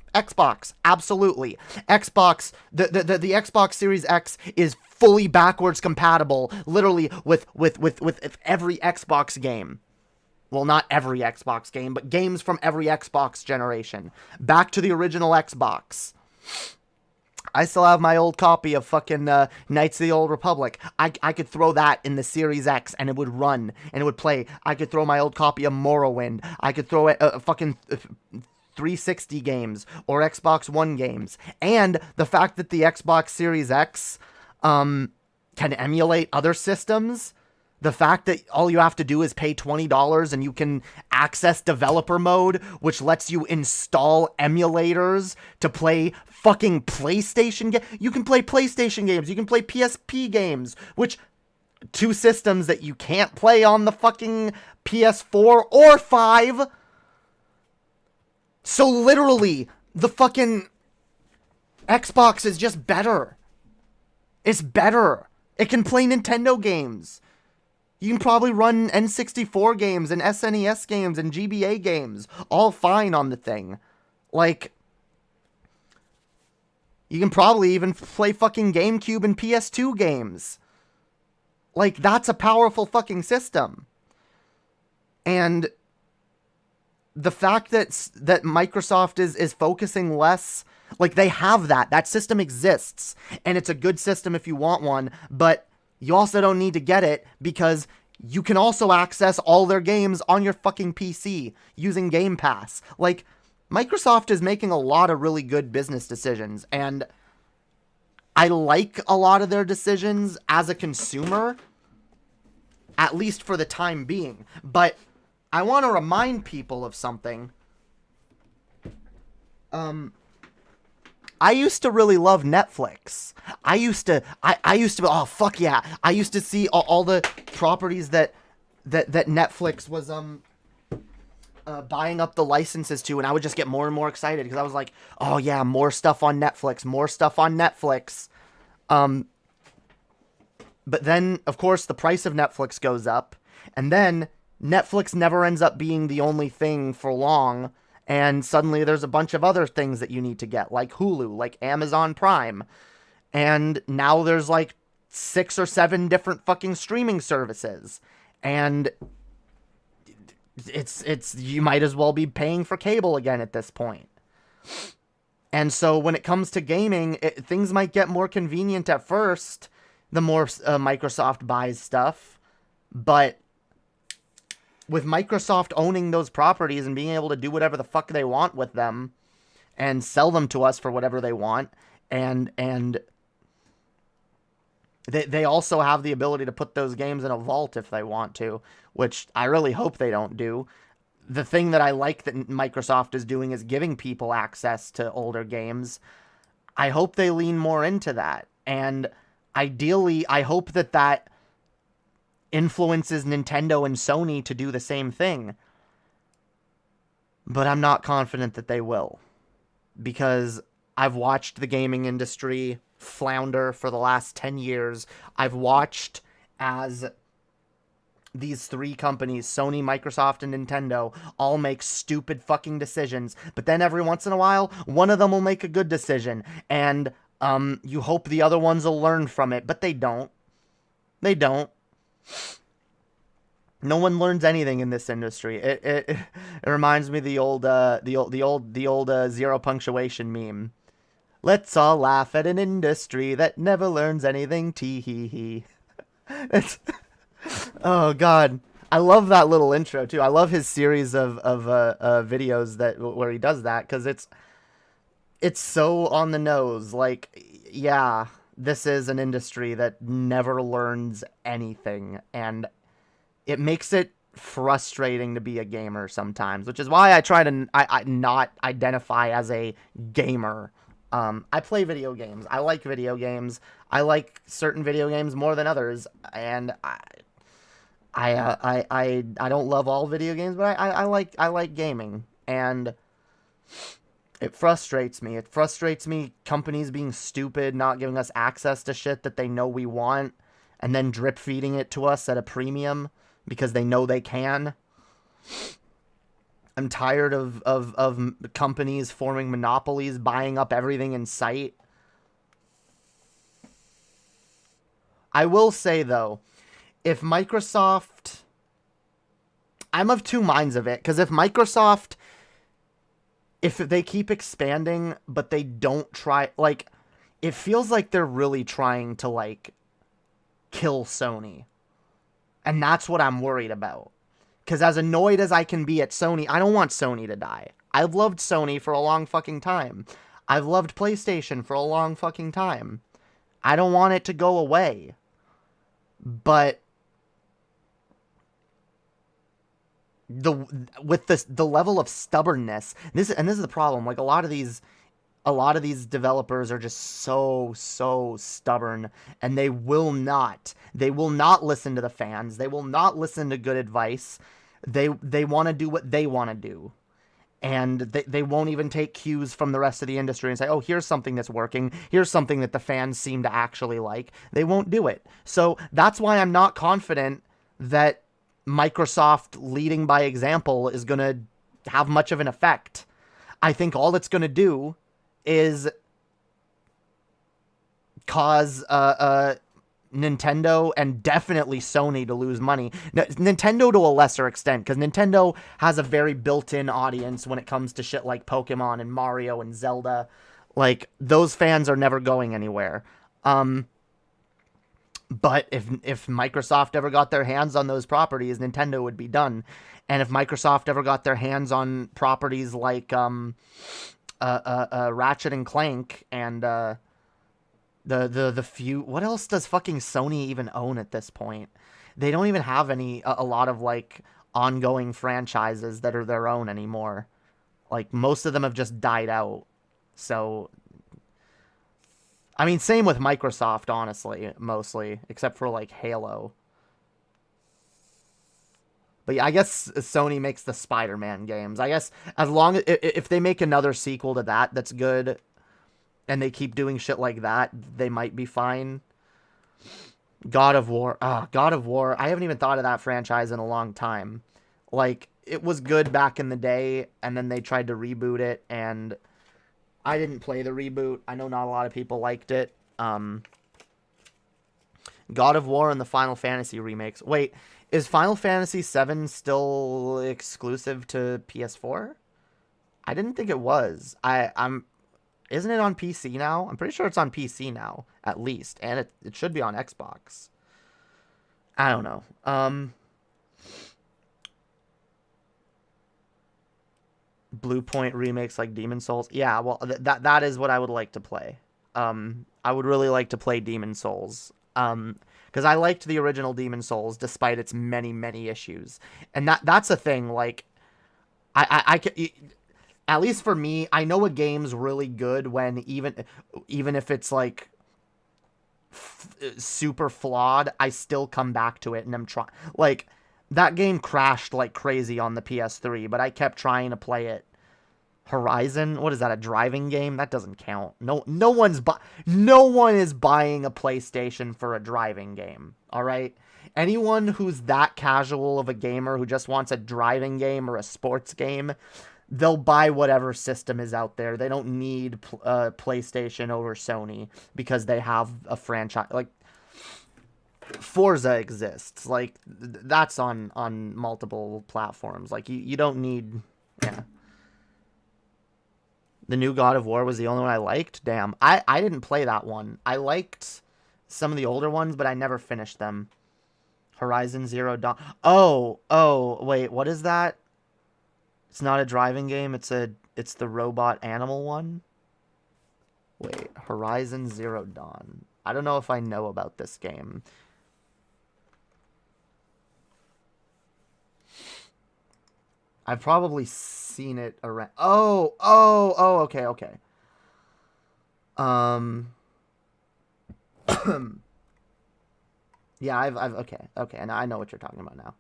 absolutely. Xbox, the Xbox Series X is fully backwards compatible, literally with every Xbox game. Well, not every Xbox game, but games from every Xbox generation. Back to the original Xbox. I still have my old copy of fucking Knights of the Old Republic. I could throw that in the Series X and it would run and it would play. I could throw my old copy of Morrowind. I could throw a fucking 360 games or Xbox One games. And the fact that the Xbox Series X can emulate other systems, the fact that all you have to do is pay $20 and you can access developer mode, which lets you install emulators to play fucking PlayStation games. You can play PlayStation games. You can play PSP games, which two systems that you can't play on the fucking PS4 or 5. So literally, the fucking Xbox is just better. It's better. It can play Nintendo games. You can probably run N64 games and SNES games and GBA games all fine on the thing. Like, you can probably even play fucking GameCube and PS2 games. Like, that's a powerful fucking system. And the fact that Microsoft is focusing less, like, they have that system exists, and it's a good system if you want one, but you also don't need to get it because you can also access all their games on your fucking PC using Game Pass. Like, Microsoft is making a lot of really good business decisions, and I like a lot of their decisions as a consumer, at least for the time being. But I want to remind people of something. I used to really love Netflix. I used to, oh, fuck yeah. I used to see all the properties that Netflix was, buying up the licenses to, and I would just get more and more excited, because I was like, oh yeah, more stuff on Netflix. But then, of course, the price of Netflix goes up, and then Netflix never ends up being the only thing for long, and suddenly there's a bunch of other things that you need to get, like Hulu, like Amazon Prime, and now there's like 6 or 7 different fucking streaming services, and it's you might as well be paying for cable again at this point. And so when it comes to gaming, things might get more convenient at first, the more Microsoft buys stuff. But with Microsoft owning those properties and being able to do whatever the fuck they want with them and sell them to us for whatever they want, and they also have the ability to put those games in a vault if they want to, which I really hope they don't do. The thing that I like that Microsoft is doing is giving people access to older games. I hope they lean more into that. And ideally, I hope that influences Nintendo and Sony to do the same thing. But I'm not confident that they will. Because I've watched the gaming industry flounder for the last 10 years. I've watched as these 3 companies, Sony, Microsoft, and Nintendo, all make stupid fucking decisions. But then every once in a while, one of them will make a good decision. And you hope the other ones will learn from it. But they don't. They don't. No one learns anything in this industry. It reminds me of the old zero punctuation meme. Let's all laugh at an industry that never learns anything. Tee hee hee. It's oh god, I love that little intro too. I love his series of videos where he does that, because it's so on the nose. Like, yeah, this is an industry that never learns anything, and it makes it frustrating to be a gamer sometimes, which is why I try to not identify as a gamer. I play video games. I like video games. I like certain video games more than others, and I don't love all video games, but I like gaming, and it frustrates me. It frustrates me companies being stupid, not giving us access to shit that they know we want, and then drip feeding it to us at a premium because they know they can. I'm tired of companies forming monopolies, buying up everything in sight. I will say, though, if Microsoft... I'm of 2 minds of it, because if Microsoft... If they keep expanding, but they don't try... Like, it feels like they're really trying to, like, kill Sony. And that's what I'm worried about. Because as annoyed as I can be at Sony, I don't want Sony to die. I've loved Sony for a long fucking time. I've loved PlayStation for a long fucking time. I don't want it to go away. But with the level of stubbornness, this is the problem. Like, a lot of these developers are just so stubborn, and they will not listen to the fans. They will not listen to good advice. They want to do what they want to do. And they won't even take cues from the rest of the industry and say, oh, here's something that's working. Here's something that the fans seem to actually like. They won't do it. So that's why I'm not confident that Microsoft leading by example is going to have much of an effect. I think all it's going to do is cause Nintendo and definitely Sony to lose money. Nintendo to a lesser extent, because Nintendo has a very built-in audience when it comes to shit like Pokemon and Mario and Zelda. Like, those fans are never going anywhere. But if Microsoft ever got their hands on those properties, Nintendo would be done. And if Microsoft ever got their hands on properties like Ratchet and Clank and the few... What else does fucking Sony even own at this point? They don't even have a lot of, like, ongoing franchises that are their own anymore. Like, most of them have just died out. So, I mean, same with Microsoft, honestly, mostly, except for, like, Halo. But yeah, I guess Sony makes the Spider-Man games. I guess as long as... If they make another sequel to that that's good, and they keep doing shit like that, they might be fine. God of War. God of War. I haven't even thought of that franchise in a long time. Like, it was good back in the day, and then they tried to reboot it, and I didn't play the reboot. I know not a lot of people liked it. God of War and the Final Fantasy remakes. Wait, is Final Fantasy VII still exclusive to PS4? I didn't think it was. Isn't it on PC now? I'm pretty sure it's on PC now, at least. And it should be on Xbox. I don't know. Blue Point remakes like Demon Souls. Yeah, well, that is what I would like to play. I would really like to play Demon Souls. Because I liked the original Demon Souls despite its many, many issues. And that's a thing, like, I at least for me, I know a game's really good when even if it's like super flawed, I still come back to it and I'm trying. Like, that game crashed like crazy on the PS3, but I kept trying to play it. Horizon, what is that, a driving game? That doesn't count. No one is buying a PlayStation for a driving game. All right? Anyone who's that casual of a gamer who just wants a driving game or a sports game, they'll buy whatever system is out there. They don't need PlayStation over Sony because they have a franchise. Like, Forza exists. Like, that's on multiple platforms. Like, you don't need... Yeah. The new God of War was the only one I liked? Damn. I didn't play that one. I liked some of the older ones, but I never finished them. Horizon Zero Dawn. Oh, wait, what is that? It's not a driving game. It's the robot animal one. Wait, Horizon Zero Dawn. I don't know if I know about this game. I've probably seen it around. Oh, okay. Yeah, I've okay, and I know what you're talking about now.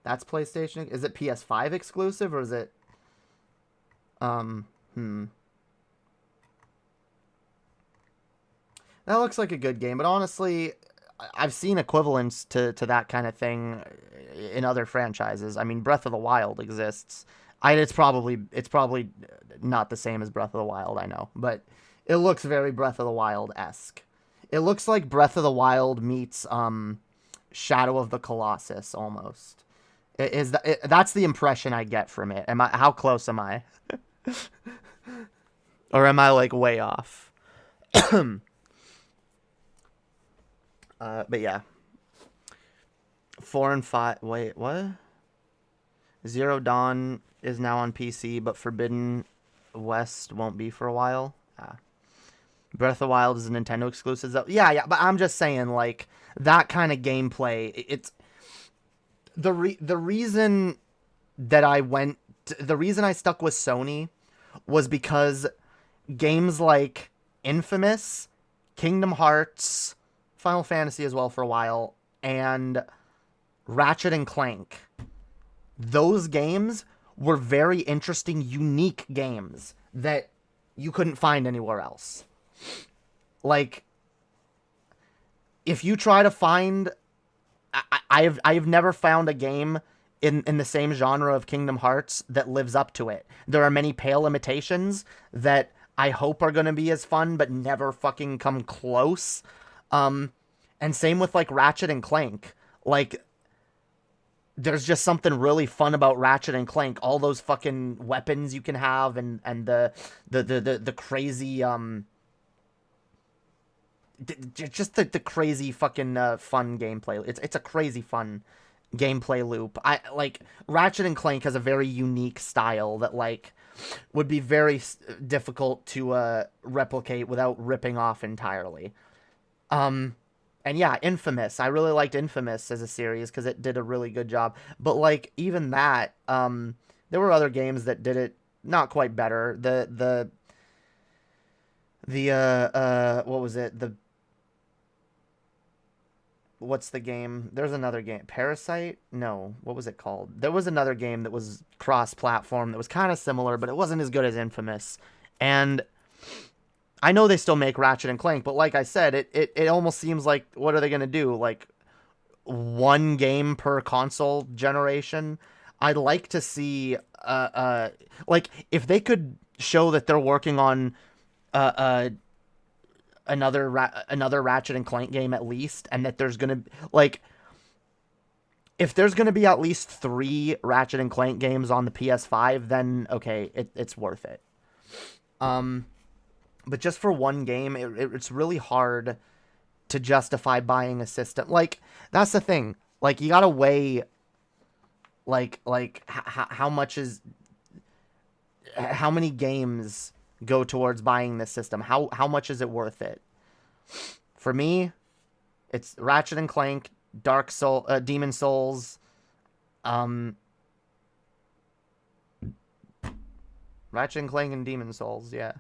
That's PlayStation. Is it PS5 exclusive or is it? That looks like a good game, but honestly, I've seen equivalents to that kind of thing in other franchises. I mean, Breath of the Wild exists. It's probably not the same as Breath of the Wild, I know, but it looks very Breath of the Wild-esque. It looks like Breath of the Wild meets Shadow of the Colossus almost. That's the impression I get from it. How close am I? Or am I like way off? But yeah. 4 and 5. Wait, what? Zero Dawn is now on PC, but Forbidden West won't be for a while. Breath of the Wild is a Nintendo exclusive. Yeah, but I'm just saying, like, that kind of gameplay. It's the reason that the reason I stuck with Sony was because games like Infamous, Kingdom Hearts, Final Fantasy as well for a while, and Ratchet and Clank. Those games were very interesting, unique games that you couldn't find anywhere else. Like, if you try to find... I've never found a game in the same genre of Kingdom Hearts that lives up to it. There are many pale imitations that I hope are going to be as fun, but never fucking come close. And same with, like, Ratchet and Clank. Like, there's just something really fun about Ratchet and Clank. All those fucking weapons you can have, and the crazy, just the crazy fucking fun gameplay. It's a crazy fun gameplay loop. Like, Ratchet and Clank has a very unique style that, like, would be very difficult to replicate without ripping off entirely. And yeah, Infamous. I really liked Infamous as a series because it did a really good job. But, like, even that, there were other games that did it not quite better. What was it? What's the game? There's another game. Parasite? No. What was it called? There was another game that was cross-platform that was kind of similar, but it wasn't as good as Infamous. And I know they still make Ratchet and Clank, but like I said, it almost seems like, what are they going to do? Like, one game per console generation? I'd like to see, like, if they could show that they're working on another Ratchet and Clank game at least, and that there's gonna, like, if there's gonna be at least 3 Ratchet and Clank games on the PS5, then okay, it's worth it. But just for one game, it's really hard to justify buying a system. Like, that's the thing. Like, you gotta weigh, like how many games go towards buying this system? How much is it worth it? For me, it's Ratchet and Clank, Demon Souls, Ratchet and Clank and Demon Souls, yeah.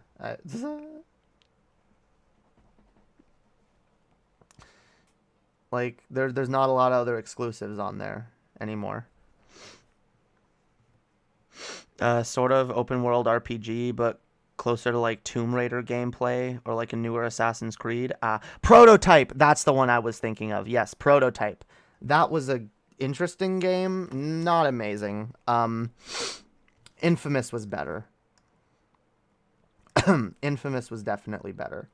Like, there's not a lot of other exclusives on there anymore. Sort of open world RPG, but closer to like Tomb Raider gameplay or like a newer Assassin's Creed. Prototype, that's the one I was thinking of. Yes, Prototype. That was a interesting game, not amazing. Infamous was better. Infamous was definitely better.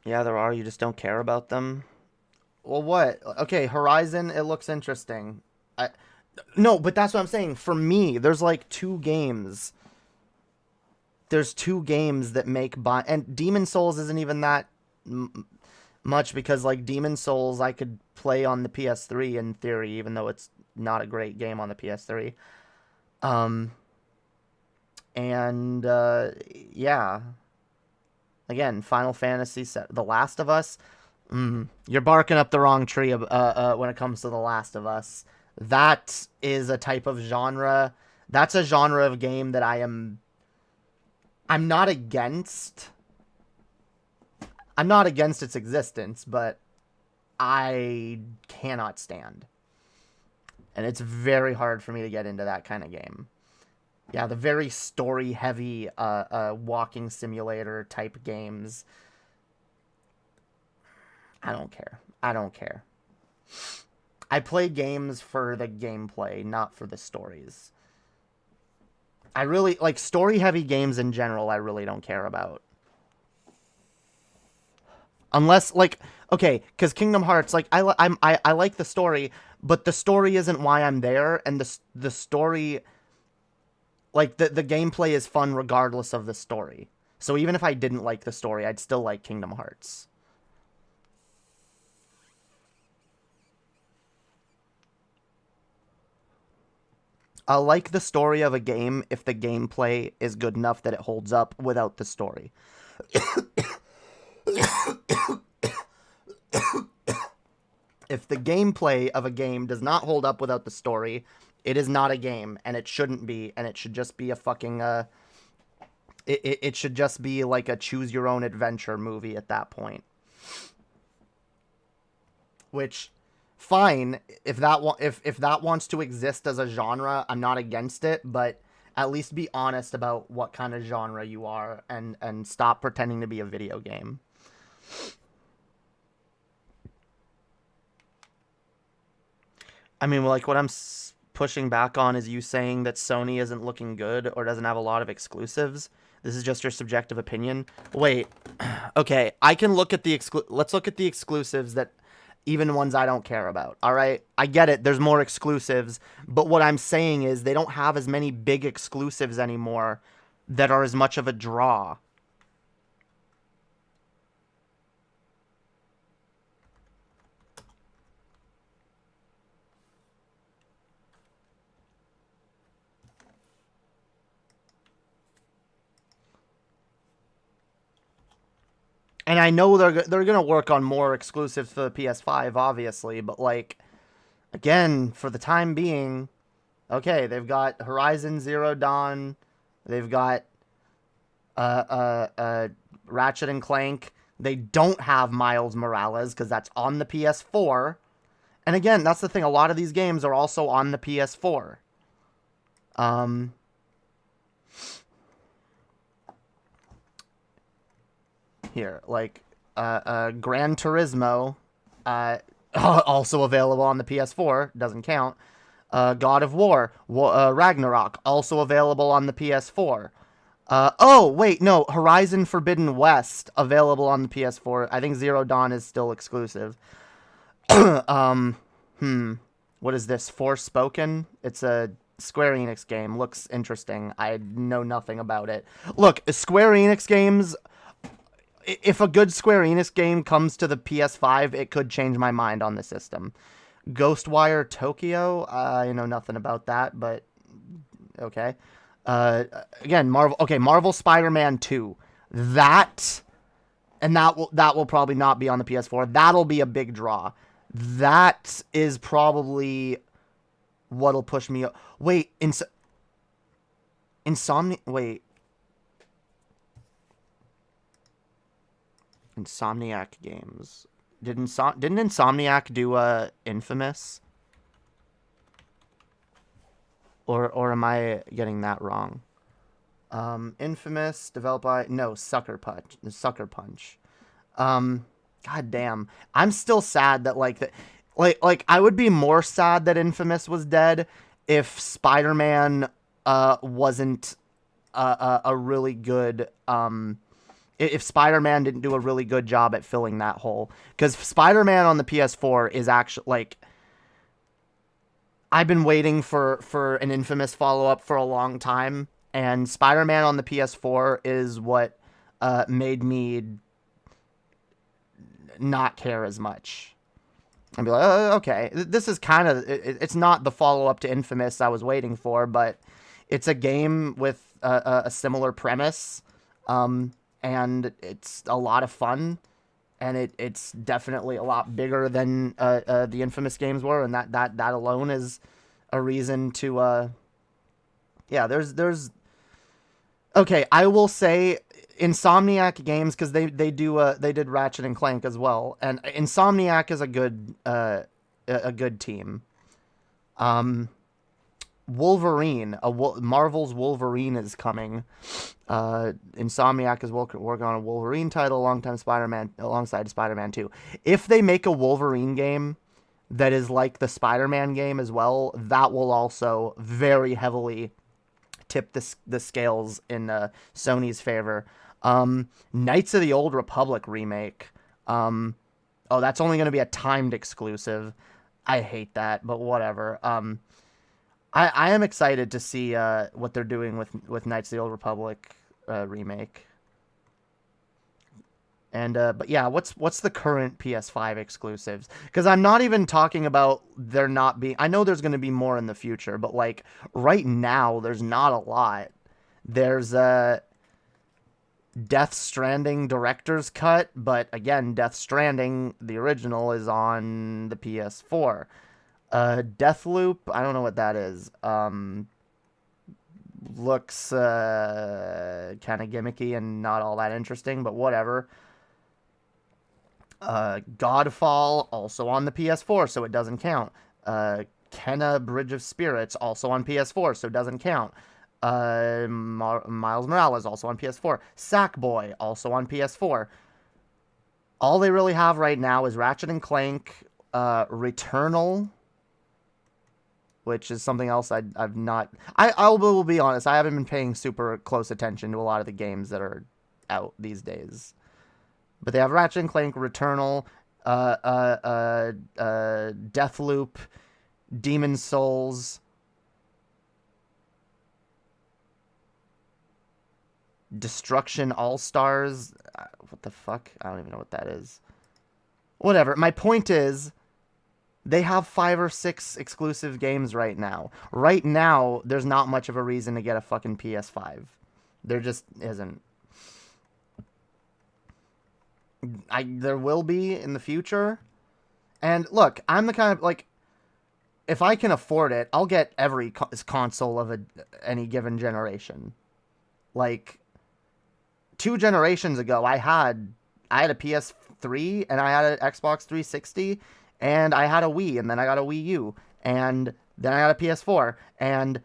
Yeah, there are. You just don't care about them. Well, what? Okay, Horizon, it looks interesting. No, but that's what I'm saying. For me, there's like 2 games. There's 2 games that make and Demon Souls isn't even that much, because like Demon Souls I could play on the PS3 in theory, even though it's not a great game on the PS3. Yeah. Again, Final Fantasy, The Last of Us. You're barking up the wrong tree when it comes to The Last of Us. That is a type of genre. That's a genre of game that I'm not against. I'm not against its existence, but I cannot stand. And it's very hard for me to get into that kind of game. Yeah, the very story-heavy walking simulator type games. I don't care. I don't care. I play games for the gameplay, not for the stories. I really, like, story-heavy games in general, I really don't care about. Unless, like, okay, because Kingdom Hearts, like, I like the story, but the story isn't why I'm there, and the story... Like, the gameplay is fun regardless of the story. So even if I didn't like the story, I'd still like Kingdom Hearts. I'll like the story of a game if the gameplay is good enough that it holds up without the story. If the gameplay of a game does not hold up without the story... It is not a game, and it shouldn't be, and it should just be a fucking, it should just be like a choose-your-own-adventure movie at that point. Which, fine, if that wants to exist as a genre, I'm not against it, but at least be honest about what kind of genre you are, and stop pretending to be a video game. I mean, like, what I'm pushing back on is you saying that Sony isn't looking good or doesn't have a lot of exclusives. This is just your subjective opinion. Wait, okay, I can look at the let's look at the exclusives, that even ones I don't care about. All right, I get it. There's more exclusives, but what I'm saying is they don't have as many big exclusives anymore that are as much of a draw. And I know they're gonna work on more exclusives for the PS5, obviously, but like, again, for the time being, okay, they've got Horizon Zero Dawn, they've got Ratchet and Clank. They don't have Miles Morales because that's on the PS4. And again, that's the thing. A lot of these games are also on the PS4. Here, like, Gran Turismo, also available on the PS4, doesn't count. God of War, Ragnarok, also available on the PS4. Oh, wait, no, Horizon Forbidden West, available on the PS4. I think Zero Dawn is still exclusive. What is this? Forspoken? It's a Square Enix game. Looks interesting. I know nothing about it. Look, Square Enix games, if a good Square Enix game comes to the PS5, it could change my mind on the system. Ghostwire Tokyo, I know nothing about that, but okay. Again, Marvel Spider-Man 2. That will probably not be on the PS4. That'll be a big draw. That is probably what'll push me up. Wait, Insomniac games. Didn't Insomniac do Infamous? Or am I getting that wrong? Infamous, developed by Sucker Punch. God damn. I'm still sad that like I would be more sad that Infamous was dead if Spider-Man wasn't a really good if Spider-Man didn't do a really good job at filling that hole. Because Spider-Man on the PS4 is actually, like, I've been waiting for an Infamous follow-up for a long time, and Spider-Man on the PS4 is what made me not care as much. And be like, oh, okay, this is kind of, it's not the follow-up to Infamous I was waiting for, but it's a game with a similar premise, and it's a lot of fun, and it's definitely a lot bigger than the Infamous games were, and that alone is a reason to there's okay, I will say Insomniac games, because they did Ratchet and Clank as well, and Insomniac is a good team. Wolverine, Marvel's Wolverine is coming. Insomniac is working on a Wolverine title alongside Spider-Man 2. If they make a Wolverine game that is like the Spider-Man game as well, that will also very heavily tip the scales in Sony's favor. Knights of the Old Republic remake. That's only going to be a timed exclusive. I hate that, but whatever. I am excited to see what they're doing with Knights of the Old Republic remake. And but yeah, what's the current PS5 exclusives? Because I'm not even talking about there not being. I know there's going to be more in the future, but like right now, there's not a lot. There's Death Stranding director's cut, but again, Death Stranding the original is on the PS4. Deathloop, I don't know what that is. Looks kind of gimmicky and not all that interesting, but whatever. Godfall, also on the PS4, so it doesn't count. Kenna Bridge of Spirits, also on PS4, so it doesn't count. Miles Morales, also on PS4. Sackboy, also on PS4. All they really have right now is Ratchet and Clank, Returnal, which is something else I've not... I will be honest, I haven't been paying super close attention to a lot of the games that are out these days. But they have Ratchet and Clank, Returnal, Deathloop, Demon's Souls, Destruction All-Stars. What the fuck? I don't even know what that is. Whatever. My point is, they have 5 or 6 exclusive games right now. Right now, there's not much of a reason to get a fucking PS5. There just isn't. There will be in the future. And look, I'm the kind of, like, if I can afford it, I'll get every console of any given generation. Like, 2 generations ago, I had a PS3, and I had an Xbox 360, and I had a Wii, and then I got a Wii U, and then I got a PS4, and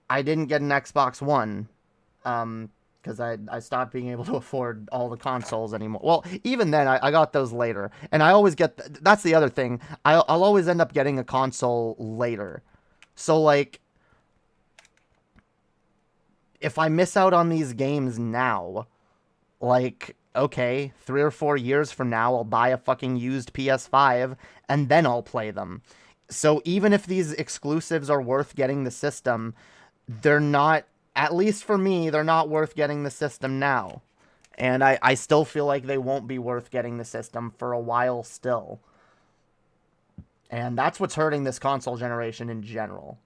I didn't get an Xbox One, because I stopped being able to afford all the consoles anymore. Well, even then, I got those later, and I always get, that's the other thing, I'll always end up getting a console later. So, like, if I miss out on these games now, like, okay, 3 or 4 years from now, I'll buy a fucking used PS5, and then I'll play them. So even if these exclusives are worth getting the system, they're not, at least for me, they're not worth getting the system now. And I still feel like they won't be worth getting the system for a while still. And that's what's hurting this console generation in general.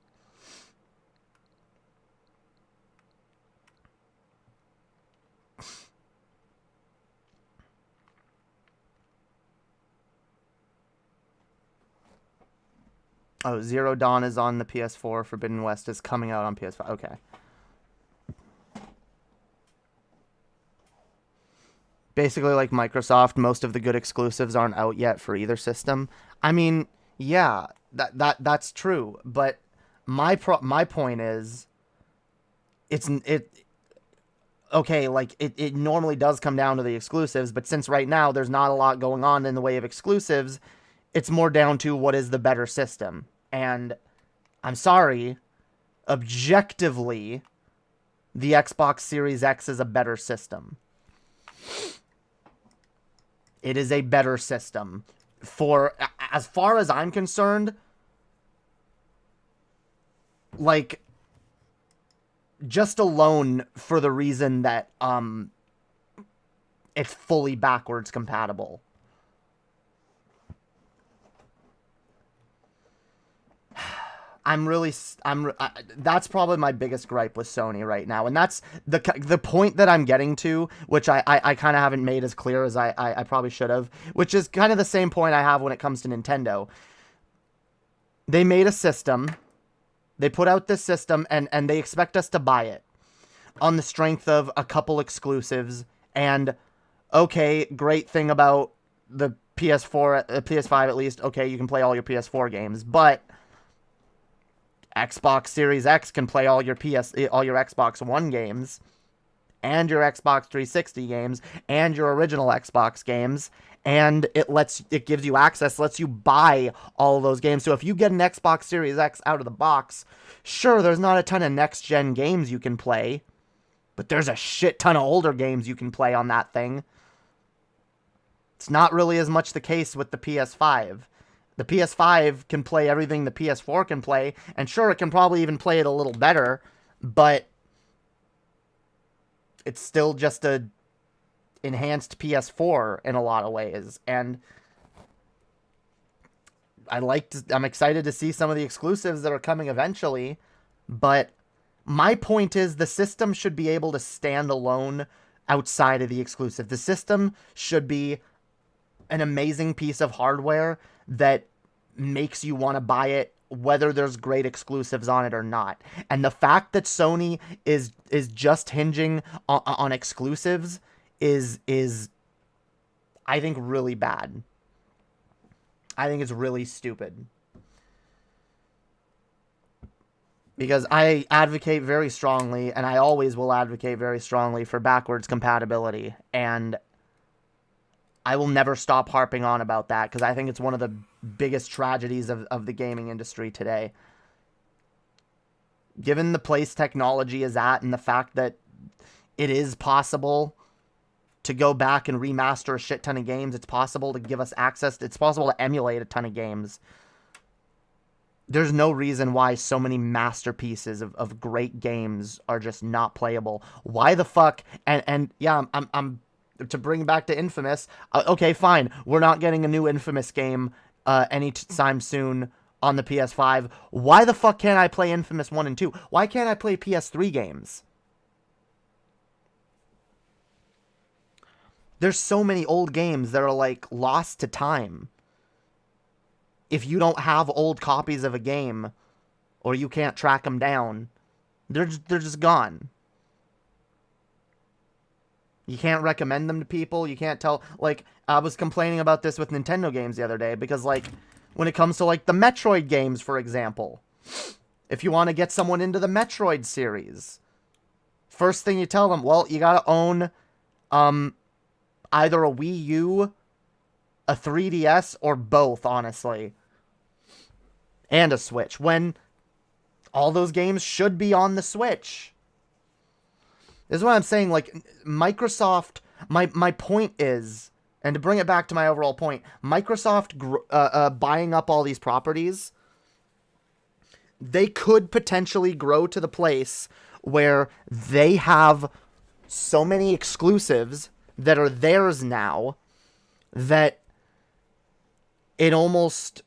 Oh, Zero Dawn is on the PS4. Forbidden West is coming out on PS5. Okay. Basically, like Microsoft, most of the good exclusives aren't out yet for either system. I mean, yeah, that's true. But my point is, okay, like it normally does come down to the exclusives, but since right now there's not a lot going on in the way of exclusives, it's more down to what is the better system. And I'm sorry, objectively, the Xbox Series X is a better system. It is a better system. For, as far as I'm concerned, like, just alone for the reason that, it's fully backwards compatible. That's probably my biggest gripe with Sony right now. And that's the point that I'm getting to, which I kind of haven't made as clear as I probably should have, which is kind of the same point I have when it comes to Nintendo. They made a system, they put out this system, and they expect us to buy it on the strength of a couple exclusives. And, okay, great thing about the PS4, PS5 at least, okay, you can play all your PS4 games, but Xbox Series X can play all your Xbox One games, and your Xbox 360 games, and your original Xbox games, and it gives you access, lets you buy all of those games. So if you get an Xbox Series X out of the box, sure, there's not a ton of next-gen games you can play, but there's a shit ton of older games you can play on that thing. It's not really as much the case with the PS5. The PS5 can play everything the PS4 can play, and sure, it can probably even play it a little better, but it's still just a enhanced PS4 in a lot of ways. And I'm excited to see some of the exclusives that are coming eventually, but my point is the system should be able to stand alone outside of the exclusive. The system should be an amazing piece of hardware that makes you want to buy it, whether there's great exclusives on it or not. And the fact that Sony is just hinging on exclusives is I think really bad. I think it's really stupid. Because I advocate very strongly, and I always will advocate very strongly for backwards compatibility, and I will never stop harping on about that, because I think it's one of the biggest tragedies of the gaming industry today. Given the place technology is at, and the fact that it is possible to go back and remaster a shit ton of games, it's possible to give us access, it's possible to emulate a ton of games. There's no reason why so many masterpieces of great games are just not playable. Why the fuck? And yeah, I'm to bring back to Infamous, okay, fine. We're not getting a new Infamous game anytime soon on the PS5. Why the fuck can't I play Infamous 1 and 2? Why can't I play PS3 games? There's so many old games that are, like, lost to time. If you don't have old copies of a game, or you can't track them down, they're just gone. You can't recommend them to people. You can't tell, like, I was complaining about this with Nintendo games the other day, because, like, when it comes to, like, the Metroid games, for example, if you want to get someone into the Metroid series, first thing you tell them, well, you gotta own, either a Wii U, a 3DS, or both, honestly. And a Switch, when all those games should be on the Switch. This is what I'm saying, like, Microsoft, my point is, and to bring it back to my overall point, Microsoft buying up all these properties, they could potentially grow to the place where they have so many exclusives that are theirs now that it almost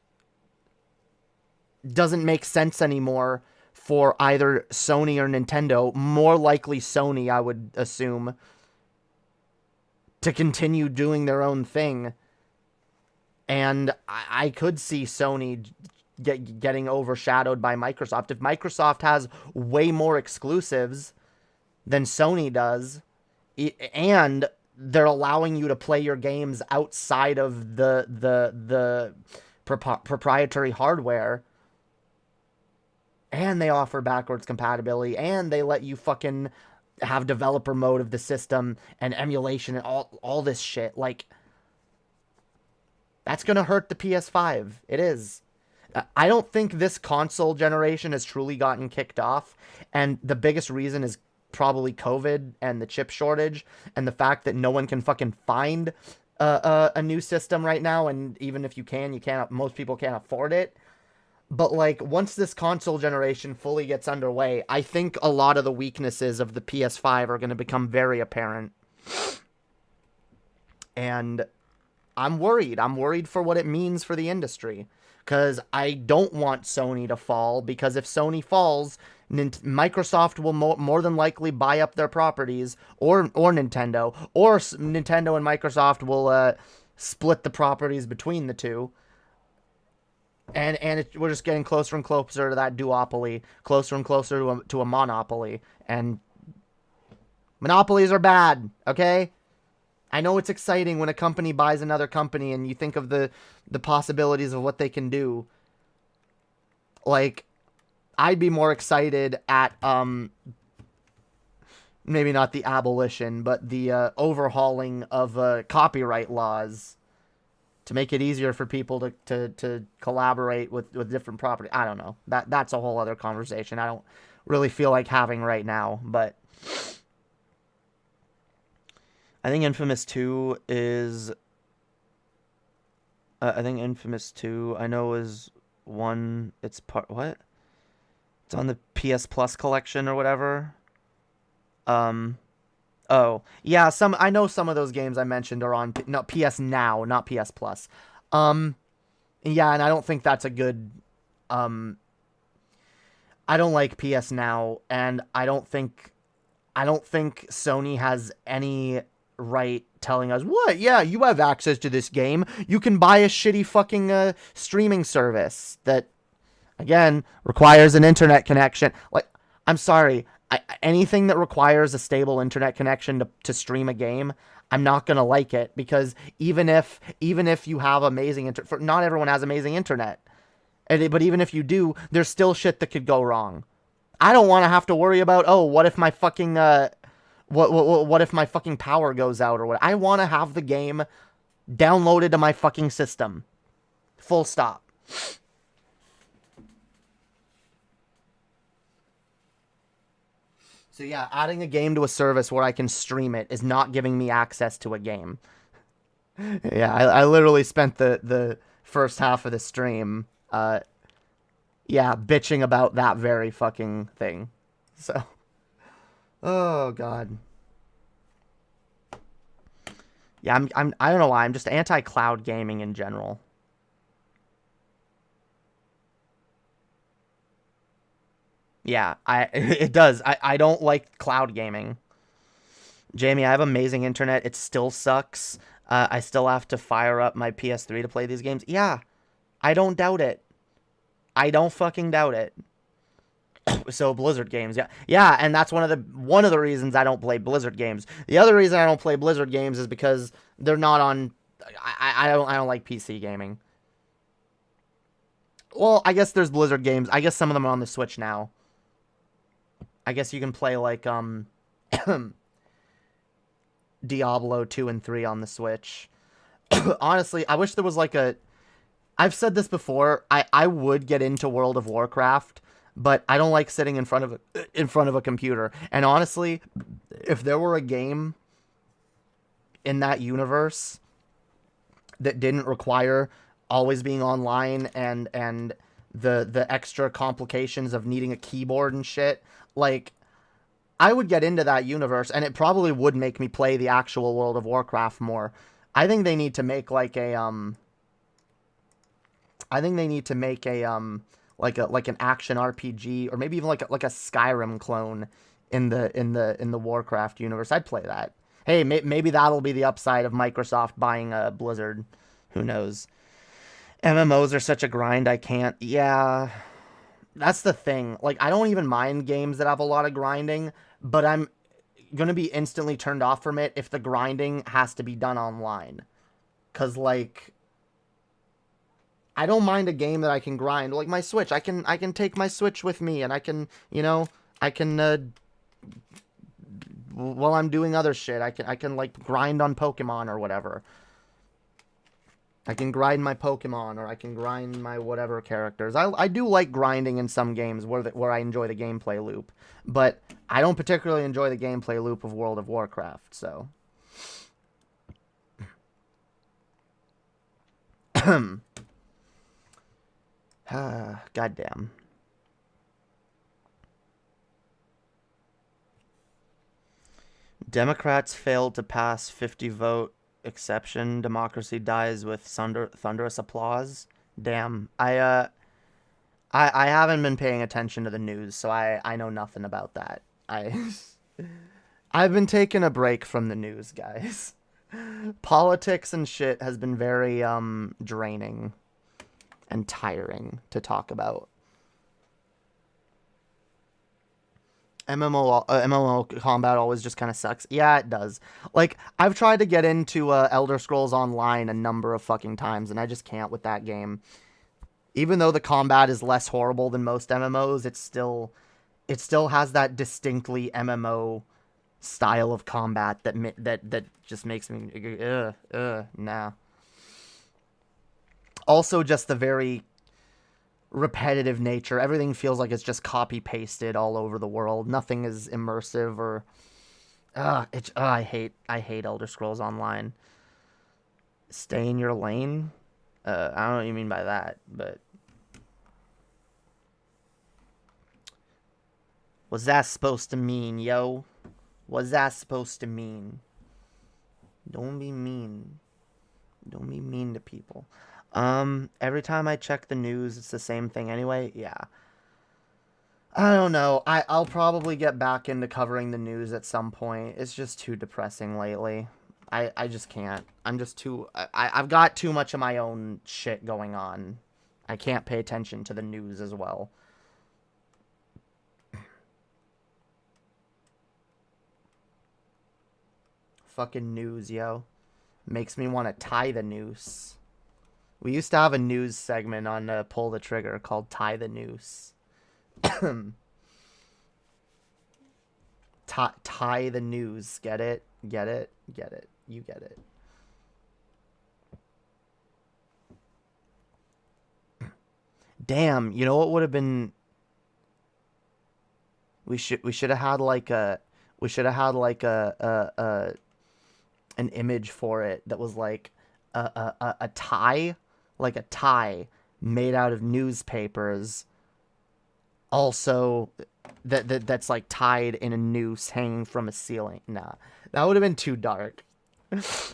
doesn't make sense anymore for either Sony or Nintendo, more likely Sony, I would assume, to continue doing their own thing. And I could see Sony getting overshadowed by Microsoft. If Microsoft has way more exclusives than Sony does, and they're allowing you to play your games outside of the proprietary hardware, and they offer backwards compatibility, and they let you fucking have developer mode of the system and emulation and all this shit, like, that's gonna hurt the PS5. It is. I don't think this console generation has truly gotten kicked off, and the biggest reason is probably COVID and the chip shortage and the fact that no one can fucking find a new system right now, and even if you can, you can't. Most people can't afford it. But, like, once this console generation fully gets underway, I think a lot of the weaknesses of the PS5 are going to become very apparent. And I'm worried. I'm worried for what it means for the industry. Because I don't want Sony to fall, because if Sony falls, Microsoft will more than likely buy up their properties, or Nintendo. Or Nintendo and Microsoft will split the properties between the two. And we're just getting closer and closer to that duopoly, closer and closer to a monopoly. And monopolies are bad, okay? I know it's exciting when a company buys another company and you think of the possibilities of what they can do. Like, I'd be more excited at, maybe not the abolition, but the overhauling of copyright laws, to make it easier for people to collaborate with different property. I don't know. That's a whole other conversation I don't really feel like having right now. But I think Infamous 2 is... I think Infamous 2, I know, is one... It's part... What? It's on the PS Plus collection or whatever. Oh, yeah, I know some of those games I mentioned are on PS Now, not PS Plus. Yeah, and I don't think that's a good, I don't like PS Now, and I don't think Sony has any right telling us, what, yeah, you have access to this game, you can buy a shitty fucking, streaming service that, again, requires an internet connection. Like, I'm sorry, anything that requires a stable internet connection to stream a game, I'm not gonna like it, because even if you have amazing not everyone has amazing internet, but even if you do, there's still shit that could go wrong. I don't want to have to worry about, oh, what if my fucking what if my fucking power goes out or what? I want to have the game downloaded to my fucking system. Full stop. So yeah, adding a game to a service where I can stream it is not giving me access to a game. Yeah, I literally spent the first half of the stream, bitching about that very fucking thing. So, oh god. Yeah, I don't know why, I'm just anti-cloud gaming in general. Yeah, it does. I don't like cloud gaming. Jamie, I have amazing internet. It still sucks. I still have to fire up my PS3 to play these games. Yeah, I don't doubt it. I don't fucking doubt it. So Blizzard games, yeah, and that's one of the reasons I don't play Blizzard games. The other reason I don't play Blizzard games is because they're not on. I don't like PC gaming. Well, I guess there's Blizzard games. I guess some of them are on the Switch now. I guess you can play like Diablo 2 and 3 on the Switch. Honestly, I wish there was like a. I've said this before. I would get into World of Warcraft, but I don't like sitting in front of a computer. And honestly, if there were a game in that universe that didn't require always being online and the extra complications of needing a keyboard and shit, like, I would get into that universe, and it probably would make me play the actual World of Warcraft more. I think they need to make like a like an action RPG, or maybe even like a Skyrim clone in the Warcraft universe. I'd play that. Hey, maybe that'll be the upside of Microsoft buying a Blizzard. Who knows? MMOs are such a grind. I can't. Yeah, that's the thing. Like, I don't even mind games that have a lot of grinding, but I'm gonna be instantly turned off from it if the grinding has to be done online. 'Cause like, I don't mind a game that I can grind. Like my Switch, I can take my Switch with me, and I can, while I'm doing other shit, I can like grind on Pokemon or whatever. I can grind my Pokemon, or I can grind my whatever characters. I do like grinding in some games where I enjoy the gameplay loop, but I don't particularly enjoy the gameplay loop of World of Warcraft, so. Goddamn. Democrats failed to pass 50-vote exception. Democracy dies with thunderous applause. Damn. I haven't been paying attention to the news, so I know nothing about that. I've been taking a break from the news, guys. Politics and shit has been very draining and tiring to talk about. MMO combat always just kind of sucks. Yeah, it does. Like, I've tried to get into Elder Scrolls Online a number of fucking times, and I just can't with that game. Even though the combat is less horrible than most MMOs, it still has that distinctly MMO style of combat that just makes me nah. Also, just the very repetitive nature. Everything feels like it's just copy pasted all over the world. Nothing is immersive or I hate Elder Scrolls Online. Stay in your lane? I don't know what you mean by that, but what's that supposed to mean, yo? What's that supposed to mean? Don't be mean. Don't be mean to people. Every time I check the news, it's the same thing anyway. Yeah. I don't know. I'll probably get back into covering the news at some point. It's just too depressing lately. I just can't. I'm just too... I've got too much of my own shit going on. I can't pay attention to the news as well. Fucking news, yo. Makes me want to tie the noose. We used to have a news segment on Pull the Trigger called Tie the Noose. Tie the news. Get it? Get it? Get it. You get it. Damn, you know what would have been... We should have had like a... We should have had like an image for it that was like a tie, like a tie made out of newspapers, also that's like tied in a noose hanging from a ceiling. Nah, that would have been too dark.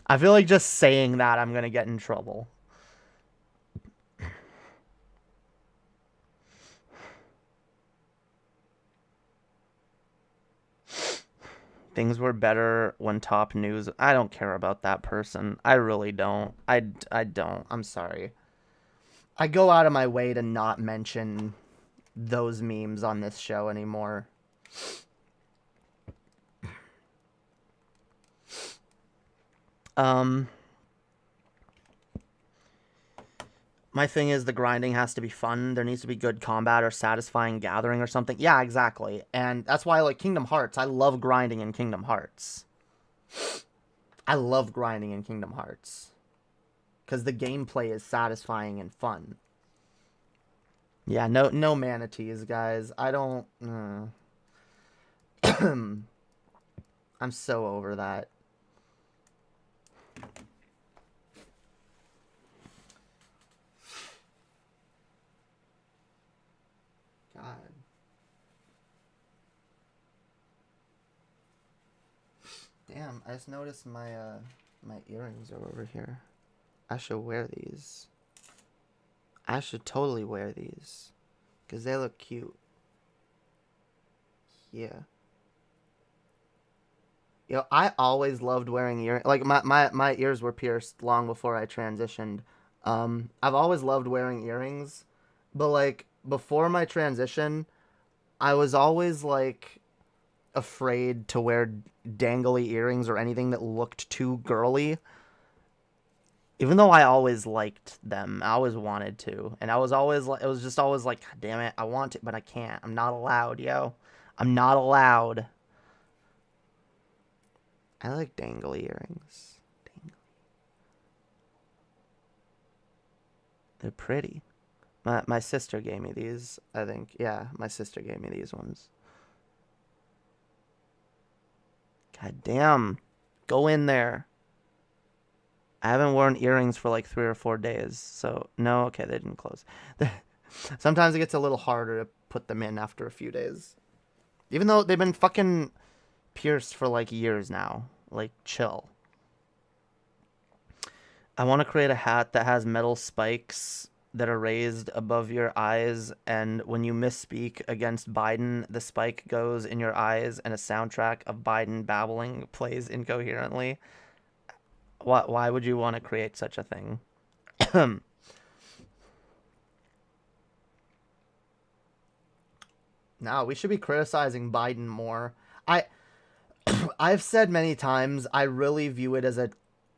I feel like just saying that I'm gonna get in trouble. Things were better when top news... I don't care about that person. I really don't. I don't. I'm sorry. I go out of my way to not mention those memes on this show anymore. My thing is the grinding has to be fun. There needs to be good combat or satisfying gathering or something. Yeah, exactly. And that's why I like Kingdom Hearts. I love grinding in Kingdom Hearts. I love grinding in Kingdom Hearts. Because the gameplay is satisfying and fun. Yeah, no manatees, guys. I don't... I'm so over that. God. Damn, I just noticed my my earrings are over here. I should wear these. I should totally wear these. Because they look cute. Yeah. You know, I always loved wearing earrings. Like, my ears were pierced long before I transitioned. I've always loved wearing earrings. But, like, before my transition, I was always, like, afraid to wear dangly earrings or anything that looked too girly. Even though I always liked them, I always wanted to. And I was always like, it was just always like, God damn it, I want to, but I can't. I'm not allowed, yo. I'm not allowed. I like dangly earrings. Dangly. They're pretty. My sister gave me these, I think. Yeah, my sister gave me these ones. God damn. Go in there. I haven't worn earrings for like 3 or 4 days. So, no, okay, they didn't close. Sometimes it gets a little harder to put them in after a few days. Even though they've been fucking pierced for like years now. Like, chill. I want to create a hat that has metal spikes that are raised above your eyes, and when you misspeak against Biden, the spike goes in your eyes and a soundtrack of Biden babbling plays incoherently. Why would you want to create such a thing? No, we should be criticizing Biden more. I've said many times, I really view it as a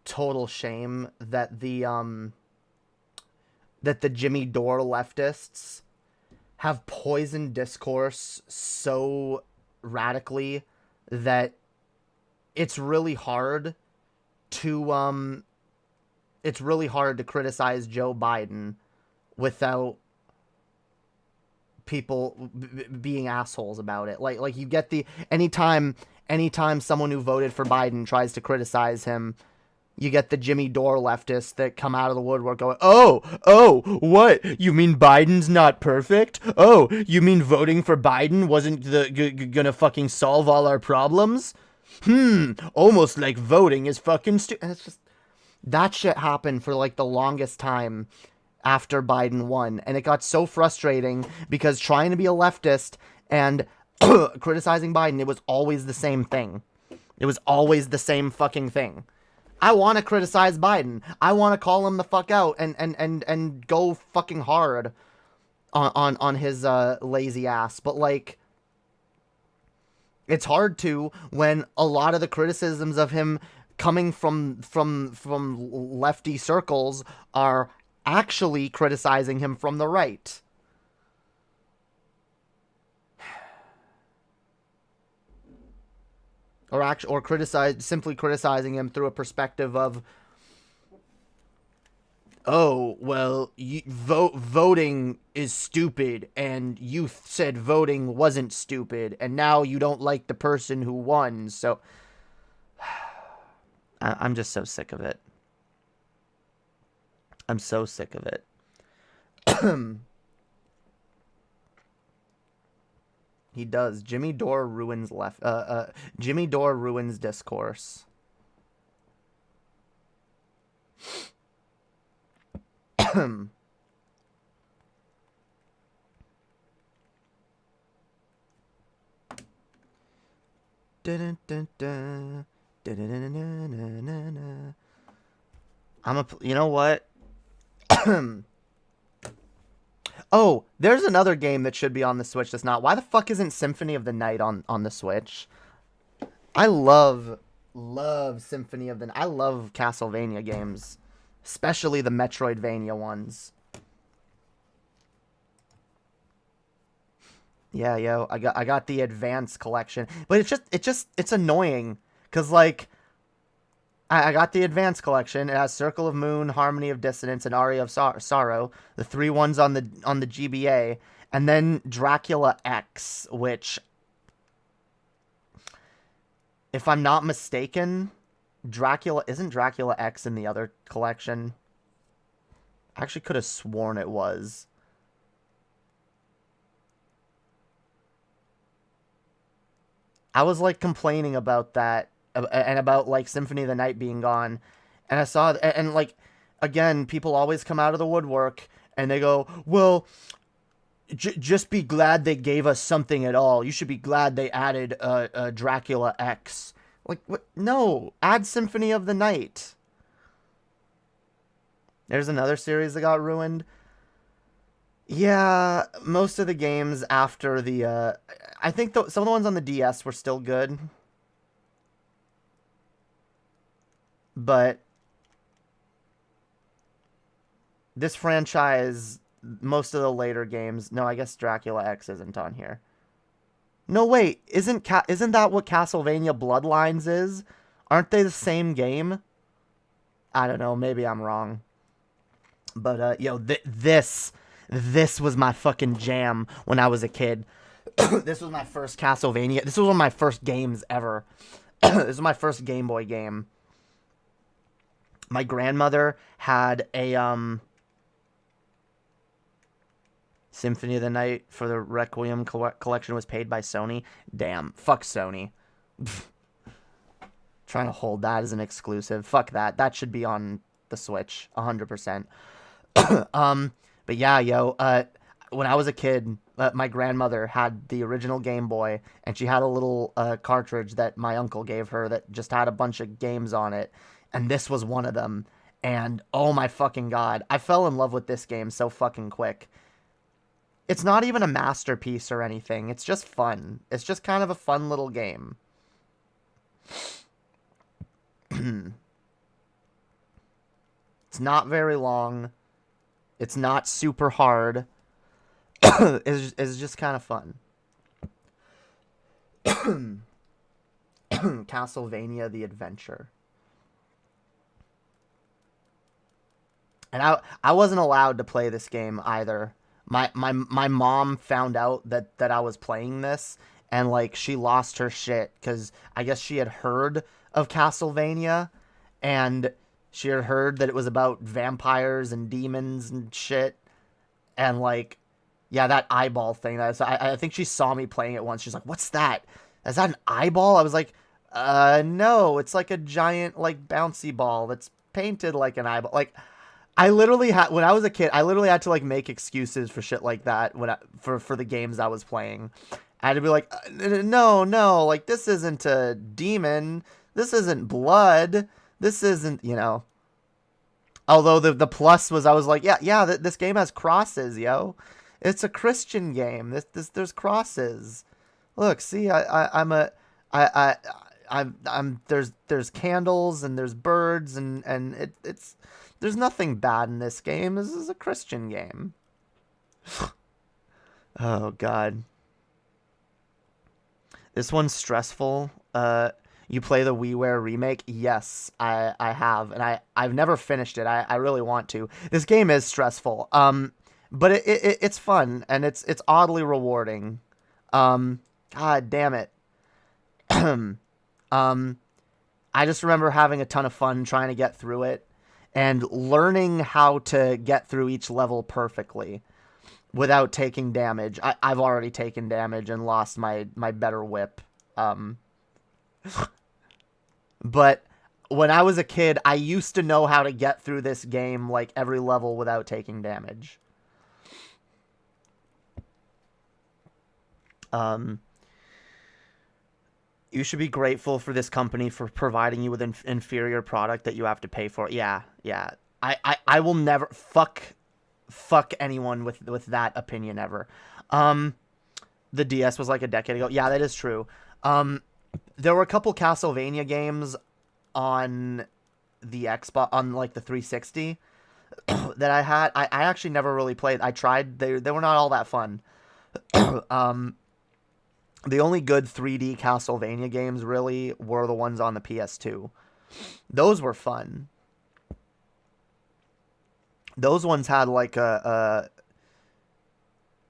total shame that the Jimmy Dore leftists have poisoned discourse so radically that it's really hard to criticize Joe Biden without people being assholes about it. Like you get the anytime someone who voted for Biden tries to criticize him, you get the Jimmy Dore leftists that come out of the woodwork going, oh, what? You mean Biden's not perfect? Oh, you mean voting for Biden wasn't gonna fucking solve all our problems? Almost like voting is fucking stupid. It's just, that shit happened for like the longest time after Biden won. And it got so frustrating because trying to be a leftist and criticizing Biden, it was always the same thing. It was always the same fucking thing. I want to criticize Biden. I want to call him the fuck out and go fucking hard on his lazy ass. But like, it's hard to when a lot of the criticisms of him coming from lefty circles are actually criticizing him from the right. Or simply criticizing him through a perspective of, oh, well, voting is stupid, and you said voting wasn't stupid, and now you don't like the person who won, so... I'm just so sick of it. I'm so sick of it. He does. Jimmy Dore ruins Jimmy Dore ruins discourse. You know what? Oh, there's another game that should be on the Switch that's not. Why the fuck isn't Symphony of the Night on the Switch? I love Symphony of the Night. I love Castlevania games, especially the Metroidvania ones. Yeah, yo, I got the Advance collection, but it's annoying because like I got the Advance collection. It has Circle of Moon, Harmony of Dissonance, and Aria of Sorrow, the 3 ones on the GBA, and then Dracula X, which, if I'm not mistaken, isn't Dracula X in the other collection? I actually could have sworn it was. I was like complaining about that and about like Symphony of the Night being gone, and I saw and like again, people always come out of the woodwork and they go, well, just be glad they gave us something at all. You should be glad they added Dracula X. Like, what? No, add Symphony of the Night. There's another series that got ruined. Yeah, most of the games after the I think some of the ones on the DS were still good. But this franchise, most of the later games, no, I guess Dracula X isn't on here. No, wait, isn't that what Castlevania Bloodlines is? Aren't they the same game? I don't know, maybe I'm wrong. But yo, this was my fucking jam when I was a kid. This was my first Castlevania. This was one of my first games ever. This was my first Game Boy game. My grandmother had a Symphony of the Night for the Requiem collection was paid by Sony. Damn, fuck Sony. Trying to hold that as an exclusive. Fuck that. That should be on the Switch, 100%. But yeah, yo, when I was a kid, my grandmother had the original Game Boy, and she had a little cartridge that my uncle gave her that just had a bunch of games on it, and this was one of them. And oh my fucking god, I fell in love with this game so fucking quick. It's not even a masterpiece or anything. It's just fun. It's just kind of a fun little game. It's not very long. It's not super hard. It's just kind of fun. Castlevania the Adventure. And I wasn't allowed to play this game either. My mom found out that I was playing this, and like she lost her shit because I guess she had heard of Castlevania, and she had heard that it was about vampires and demons and shit, and like, yeah, that eyeball thing. I think she saw me playing it once. She's like, "What's that? Is that an eyeball?" I was like, no, it's like a giant like bouncy ball that's painted like an eyeball." Like, I literally had, when I was a kid, I literally had to like make excuses for shit like that for the games I was playing. I had to be like, no, like this isn't a demon, this isn't blood, this isn't, you know. Although the plus was, I was like, yeah, this game has crosses, yo. It's a Christian game. There's crosses. Look, see, there's candles and there's birds and it's. There's nothing bad in this game. This is a Christian game. Oh, God. This one's stressful. You play the WiiWare remake? Yes, I have. And I've never finished it. I really want to. This game is stressful. But it's fun. And it's oddly rewarding. God damn it. I just remember having a ton of fun trying to get through it. And learning how to get through each level perfectly without taking damage. I've already taken damage and lost my better whip. But when I was a kid, I used to know how to get through this game, like, every level without taking damage. You should be grateful for this company for providing you with an inferior product that you have to pay for. Yeah. I will never... Fuck fuck anyone with that opinion ever. The DS was like a decade ago. Yeah, that is true. There were a couple Castlevania games on the Xbox, on like the 360 that I had. I actually never really played. I tried. They were not all that fun. The only good 3D Castlevania games really were the ones on the PS2. Those were fun. Those ones had like a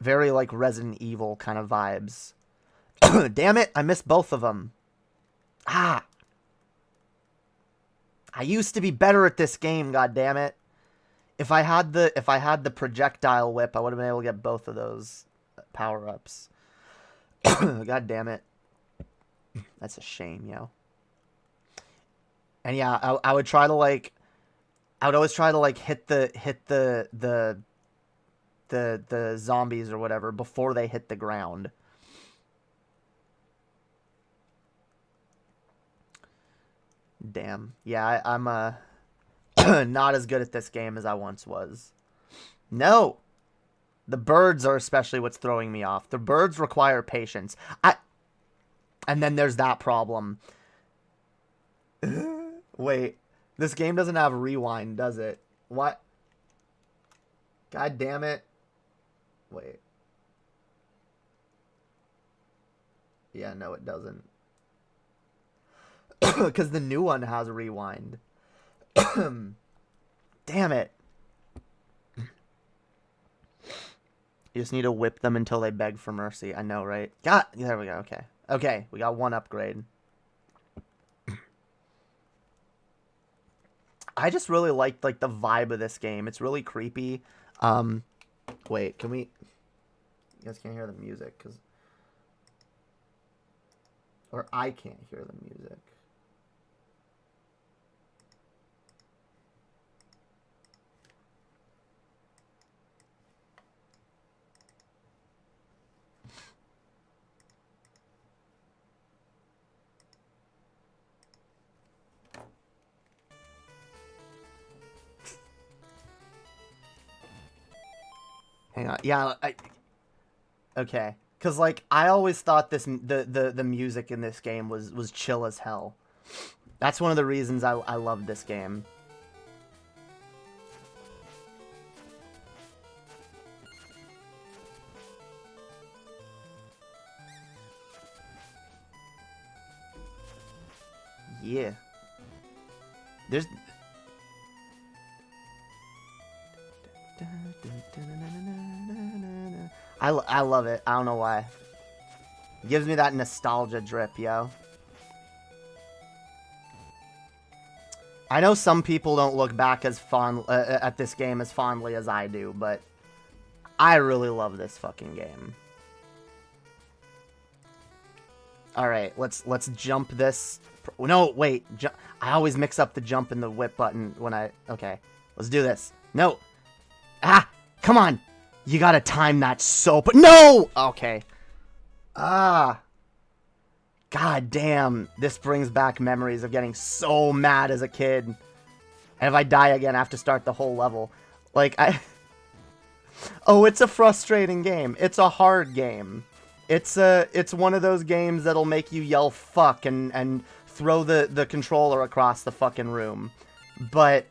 very like Resident Evil kind of vibes. Damn it, I missed both of them. Ah. I used to be better at this game, god damn it. If I had the projectile whip, I would have been able to get both of those power-ups. God damn it. That's a shame, yo. And yeah, I would try to like I would always try to like hit the zombies or whatever before they hit the ground. Damn. Yeah, I'm not as good at this game as I once was. No. The birds are especially what's throwing me off. The birds require patience. And then there's that problem. Wait. This game doesn't have rewind, does it? What? God damn it. Wait. Yeah, no, it doesn't. Because the new one has rewind. Damn it. You just need to whip them until they beg for mercy. I know, right? God, there we go. Okay. Okay, we got one upgrade. I just really liked like the vibe of this game. It's really creepy. Wait, can we... You guys can't hear the music, because... Or I can't hear the music. Hang on. Yeah, okay. Cause like I always thought the music in this game was chill as hell. That's one of the reasons I loved this game. Yeah. There's I love it. I don't know why. It gives me that nostalgia drip, yo. I know some people don't look back as fond at this game as fondly as I do, but I really love this fucking game. All right, let's jump this. No, wait. I always mix up the jump and the whip button when I... Okay, let's do this. No. Ah, come on. You gotta time that so... But no! Okay. Ah. God damn. This brings back memories of getting so mad as a kid. And if I die again, I have to start the whole level. Like, Oh, it's a frustrating game. It's a hard game. It's one of those games that'll make you yell fuck and throw the controller across the fucking room. But...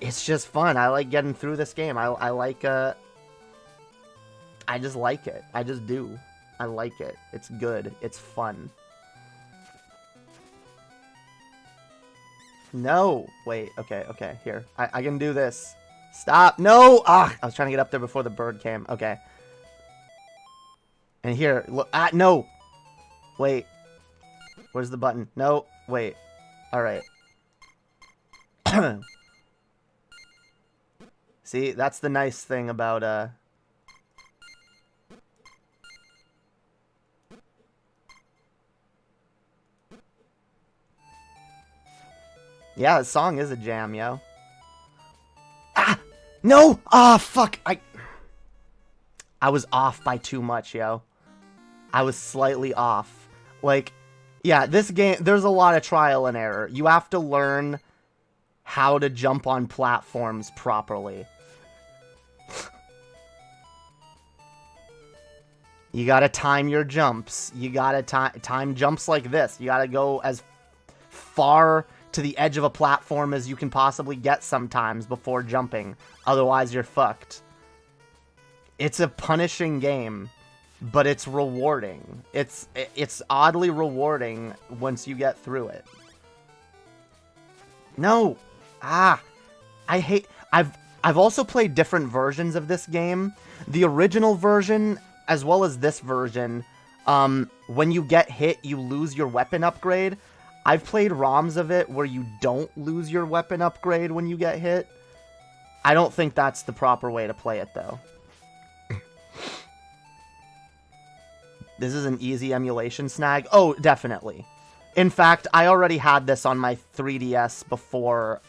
It's just fun. I like getting through this game. I like, I just like it. I just do. I like it. It's good. It's fun. No! Wait, okay, here. I can do this. Stop! No! Ah! I was trying to get up there before the bird came. Okay. And here, look. Ah, no! Wait. Where's the button? No, wait. Alright. See, that's the nice thing about, Yeah, the song is a jam, yo. Ah! No! Ah, fuck! I was off by too much, yo. I was slightly off. Like, yeah, this game, there's a lot of trial and error. You have to learn how to jump on platforms properly. You gotta time your jumps. You gotta time jumps like this. You gotta go as far to the edge of a platform as you can possibly get sometimes before jumping. Otherwise, you're fucked. It's a punishing game, but it's rewarding. It's oddly rewarding once you get through it. No! I hate... I've also played different versions of this game. The original version, as well as this version, when you get hit, you lose your weapon upgrade. I've played ROMs of it where you don't lose your weapon upgrade when you get hit. I don't think that's the proper way to play it, though. This is an easy emulation snag. Oh, definitely. In fact, I already had this on my 3DS before,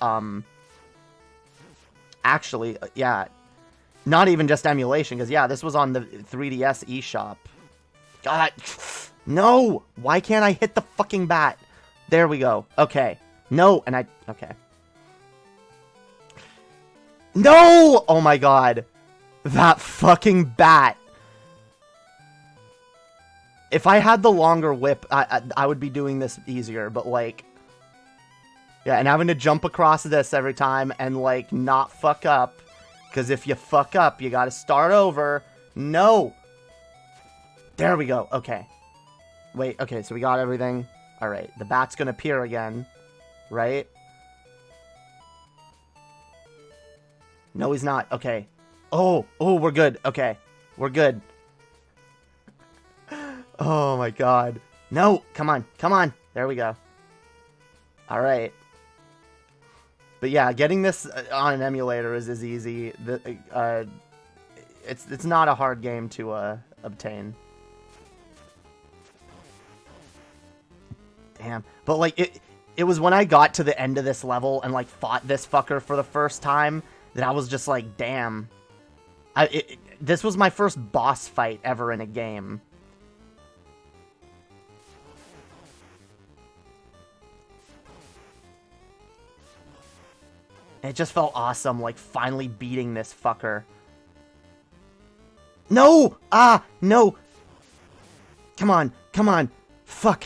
actually, yeah. Not even just emulation, because, yeah, this was on the 3DS eShop. God, no! Why can't I hit the fucking bat? There we go. Okay. No, and okay. No! Oh my god. That fucking bat. If I had the longer whip, I would be doing this easier, but, like... Yeah, and having to jump across this every time and, like, not fuck up. Because if you fuck up, you gotta start over. No! There we go. Okay. Wait, okay, so we got everything. Alright, the bat's gonna appear again. Right? No, he's not. Okay. Oh, we're good. Okay. We're good. Oh my god. No! Come on. Come on. There we go. Alright. But yeah, getting this on an emulator is easy. It's not a hard game to obtain. Damn. But like, it was when I got to the end of this level and like fought this fucker for the first time that I was just like, damn. This was my first boss fight ever in a game. It just felt awesome, like, finally beating this fucker. No! Ah! No! Come on. Come on. Fuck.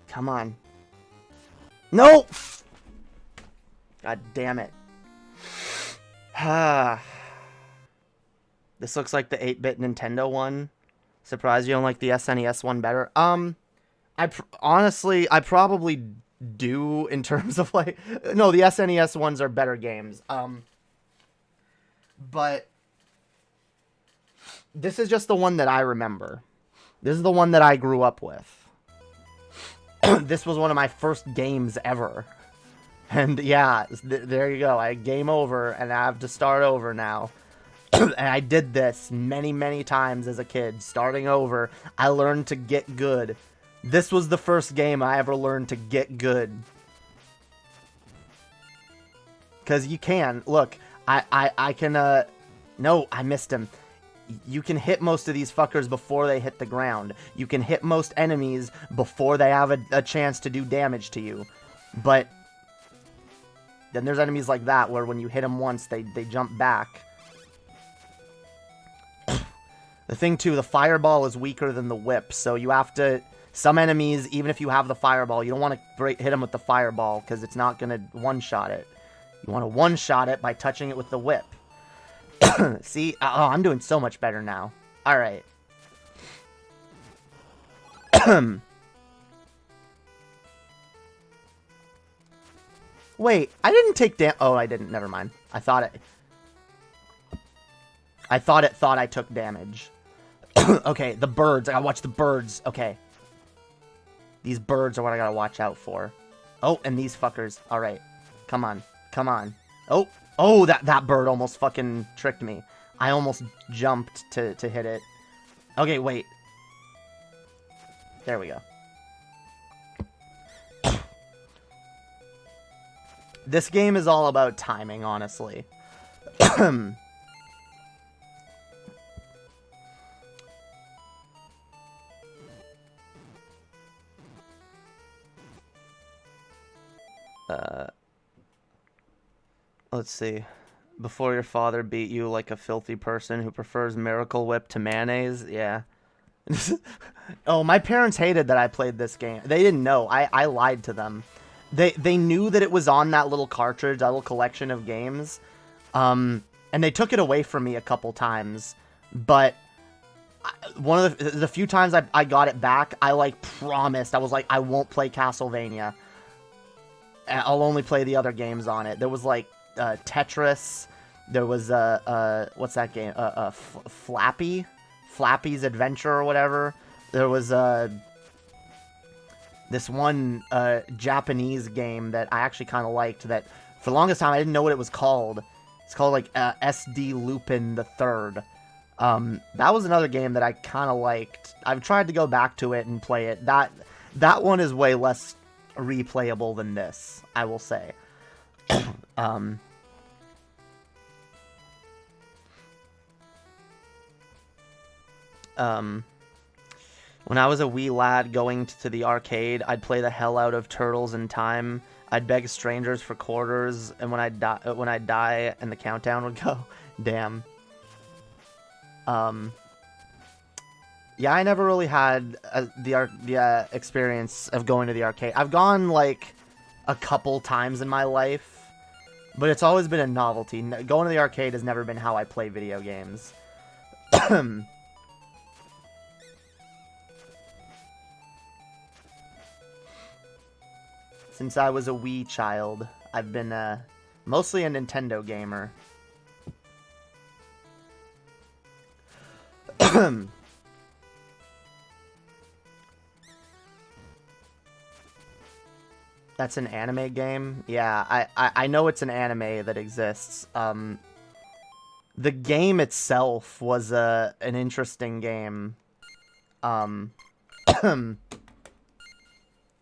Come on. No! God damn it. This looks like the 8-bit Nintendo one. Surprised you don't like the SNES one better. Honestly, I probably do in terms of, like... No, the SNES ones are better games. But... This is just the one that I remember. This is the one that I grew up with. This was one of my first games ever. And yeah, there you go. Game over, and I have to start over now. And I did this many, many times as a kid. Starting over, I learned to get good. This was the first game I ever learned to get good. Because you can. Look, I can, No, I missed him. You can hit most of these fuckers before they hit the ground. You can hit most enemies before they have a chance to do damage to you. But then there's enemies like that where when you hit them once, they jump back. The thing, too, the fireball is weaker than the whip, so you have to... Some enemies, even if you have the fireball, you don't want to hit them with the fireball because it's not going to one-shot it. You want to one-shot it by touching it with the whip. See? Oh, I'm doing so much better now. Alright. Wait, I didn't take Oh, I didn't. Never mind. I thought it thought I took damage. Okay, the birds. I gotta watch the birds. Okay. These birds are what I gotta watch out for. Oh, and these fuckers. Alright. Come on. Come on. Oh, that bird almost fucking tricked me. I almost jumped to hit it. Okay, wait. There we go. This game is all about timing, honestly. Let's see. Before your father beat you like a filthy person who prefers Miracle Whip to mayonnaise? Yeah. Oh, my parents hated that I played this game. They didn't know. I lied to them. They knew that it was on that little cartridge, that little collection of games. And they took it away from me a couple times. But one of the few times I got it back, I like promised. I was like, I won't play Castlevania. I'll only play the other games on it. There was like Tetris. There was what's that game? Flappy's Adventure or whatever. There was this one Japanese game that I actually kind of liked. That for the longest time I didn't know what it was called. It's called like SD Lupin the Third. That was another game that I kind of liked. I've tried to go back to it and play it. That one is way less replayable than this, I will say. When I was a wee lad going to the arcade, I'd play the hell out of Turtles in Time. I'd beg strangers for quarters, and when I'd die, and the countdown would go. Damn. Yeah, I never really had the experience of going to the arcade. I've gone like a couple times in my life, but it's always been a novelty. Going to the arcade has never been how I play video games. Since I was a wee child, I've been mostly a Nintendo gamer. That's an anime game? Yeah, I know it's an anime that exists. The game itself was an interesting game.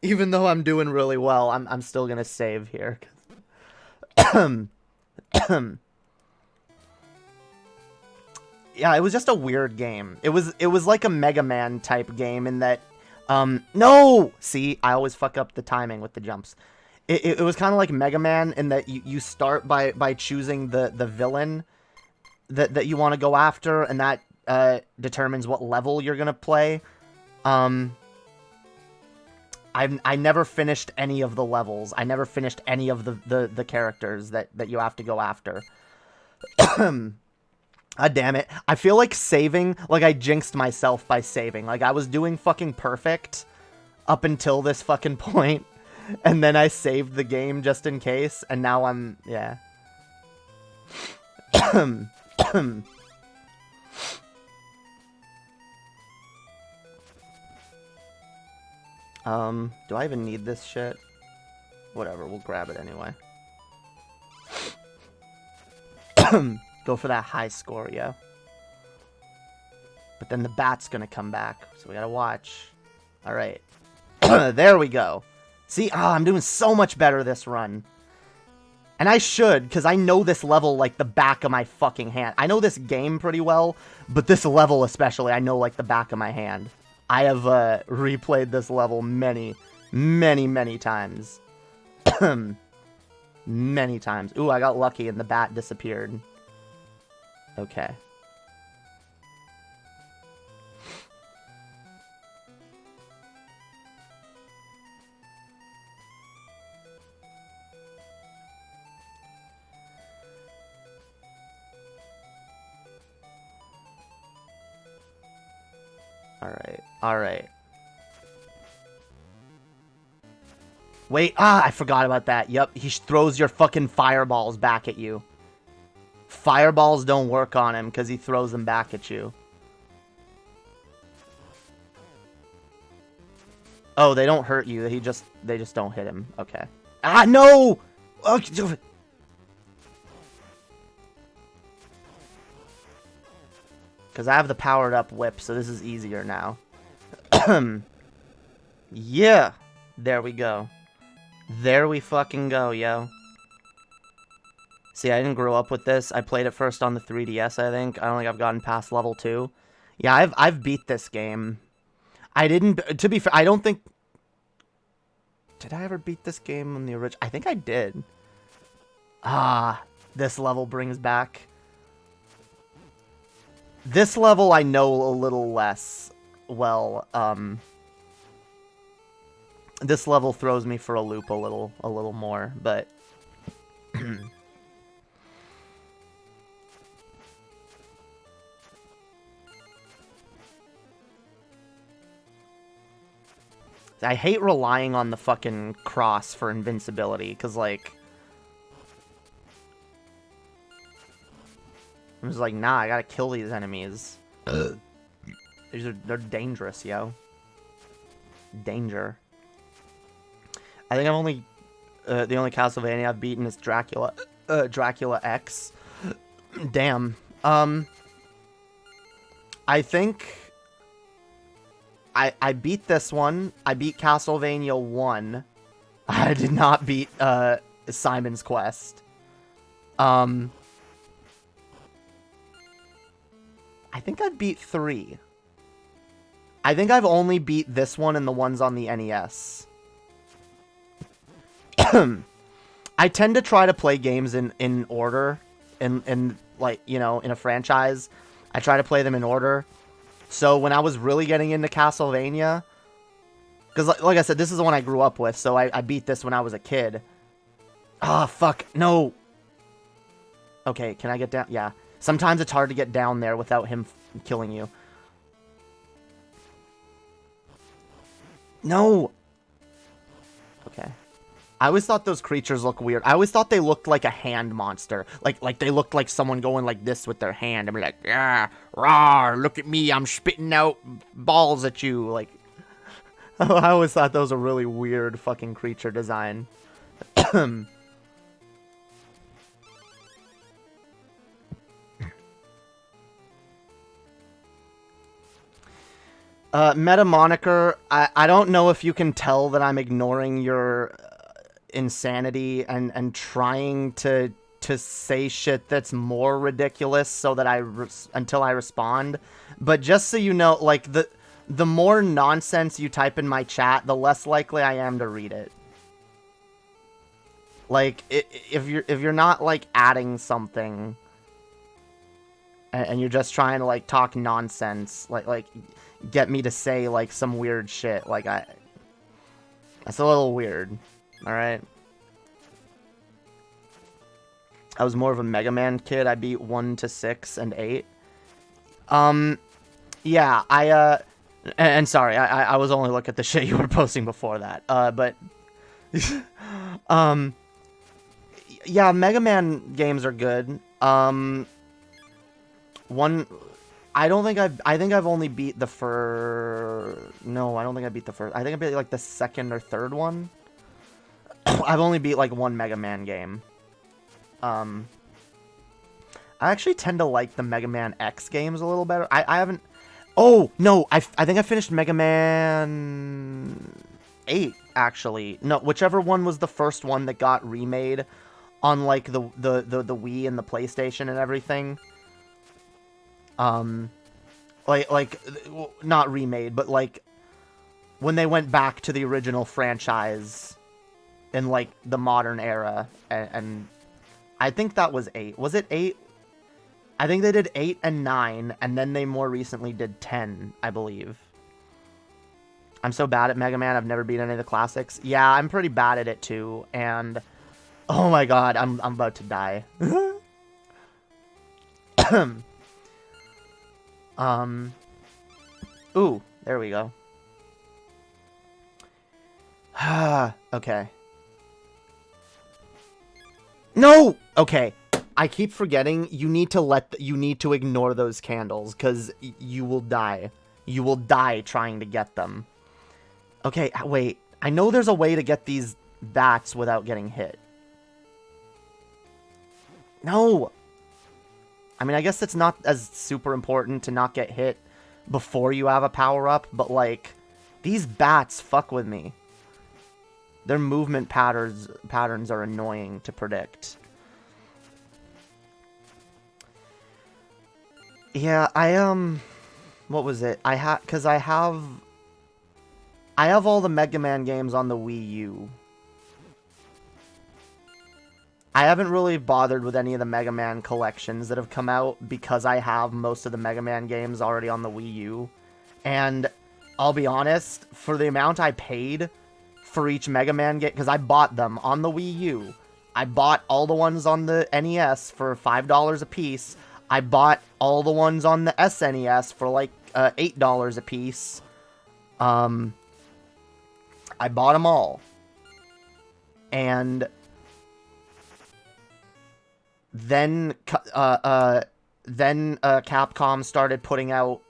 Even though I'm doing really well, I'm still gonna save here. Yeah, it was just a weird game. It was like a Mega Man type game in that. No! See, I always fuck up the timing with the jumps. It was kind of like Mega Man in that you start by choosing the villain that you want to go after, and that determines what level you're gonna play. I never finished any of the levels. I never finished any of the characters that you have to go after. God damn it. I feel like saving, like I jinxed myself by saving. Like I was doing fucking perfect up until this fucking point, and then I saved the game just in case, and now I'm, yeah. Do I even need this shit? Whatever, we'll grab it anyway. Go for that high score, yo. But then the bat's gonna come back, so we gotta watch. Alright. There we go. See, I'm doing so much better this run. And I should, because I know this level like the back of my fucking hand. I know this game pretty well, but this level especially, I know like the back of my hand. I have replayed this level many, many, many times. Many times. Ooh, I got lucky and the bat disappeared. Okay. Alright. Wait, I forgot about that. Yep, he throws your fucking fireballs back at you. Fireballs don't work on him because he throws them back at you. Oh, they don't hurt you. They just don't hit him. Okay. Ah, no! Okay. Because I have the powered up whip, so this is easier now. Yeah! There we go. There we fucking go, yo. See, I didn't grow up with this. I played it first on the 3DS, I think. I don't think I've gotten past level 2. Yeah, I've beat this game. I didn't... To be fair, I don't think... Did I ever beat this game on the original? I think I did. Ah, this level brings back... This level I know a little less well. This level throws me for a loop a little more, but... I hate relying on the fucking cross for invincibility, because, like... I'm just like, nah, I gotta kill these enemies. They're dangerous, yo. Danger. I think I've only... the only Castlevania I've beaten is Dracula. Dracula X. Damn. I think... I beat this one. I beat Castlevania 1. I did not beat Simon's Quest. I think I beat 3. I think I've only beat this one and the ones on the NES. I tend to try to play games in order. In like, you know, in a franchise. I try to play them in order. So when I was really getting into Castlevania, because like I said, this is the one I grew up with, so I beat this when I was a kid. Ah, fuck, no. Okay, can I get down? Yeah. Sometimes it's hard to get down there without him killing you. No. Okay. I always thought those creatures look weird. I always thought they looked like a hand monster. Like they looked like someone going like this with their hand. I'm like, yeah, rawr, look at me, I'm spitting out balls at you. Like, I always thought those were really weird fucking creature design. Meta Moniker, I don't know if you can tell that I'm ignoring your insanity and trying to say shit that's more ridiculous so that until I respond. But just so you know, like, the more nonsense you type in my chat, the less likely I am to read it. Like, if you're not like adding something and you're just trying to like talk nonsense, like get me to say like some weird shit, like that's a little weird. Alright. I was more of a Mega Man kid. I beat 1 to 6 and 8. Yeah, and sorry, I was only looking at the shit you were posting before that. But yeah, Mega Man games are good. I think I've only beat the first... No, I don't think I beat the first. I think I beat like the second or third one. I've only beat like one Mega Man game. I actually tend to like the Mega Man X games a little better. I haven't... Oh, no, I think I finished Mega Man 8, actually. No, whichever one was the first one that got remade on like the Wii and the PlayStation and everything. Like not remade, but like when they went back to the original franchise in like the modern era, and I think that was 8. Was it 8? I think they did 8 and 9, and then they more recently did 10, I believe. I'm so bad at Mega Man, I've never beat any of the classics. Yeah, I'm pretty bad at it too, and oh my god, I'm about to die. Ooh, there we go. Okay. No! Okay. I keep forgetting you need to ignore those candles, because you will die. You will die trying to get them. Okay, wait. I know there's a way to get these bats without getting hit. No! I mean, I guess it's not as super important to not get hit before you have a power-up, but, like, these bats fuck with me. Their movement patterns are annoying to predict. Yeah, what was it? Because I have I have all the Mega Man games on the Wii U. I haven't really bothered with any of the Mega Man collections that have come out because I have most of the Mega Man games already on the Wii U. And I'll be honest, for the amount I paid for each Mega Man game, because I bought them on the Wii U. I bought all the ones on the NES for $5 a piece. I bought all the ones on the SNES for like $8 a piece. I bought them all. And then Capcom started putting out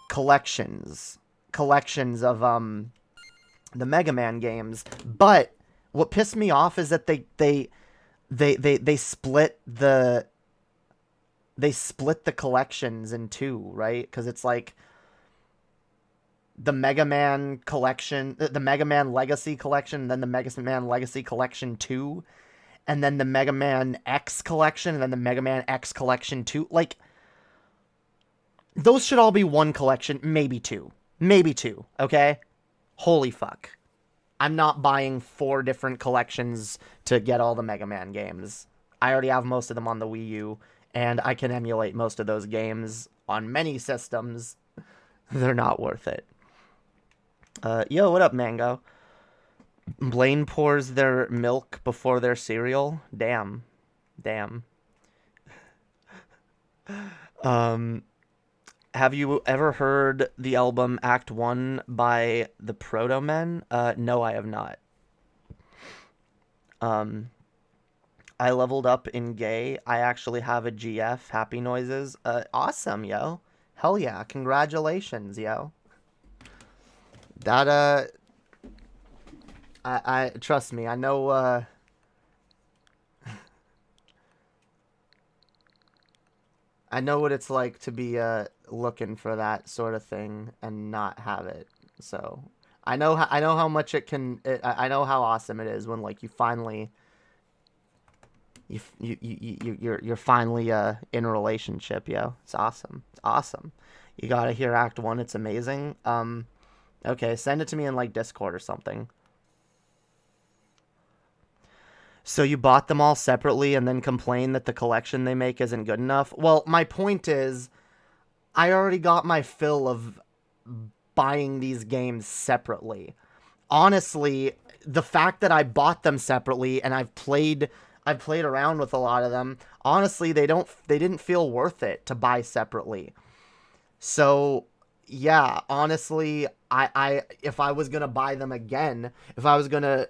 collections of the Mega Man games. But what pissed me off is that they split the collections in two, right? Because it's like the Mega Man collection, the Mega Man Legacy collection, then the Mega Man Legacy Collection 2, and then the Mega Man X collection, and then the Mega Man X Collection 2. Like, those should all be one collection, maybe two. Maybe two, okay? Holy fuck. I'm not buying 4 different collections to get all the Mega Man games. I already have most of them on the Wii U, and I can emulate most of those games on many systems. They're not worth it. Yo, what up, Mango? Blaine pours their milk before their cereal? Damn. Have you ever heard the album Act 1 by the Proto Men? No, I have not. I leveled up in gay. I actually have a GF, Happy Noises. Awesome, yo. Hell yeah, congratulations, yo. That, I trust me, I know, I know what it's like to be, looking for that sort of thing and not have it. So, I know how much it can, I know how awesome it is when, like, you finally, you're finally, in a relationship, yo. It's awesome. It's awesome. You gotta hear Act 1, it's amazing. Okay, send it to me in, like, Discord or something. So you bought them all separately and then complain that the collection they make isn't good enough? Well, my point is, I already got my fill of buying these games separately. Honestly, the fact that I bought them separately and I've played around with a lot of them, honestly, they didn't feel worth it to buy separately. So, yeah, honestly, I if I was going to buy them again, if I was going to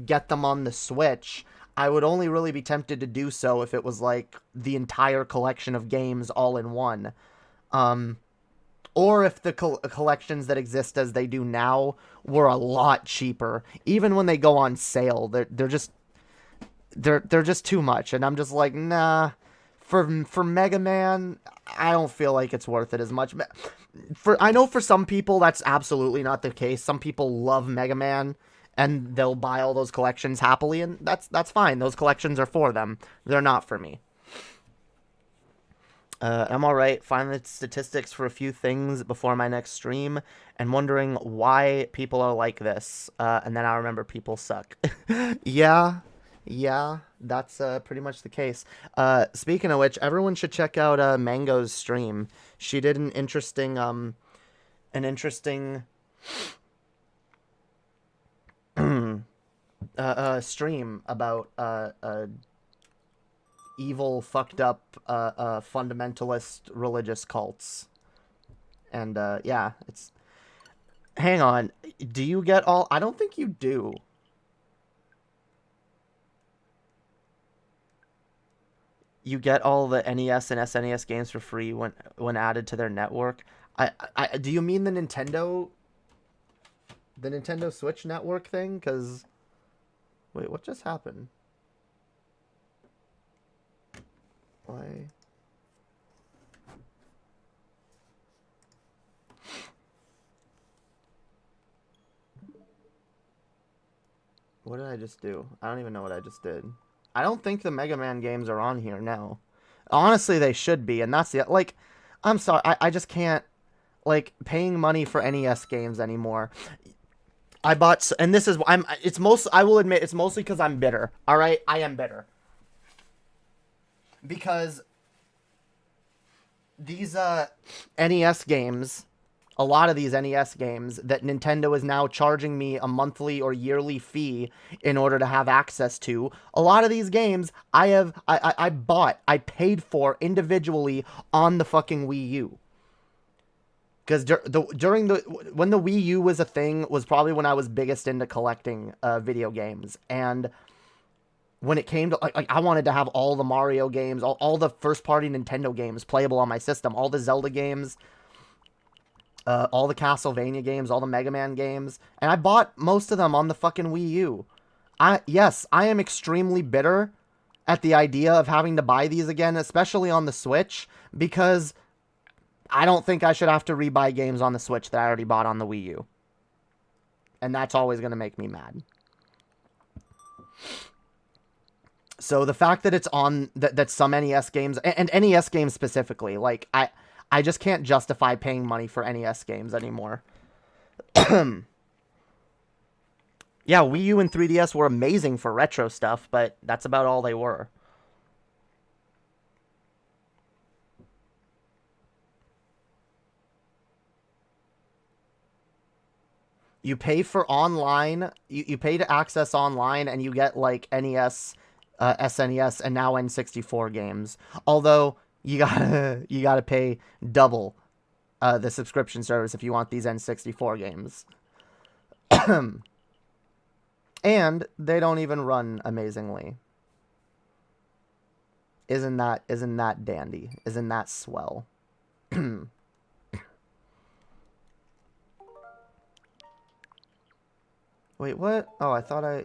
get them on the Switch, I would only really be tempted to do so if it was like the entire collection of games all in one. Or if the collections that exist as they do now were a lot cheaper. Even when they go on sale, they're just too much, and I'm just like, nah. For Mega Man, I don't feel like it's worth it as much. I know for some people that's absolutely not the case. Some people love Mega Man and they'll buy all those collections happily, and that's fine. Those collections are for them. They're not for me. I'm alright. Finding the statistics for a few things before my next stream and wondering why people are like this. And then I remember people suck. Yeah, that's pretty much the case. Speaking of which, everyone should check out Mango's stream. She did an interesting stream about evil, fucked up fundamentalist religious cults. And yeah, it's... Hang on. Do you get all... I don't think you do. You get all the NES and SNES games for free when added to their network. Do you mean the Nintendo Switch network thing? Because wait, what just happened? Why? What did I just do? I don't even know what I just did. I don't think the Mega Man games are on here now. Honestly, they should be, and that's the... Like, I'm sorry, I just can't... like paying money for NES games anymore. I bought, and this is, I will admit, it's mostly because I'm bitter. All right, I am bitter because these NES games, a lot of these NES games that Nintendo is now charging me a monthly or yearly fee in order to have access to, a lot of these games I paid for individually on the fucking Wii U. Because when the Wii U was a thing was probably when I was biggest into collecting video games. And when it came to, like I wanted to have all the Mario games, all the first-party Nintendo games playable on my system, all the Zelda games, all the Castlevania games, all the Mega Man games. And I bought most of them on the fucking Wii U. Yes, I am extremely bitter at the idea of having to buy these again, especially on the Switch, because I don't think I should have to rebuy games on the Switch that I already bought on the Wii U. And that's always going to make me mad. So the fact that it's on, that some NES games, and NES games specifically, like, I just can't justify paying money for NES games anymore. Yeah, Wii U and 3DS were amazing for retro stuff, but that's about all they were. You pay for online, you pay to access online, and you get, like, NES, SNES, and now N64 games. Although, you gotta pay double the subscription service if you want these N64 games. And they don't even run amazingly. Isn't that dandy? Isn't that swell? Wait, what? Oh, I thought I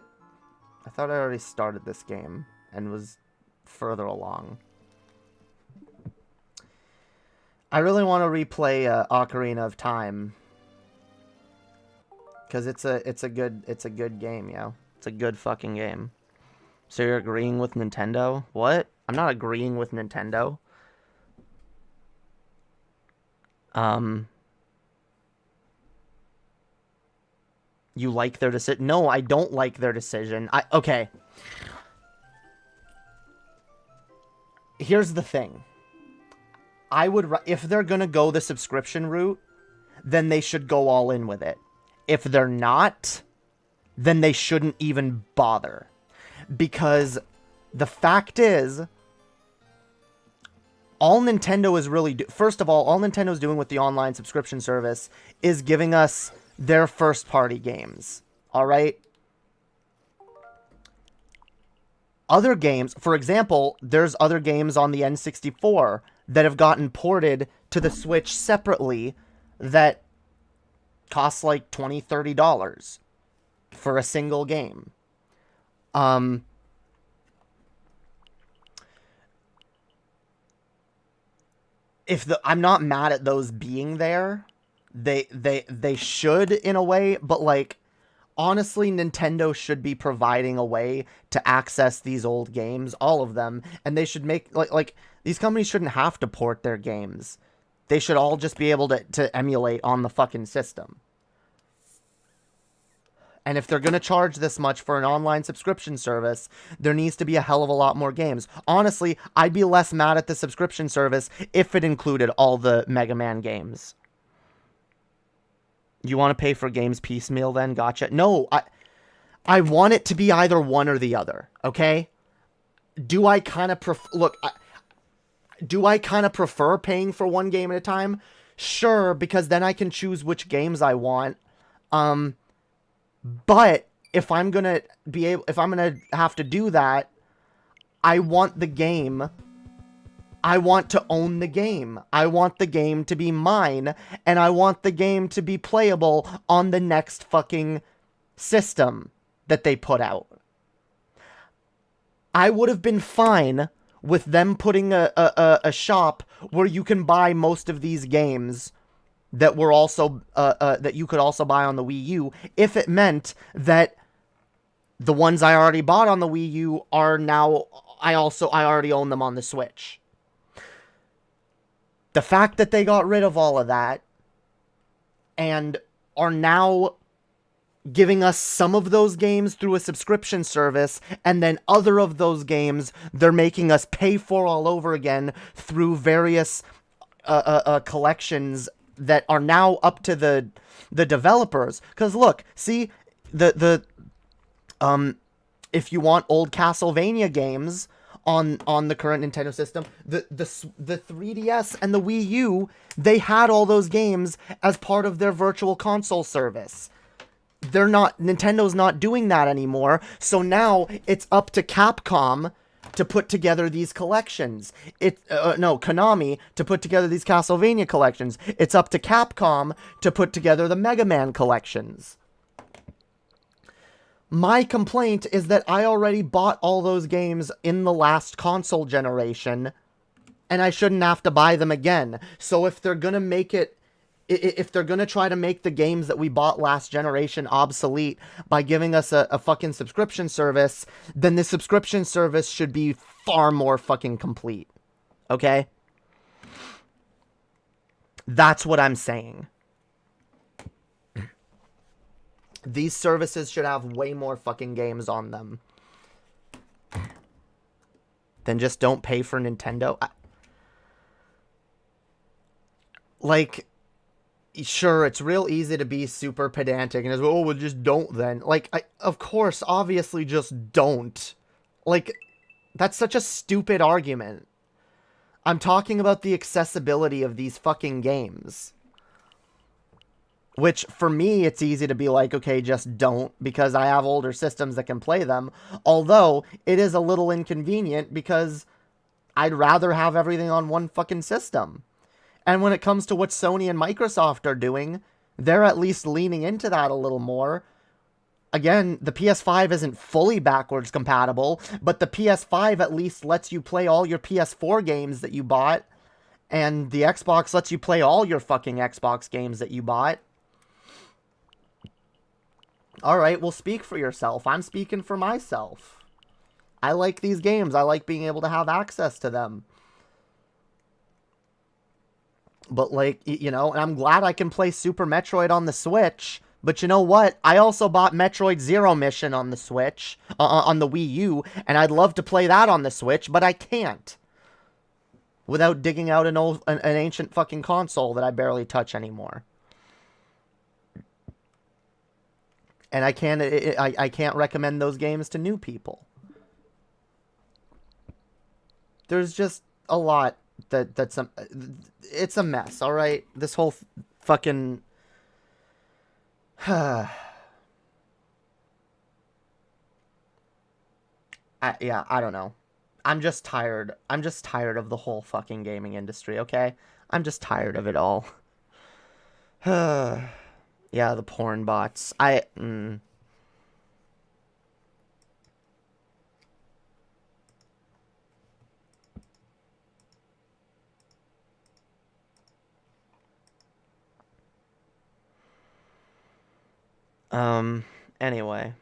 already started this game and was further along. I really want to replay Ocarina of Time, because it's a good game, yo. It's a good fucking game. So you're agreeing with Nintendo? What? I'm not agreeing with Nintendo. You like their decision? No, I don't like their decision. Okay. Here's the thing. If they're gonna go the subscription route, then they should go all in with it. If they're not, then they shouldn't even bother. Because the fact is, all Nintendo is really first of all Nintendo's doing with the online subscription service is giving us their first-party games, all right? Other games, for example, there's other games on the N64 that have gotten ported to the Switch separately that cost like $20, $30 for a single game. I'm not mad at those being there. They should in a way, but like honestly, Nintendo should be providing a way to access these old games, all of them, and they should make like these companies shouldn't have to port their games. They should all just be able to emulate on the fucking system. And if they're going to charge this much for an online subscription service, there needs to be a hell of a lot more games. Honestly, I'd be less mad at the subscription service if it included all the Mega Man games. You want to pay for games piecemeal then? Gotcha. No, I want it to be either one or the other, okay? Do I kind of do I kind of prefer paying for one game at a time? Sure, because then I can choose which games I want. But if I'm going to have to do that, I want the game. I want to own the game. I want the game to be mine, and I want the game to be playable on the next fucking system that they put out. I would have been fine with them putting a shop where you can buy most of these games that were also that you could also buy on the Wii U, if it meant that the ones I already bought on the Wii U are now I already own them on the Switch. The fact that they got rid of all of that and are now giving us some of those games through a subscription service, and then other of those games they're making us pay for all over again through various collections that are now up to the developers. Because look, see, if you want old Castlevania games on the current Nintendo system, the 3DS and the Wii U, they had all those games as part of their virtual console service. Nintendo's not doing that anymore, so now it's up to Capcom to put together these collections. Konami to put together these Castlevania collections. It's up to Capcom to put together the Mega Man collections. My complaint is that I already bought all those games in the last console generation, and I shouldn't have to buy them again. So if they're gonna if they're gonna try to make the games that we bought last generation obsolete by giving us a fucking subscription service, then the subscription service should be far more fucking complete. Okay? That's what I'm saying. These services should have way more fucking games on them than just don't pay for Nintendo. Sure, it's real easy to be super pedantic and well, just don't then. Of course, obviously just don't. That's such a stupid argument. I'm talking about the accessibility of these fucking games. Which, for me, it's easy to be like, okay, just don't, because I have older systems that can play them. Although, it is a little inconvenient, because I'd rather have everything on one fucking system. And when it comes to what Sony and Microsoft are doing, they're at least leaning into that a little more. Again, the PS5 isn't fully backwards compatible, but the PS5 at least lets you play all your PS4 games that you bought, and the Xbox lets you play all your fucking Xbox games that you bought. Alright, well, speak for yourself. I'm speaking for myself. I like these games. I like being able to have access to them. But, and I'm glad I can play Super Metroid on the Switch. But you know what? I also bought Metroid Zero Mission on the Switch, on the Wii U, and I'd love to play that on the Switch, but I can't. Without digging out an ancient fucking console that I barely touch anymore. And I can't recommend those games to new people. There's just a lot it's a mess, alright? This whole fucking... I don't know. I'm just tired. I'm just tired of the whole fucking gaming industry, okay? I'm just tired of it all. Yeah, the porn bots. Anyway.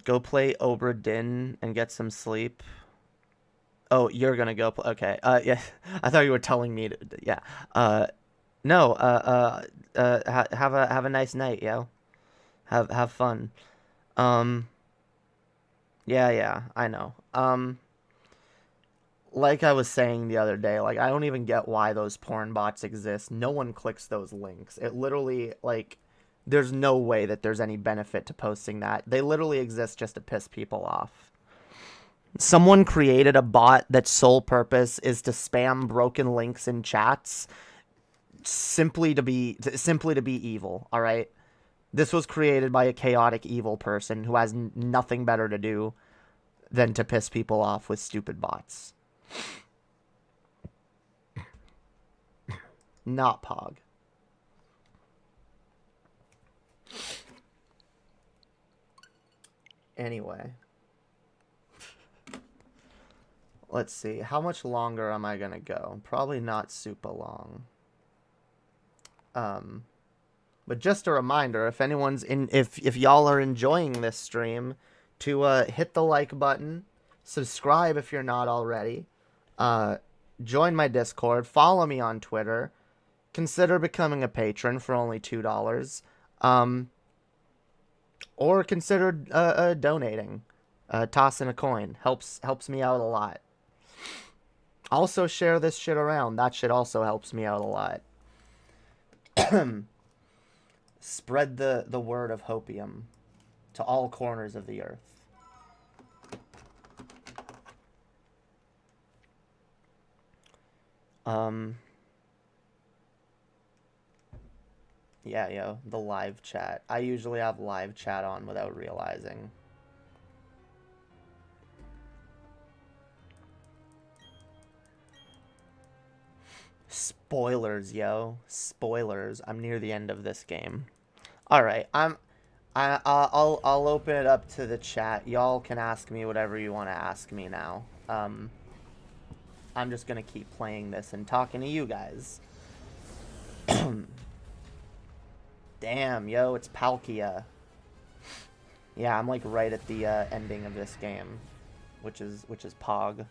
Go play Obra Dinn and get some sleep. Oh, you're gonna go play. Okay. Yeah. I thought you were telling me to. Yeah. No. Have a nice night, yo. Have fun. Yeah. I know. Like I was saying the other day, I don't even get why those porn bots exist. No one clicks those links. It literally, there's no way that there's any benefit to posting that. They literally exist just to piss people off. Someone created a bot that's sole purpose is to spam broken links in chats simply to be evil, all right? This was created by a chaotic evil person who has nothing better to do than to piss people off with stupid bots. Not Pog. Anyway. Let's see. How much longer am I gonna go? Probably not super long. But just a reminder, if anyone's if y'all are enjoying this stream, to hit the like button, subscribe if you're not already, join my Discord, follow me on Twitter, consider becoming a patron for only $2. Or consider donating. Tossing a coin helps me out a lot. Also share this shit around. That shit also helps me out a lot. Spread the word of Hopium to all corners of the earth. Yeah, yo, the live chat. I usually have live chat on without realizing. Spoilers, yo. Spoilers. I'm near the end of this game. All right, I'll open it up to the chat. Y'all can ask me whatever you want to ask me now. I'm just gonna keep playing this and talking to you guys. Damn, yo, it's Palkia. Yeah, I'm like right at the ending of this game, which is Pog.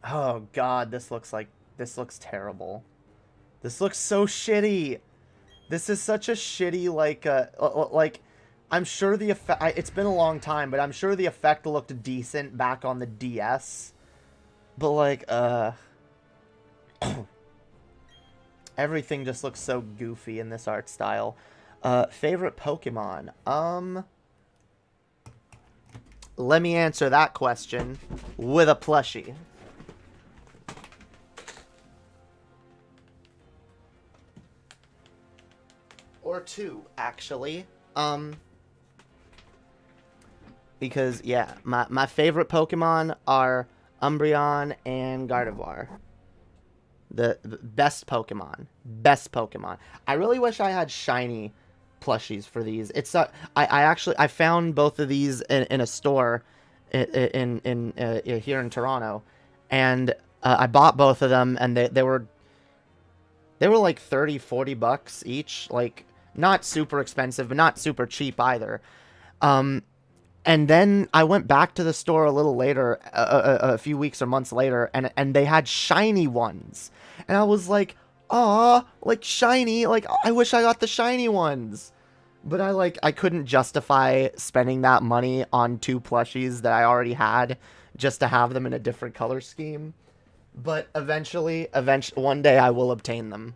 Oh god, this looks terrible. This looks so shitty. This is such a shitty like I'm sure the effect, it's been a long time, but I'm sure the effect looked decent back on the DS. But like everything just looks so goofy in this art style. Favorite Pokemon? Let me answer that question with a plushie. Or two, actually. Because, yeah, my favorite Pokemon are Umbreon and Gardevoir. The best Pokemon. Best Pokemon. I really wish I had shiny plushies for these. It's I found both of these in a store in here in Toronto, and I bought both of them, and they were like $30-$40 each, like not super expensive, but not super cheap either. And then I went back to the store a little later, a few weeks or months later, and they had shiny ones. And I was like, aw, like shiny, like I wish I got the shiny ones. But I couldn't justify spending that money on two plushies that I already had just to have them in a different color scheme. But eventually, one day I will obtain them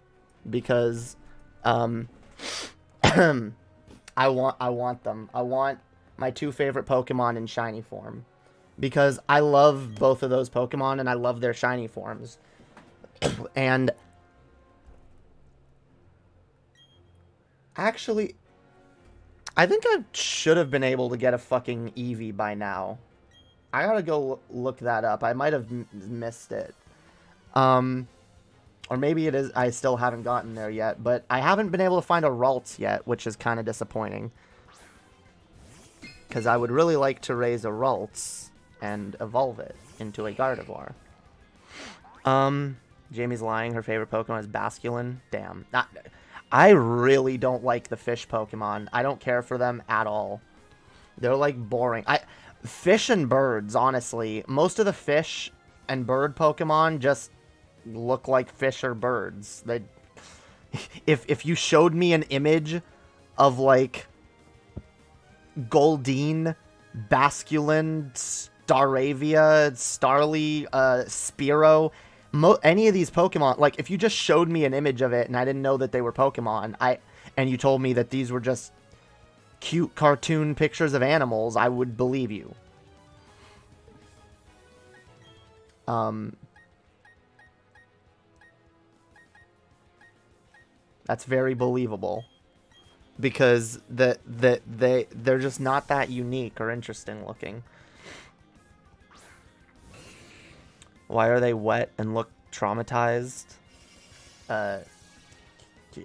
because I want them. I want my two favorite Pokemon in shiny form because I love both of those Pokemon and I love their shiny forms. And actually, I think I should have been able to get a fucking Eevee by now. I gotta go look that up. I might have missed it. Or maybe it is. I still haven't gotten there yet, but I haven't been able to find a Ralts yet, which is kind of disappointing. Because I would really like to raise a Ralts and evolve it into a Gardevoir. Jamie's lying. Her favorite Pokemon is Basculin. Damn. I really don't like the fish Pokemon. I don't care for them at all. They're like boring. Fish and birds, honestly. Most of the fish and bird Pokemon just look like fish or birds. If you showed me an image of like Goldeen, Basculin, Staravia, Starly, Spearow, any of these Pokemon, like if you just showed me an image of it and I didn't know that they were Pokemon, and you told me that these were just cute cartoon pictures of animals, I would believe you. That's very believable. Because they're just not that unique or interesting looking. Why are they wet and look traumatized?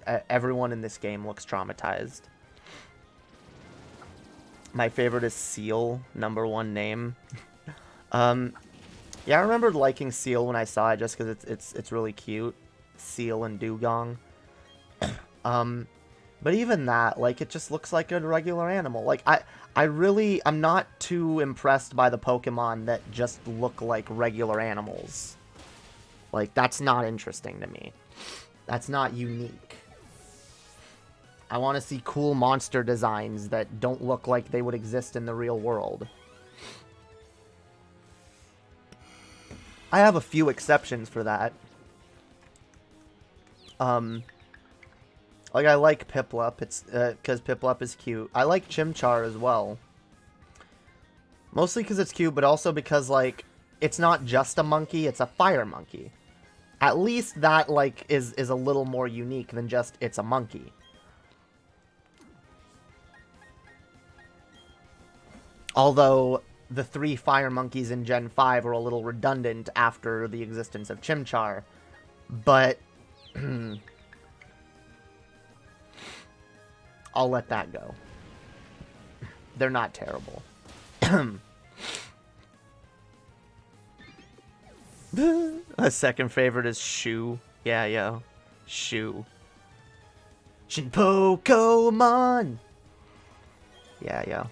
Everyone in this game looks traumatized. My favorite is Seal, #1 name. Yeah, I remember liking Seal when I saw it just because it's really cute. Seal and Dugong. But even that, like, it just looks like a regular animal. Like, I'm not too impressed by the Pokemon that just look like regular animals. Like, that's not interesting to me. That's not unique. I want to see cool monster designs that don't look like they would exist in the real world. I have a few exceptions for that. Like, I like Piplup, it's, because Piplup is cute. I like Chimchar as well. Mostly because it's cute, but also because, like, it's not just a monkey, it's a fire monkey. At least that, like, is a little more unique than just, it's a monkey. Although, the 3 fire monkeys in Gen 5 are a little redundant after the existence of Chimchar. But... I'll let that go. They're not terrible. A second favorite is Shu. Yeah, yo. Shu. Shin Pokemon! Yeah, yo.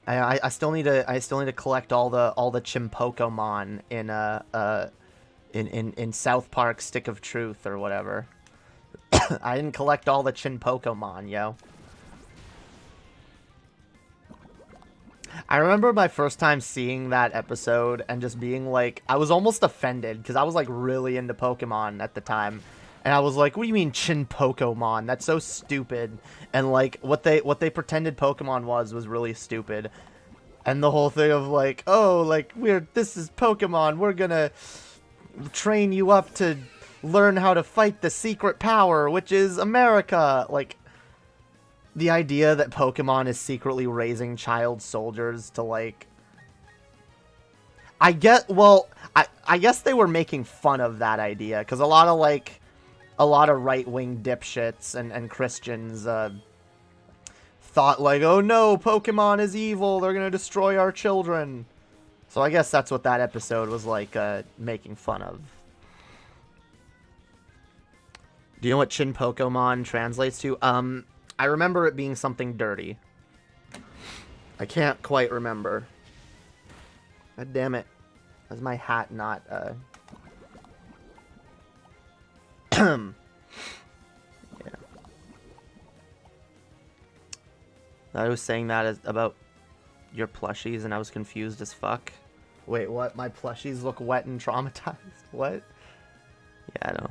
I still need to collect all the Chimpokemon in South Park Stick of Truth or whatever. I didn't collect all the Chinpokemon, yo. I remember my first time seeing that episode and just being like, I was almost offended because I was like really into Pokemon at the time. And I was like, what do you mean Chinpokemon? That's so stupid. And like what they pretended Pokemon was really stupid. And the whole thing of like, oh, like this is Pokemon. We're gonna train you up to learn how to fight the secret power, which is America. Like, the idea that Pokemon is secretly raising child soldiers to, like... I guess they were making fun of that idea, because a lot of right-wing dipshits and Christians, thought, like, oh no, Pokemon is evil, they're gonna destroy our children. So I guess that's what that episode was, like, making fun of. Do you know what Chinpokemon translates to? I remember it being something dirty. I can't quite remember. God damn it. Is my hat not, Yeah. I was saying that about your plushies, and I was confused as fuck. Wait, what? My plushies look wet and traumatized? What? Yeah, I know.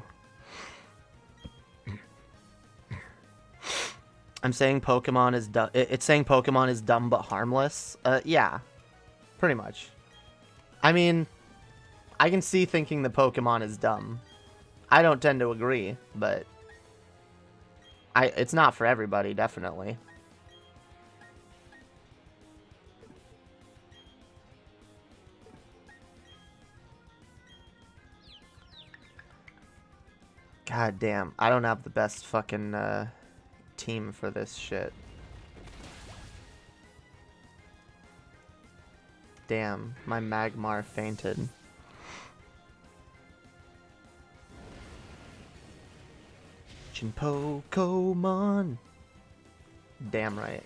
I'm saying Pokemon is dumb. It's saying Pokemon is dumb but harmless. Yeah. Pretty much. I mean, I can see thinking the Pokemon is dumb. I don't tend to agree, but... it's not for everybody, definitely. God damn. I don't have the best fucking, team for this shit. Damn, my Magmar fainted. Chinpokemon. Damn right.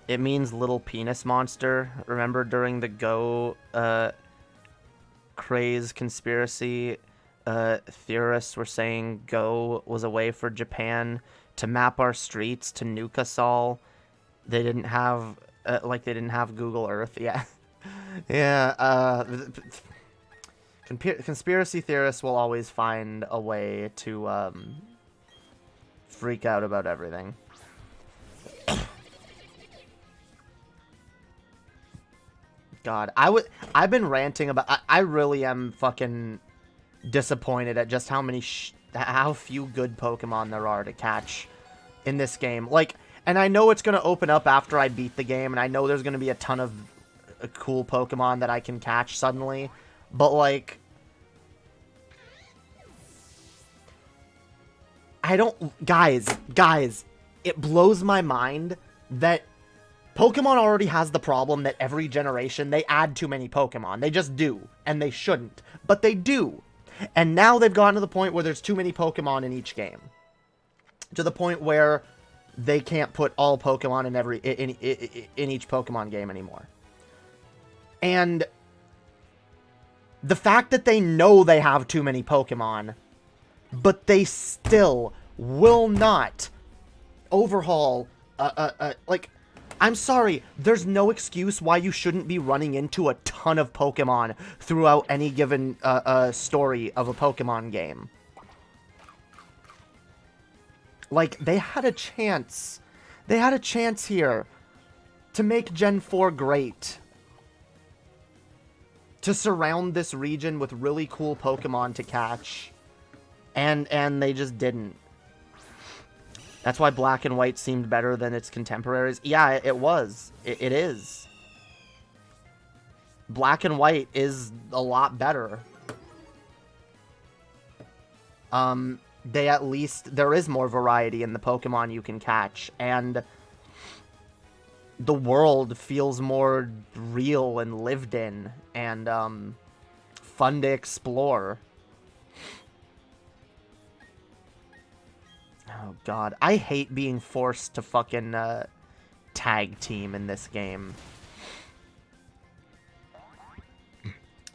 It means little penis monster. Remember during the Go craze conspiracy, theorists were saying Go was a way for Japan to map our streets, to nuke us all. They didn't have they didn't have Google Earth. Yeah. Yeah, conspiracy theorists will always find a way to freak out about everything. God, I've been ranting about... I really am fucking disappointed at just how many how few good Pokemon there are to catch in this game. Like, and I know it's going to open up after I beat the game, and I know there's going to be a ton of cool Pokemon that I can catch suddenly, but like... I don't... Guys, it blows my mind that Pokemon already has the problem that every generation, they add too many Pokemon. They just do. And they shouldn't. But they do. And now they've gotten to the point where there's too many Pokemon in each game. To the point where they can't put all Pokemon in each Pokemon game anymore. And the fact that they know they have too many Pokemon, but they still will not overhaul, like, I'm sorry, there's no excuse why you shouldn't be running into a ton of Pokemon throughout any given story of a Pokemon game. Like, they had a chance. They had a chance here to make Gen 4 great. To surround this region with really cool Pokemon to catch. And they just didn't. That's why Black and White seemed better than its contemporaries. Yeah, it was. It is. Black and White is a lot better. They at least... There is more variety in the Pokemon you can catch. And the world feels more real and lived in. And fun to explore. Oh, God. I hate being forced to fucking tag team in this game.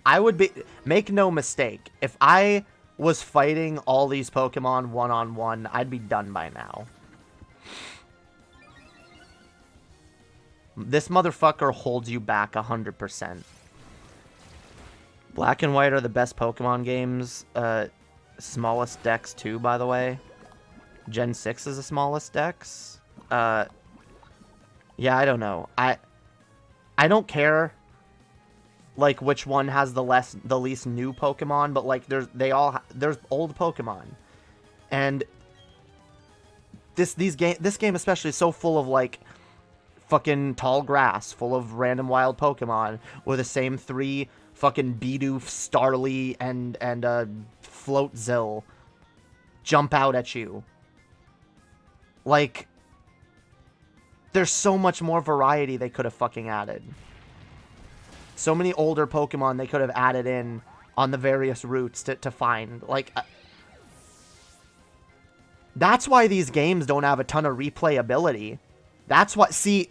I would be... Make no mistake. If I was fighting all these Pokemon one-on-one, I'd be done by now. This motherfucker holds you back 100%. Black and White are the best Pokemon games. Smallest decks, too, by the way. Gen 6 is the smallest dex. Yeah, I don't know. I don't care, like, which one has the least new Pokemon, but like there's old Pokemon. And this game especially is so full of like fucking tall grass, full of random wild Pokemon, where the same 3 fucking Bidoof, Starly, and Floatzill jump out at you. Like, there's so much more variety they could have fucking added. So many older Pokemon they could have added in on the various routes to find. Like, that's why these games don't have a ton of replayability. That's what... See,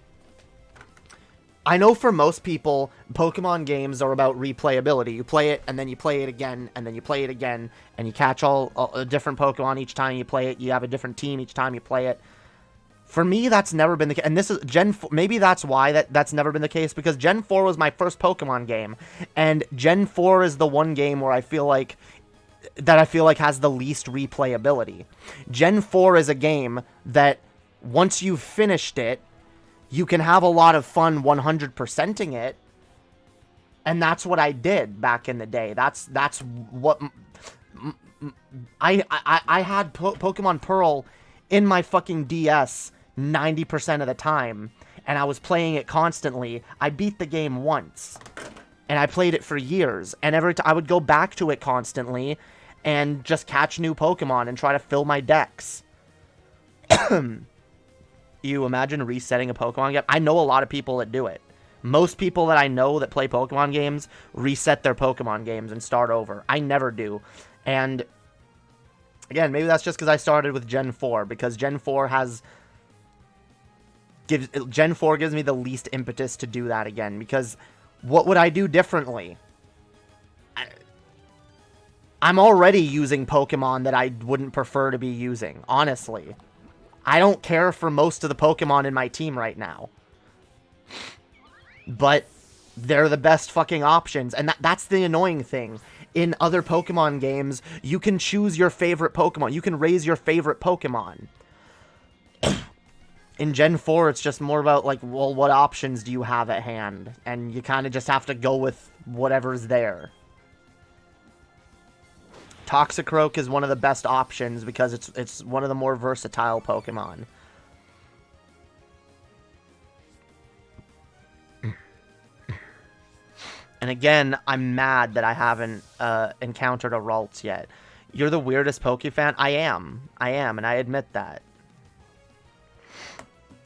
I know for most people, Pokemon games are about replayability. You play it, and then you play it again, and then you play it again, and you catch all different Pokemon each time you play it. You have a different team each time you play it. For me, that's never been the case. And this is Gen 4. Maybe that's why that's never been the case, because Gen 4 was my first Pokemon game. And Gen 4 is the one game where I feel like has the least replayability. Gen 4 is a game that once you've finished it, you can have a lot of fun 100%ing it. And that's what I did back in the day. That's what I had Pokemon Pearl in my fucking DS 90% of the time, and I was playing it constantly. I beat the game once, and I played it for years, and every time I would go back to it constantly and just catch new Pokemon and try to fill my decks. You imagine resetting a Pokemon game? I know a lot of people that do it. Most people that I know that play Pokemon games reset their Pokemon games and start over. I never do. And again, maybe that's just because I started with Gen 4, because Gen 4 gives me the least impetus to do that again, because what would I do differently? I'm already using Pokemon that I wouldn't prefer to be using, honestly. I don't care for most of the Pokemon in my team right now. But they're the best fucking options, and that's the annoying thing. In other Pokemon games, you can choose your favorite Pokemon. You can raise your favorite Pokemon. In Gen 4, it's just more about, like, well, what options do you have at hand? And you kind of just have to go with whatever's there. Toxicroak is one of the best options because it's one of the more versatile Pokemon. And again, I'm mad that I haven't encountered a Ralts yet. You're the weirdest Pokefan? I am, and I admit that.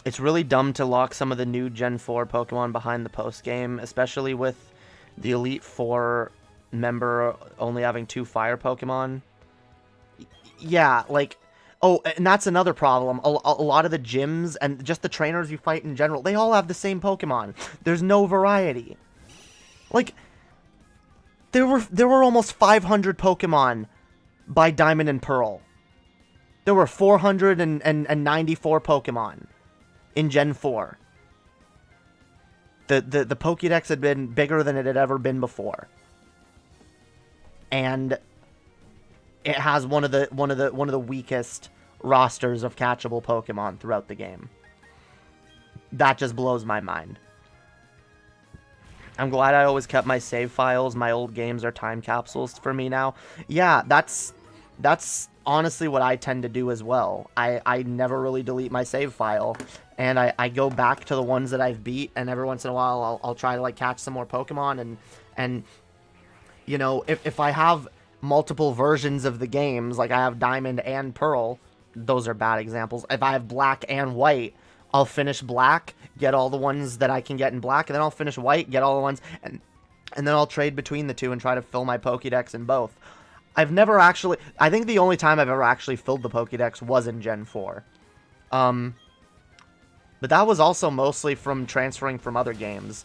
It's really dumb to lock some of the new Gen 4 Pokemon behind the post-game, especially with the Elite Four Remember only having 2 fire Pokemon? Yeah, like... Oh, and that's another problem. A lot of the gyms and just the trainers you fight in general, they all have the same Pokemon. There's no variety. Like, there were almost 500 Pokemon by Diamond and Pearl. There were 494 Pokemon in Gen 4. The Pokédex had been bigger than it had ever been before. And it has one of the weakest rosters of catchable Pokemon throughout the game. That just blows my mind. I'm glad I always kept my save files. My old games are time capsules for me now. Yeah, that's honestly what I tend to do as well. I never really delete my save file, and I go back to the ones that I've beat, and every once in a while I'll try to like catch some more Pokemon, and you know, if I have multiple versions of the games, like I have Diamond and Pearl, those are bad examples. If I have Black and White, I'll finish Black, get all the ones that I can get in Black, and then I'll finish White, get all the ones, and then I'll trade between the two and try to fill my Pokédex in both. I've never actually... I think the only time I've ever actually filled the Pokédex was in Gen 4. But that was also mostly from transferring from other games.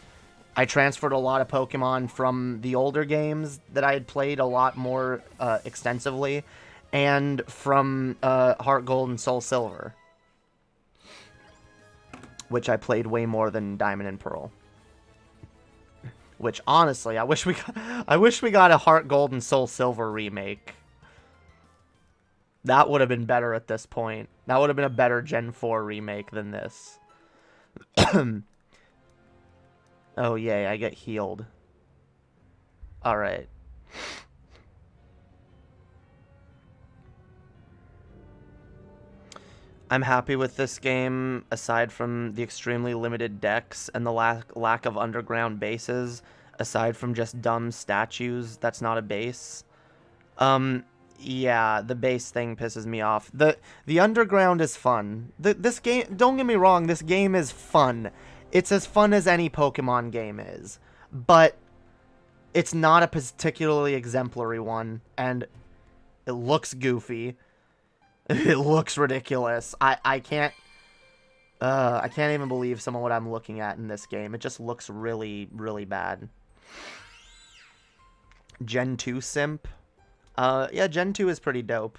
I transferred a lot of Pokemon from the older games that I had played a lot more extensively, and from Heart Gold and Soul Silver, which I played way more than Diamond and Pearl. Which, honestly, I wish we got a Heart Gold and Soul Silver remake. That would have been better at this point. That would have been a better Gen 4 remake than this. Oh, yay, I get healed. Alright. I'm happy with this game, aside from the extremely limited decks and the lack of underground bases, aside from just dumb statues that's not a base. Yeah, the base thing pisses me off. The underground is fun. This game, don't get me wrong, this game is fun. It's as fun as any Pokemon game is, but it's not a particularly exemplary one, and it looks goofy. It looks ridiculous. I can't even believe some of what I'm looking at in this game. It just looks really, really bad. Gen 2 simp. Yeah, Gen 2 is pretty dope.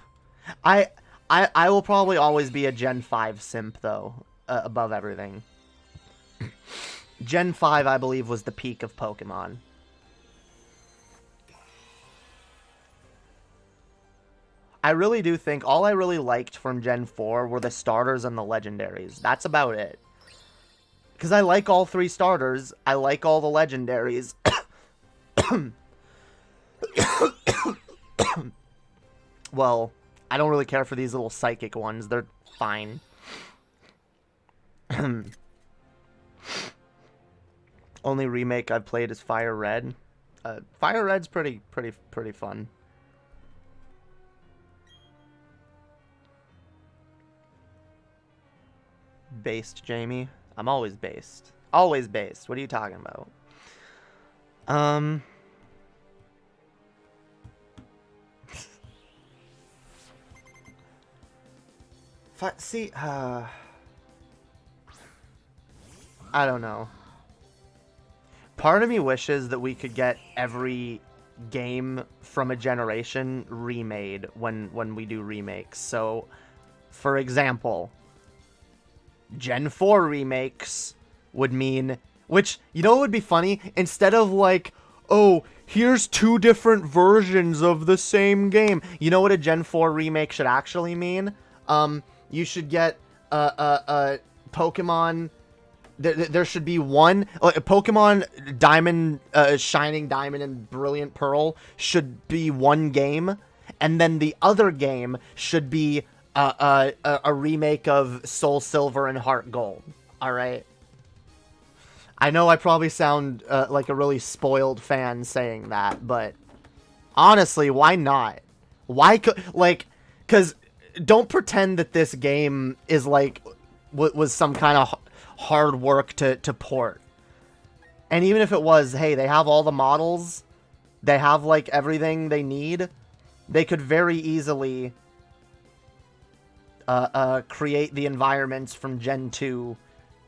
I will probably always be a Gen 5 simp, though, above everything. Gen 5, I believe, was the peak of Pokemon. I really do think all I really liked from Gen 4 were the starters and the legendaries. That's about it. Because I like all 3 starters. I like all the legendaries. Well, I don't really care for these little psychic ones. They're fine. Only remake I've played is Fire Red. Fire Red's pretty fun. Based, Jamie. I'm always based. Always based. What are you talking about? See, I don't know. Part of me wishes that we could get every game from a generation remade when we do remakes. So, for example, Gen 4 remakes would mean... Which, you know what would be funny? Instead of like, oh, here's 2 different versions of the same game. You know what a Gen 4 remake should actually mean? You should get Pokemon... There should be one... Pokemon Diamond, Shining Diamond and Brilliant Pearl should be one game. And then the other game should be a remake of Soul Silver and Heart Gold. Alright? I know I probably sound like a really spoiled fan saying that, but honestly, why not? Why could... Like, because don't pretend that this game is like... was some kind of hard work to port. And even if it was, hey, they have all the models. They have, like, everything they need. They could very easily create the environments from Gen 2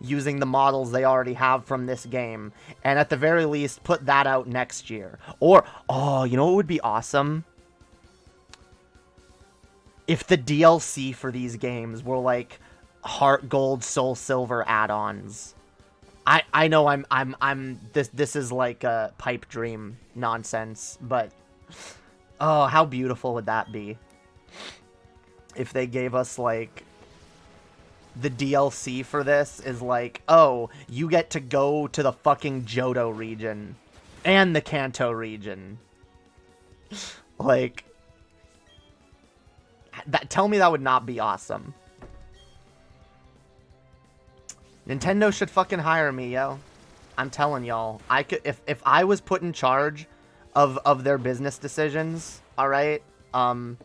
using the models they already have from this game. And at the very least, put that out next year. Or, oh, you know what would be awesome? If the DLC for these games were, like, Heart Gold, Soul Silver add-ons. I know this is like a pipe dream nonsense, but oh, how beautiful would that be if they gave us, like, the DLC for this is like, oh, you get to go to the fucking Johto region and the Kanto region. Like, tell me that would not be awesome. Nintendo should fucking hire me, yo. I'm telling y'all. I could, if I was put in charge of their business decisions, alright? Well,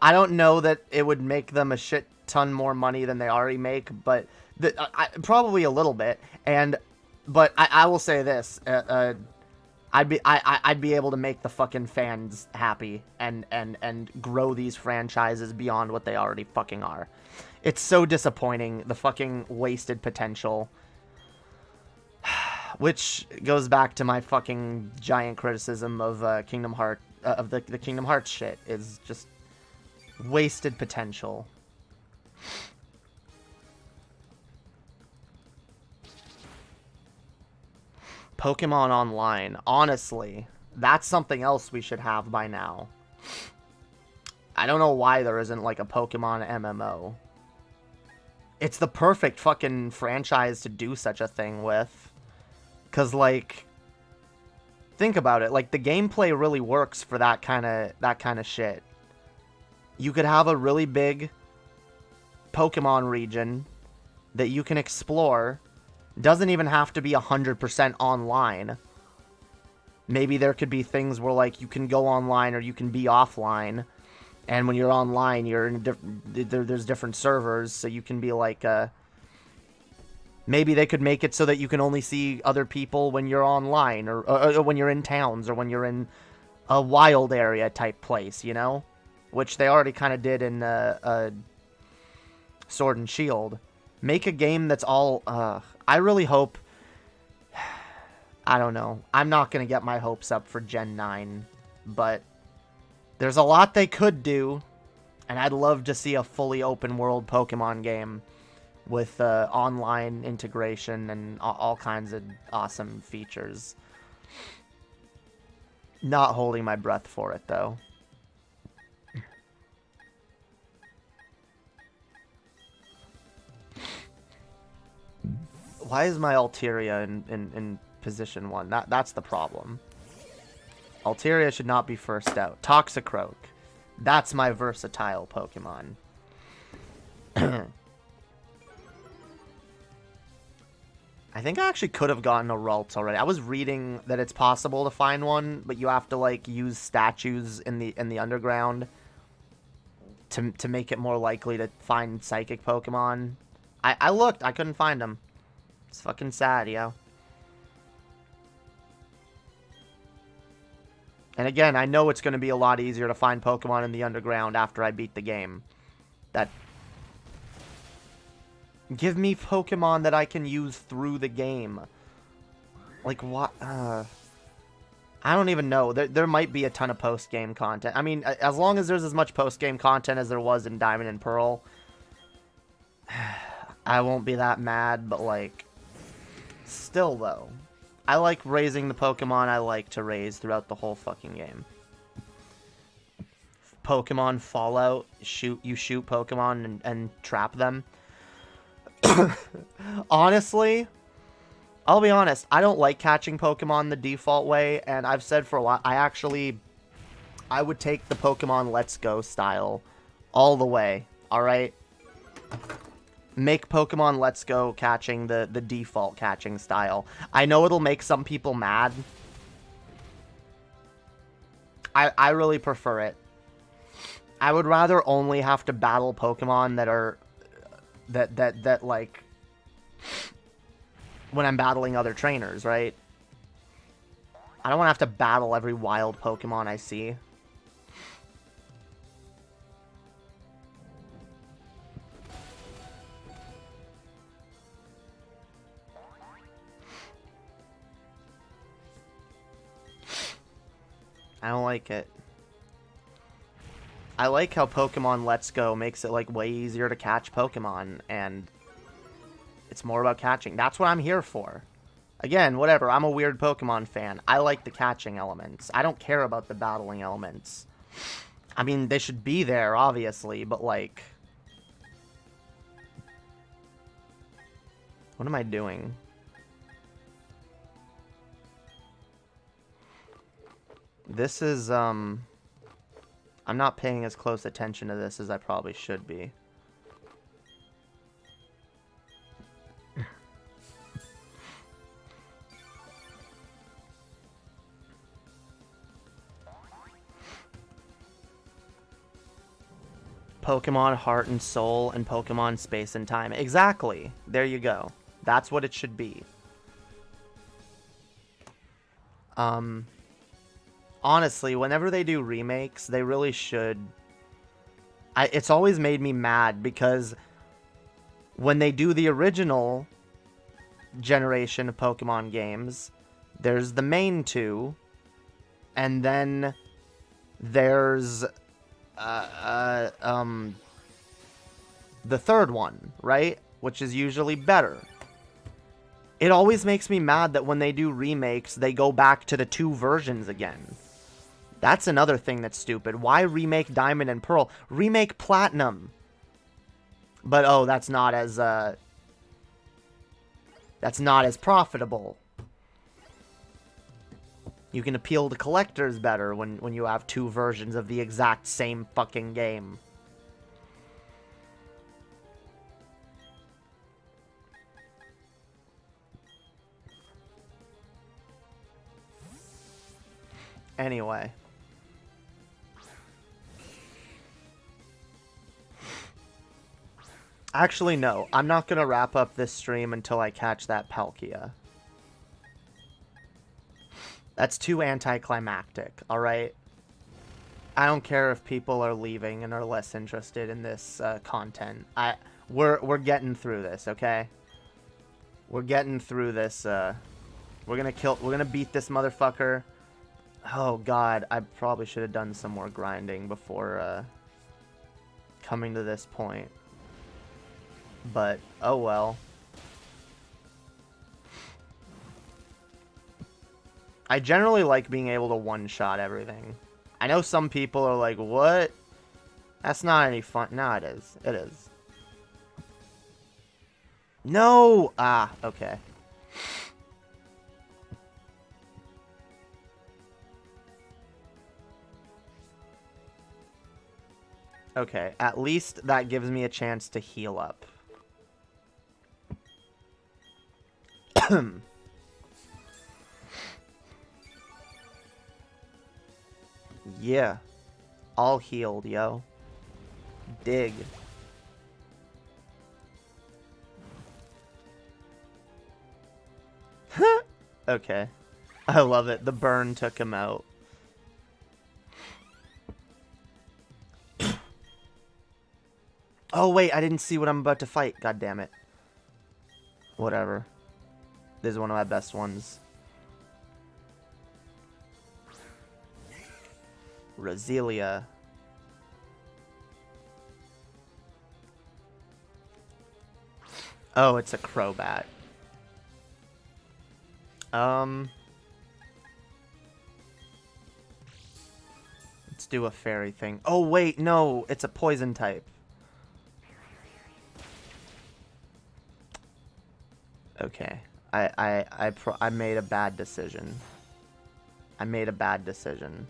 I don't know that it would make them a shit ton more money than they already make, but probably a little bit. But I will say this, I'd be able to make the fucking fans happy and grow these franchises beyond what they already fucking are. It's so disappointing, the fucking wasted potential. Which goes back to my fucking giant criticism of Kingdom Hearts, of the Kingdom Hearts shit, is just wasted potential. Pokemon Online. Honestly, that's something else we should have by now. I don't know why there isn't, like, a Pokemon MMO. It's the perfect fucking franchise to do such a thing with. 'Cause, like, think about it. Like, the gameplay really works for that kind of shit. You could have a really big Pokemon region that you can explore. Doesn't even have to be 100% online. Maybe there could be things where, like, you can go online or you can be offline. And when you're online, you're in there's different servers, so you can be like, maybe they could make it so that you can only see other people when you're online, or when you're in towns, or when you're in a wild area type place, you know? Which they already kind of did in Sword and Shield. Make a game that's all, I really hope, I don't know. I'm not going to get my hopes up for Gen 9, but there's a lot they could do, and I'd love to see a fully open world Pokemon game with online integration and all kinds of awesome features. Not holding my breath for it, though. Why is my Altaria in position 1? That's the problem. Altaria should not be first out. Toxicroak. That's my versatile Pokemon. I think I actually could have gotten a Ralts already. I was reading that it's possible to find one, but you have to, like, use statues in the underground to make it more likely to find psychic Pokemon. I looked, I couldn't find them. It's fucking sad, yo. And again, I know it's going to be a lot easier to find Pokemon in the underground after I beat the game. Give me Pokemon that I can use through the game. Like, what? I don't even know. There might be a ton of post-game content. I mean, as long as there's as much post-game content as there was in Diamond and Pearl, I won't be that mad, but, like, still, though. I like raising the Pokemon I like to raise throughout the whole fucking game. Pokemon Fallout, you shoot Pokemon and trap them. Honestly, I'll be honest, I don't like catching Pokemon the default way, and I've said for a while, I would take the Pokemon Let's Go style all the way, alright? Make Pokemon Let's Go catching the default catching style. I know it'll make some people mad. I really prefer it. I would rather only have to battle Pokemon that are that like when I'm battling other trainers, right? I don't want to have to battle every wild Pokemon I see. I don't like it. I like how Pokemon Let's Go makes it like way easier to catch Pokemon, and it's more about catching. That's what I'm here for. Again, whatever, I'm a weird Pokemon fan. I like the catching elements. I don't care about the battling elements. I mean, they should be there, obviously, but like... What am I doing? This is, I'm not paying as close attention to this as I probably should be. Pokemon Heart and Soul and Pokemon Space and Time. Exactly. There you go. That's what it should be. Honestly, whenever they do remakes, they really should... It's always made me mad because when they do the original generation of Pokemon games, there's the main two, and then there's the third one, right? Which is usually better. It always makes me mad that when they do remakes, they go back to the two versions again. That's another thing that's stupid. Why remake Diamond and Pearl? Remake Platinum. But oh, that's not as profitable. You can appeal to collectors better when you have two versions of the exact same fucking game. Anyway. Actually, no. I'm not going to wrap up this stream until I catch that Palkia. That's too anticlimactic, alright? I don't care if people are leaving and are less interested in this content. We're getting through this, okay? We're getting through this. We're gonna beat this motherfucker. Oh god, I probably should have done some more grinding before coming to this point. But, oh well. I generally like being able to one-shot everything. I know some people are like, what? That's not any fun. No, it is. It is. No! Ah, okay. Okay, at least that gives me a chance to heal up. Yeah. All healed, yo. Dig. Okay. I love it. The burn took him out. Oh, wait. I didn't see what I'm about to fight. God damn it. Whatever. This is one of my best ones. Roselia. Oh, it's a Crobat. Let's do a fairy thing. Oh, wait, no. It's a poison type. Okay. I made a bad decision. I made a bad decision.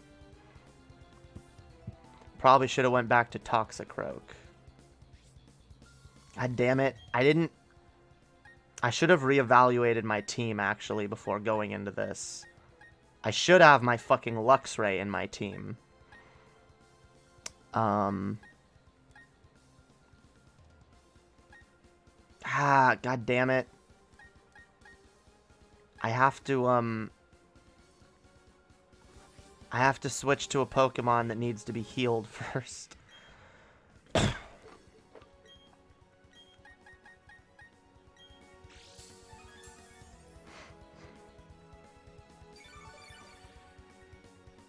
Probably should have went back to Toxicroak. God damn it. I should have reevaluated my team, actually, before going into this. I should have my fucking Luxray in my team. God damn it. I have to, I have to switch to a Pokemon that needs to be healed first.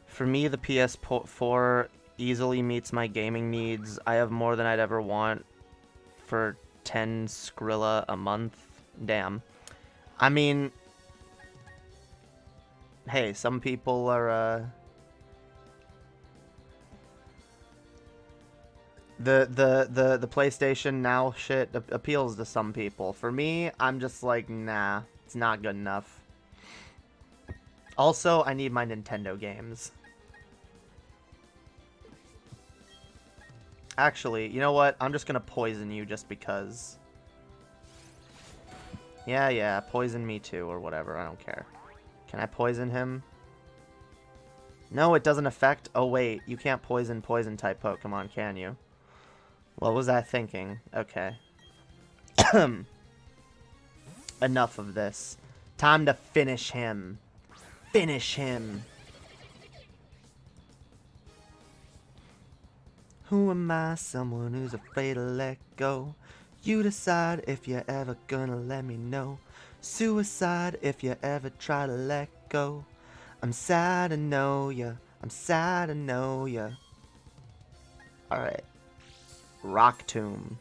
For me, the PS4 easily meets my gaming needs. I have more than I'd ever want for 10 Skrilla a month. Damn. I mean, hey, some people are, the PlayStation Now shit appeals to some people. For me, I'm just like, nah, it's not good enough. Also, I need my Nintendo games. Actually, you know what? I'm just gonna poison you just because. Yeah, poison me too, or whatever, I don't care. Can I poison him? No, it doesn't affect... Oh, wait, you can't poison poison-type Pokemon, can you? What was I thinking? Okay. Enough of this. Time to finish him. Finish him. Who am I? Someone who's afraid to let go. You decide if you're ever gonna let me know. Suicide if you ever try to let go. I'm sad to know ya. I'm sad to know ya. Alright. Rock Tomb.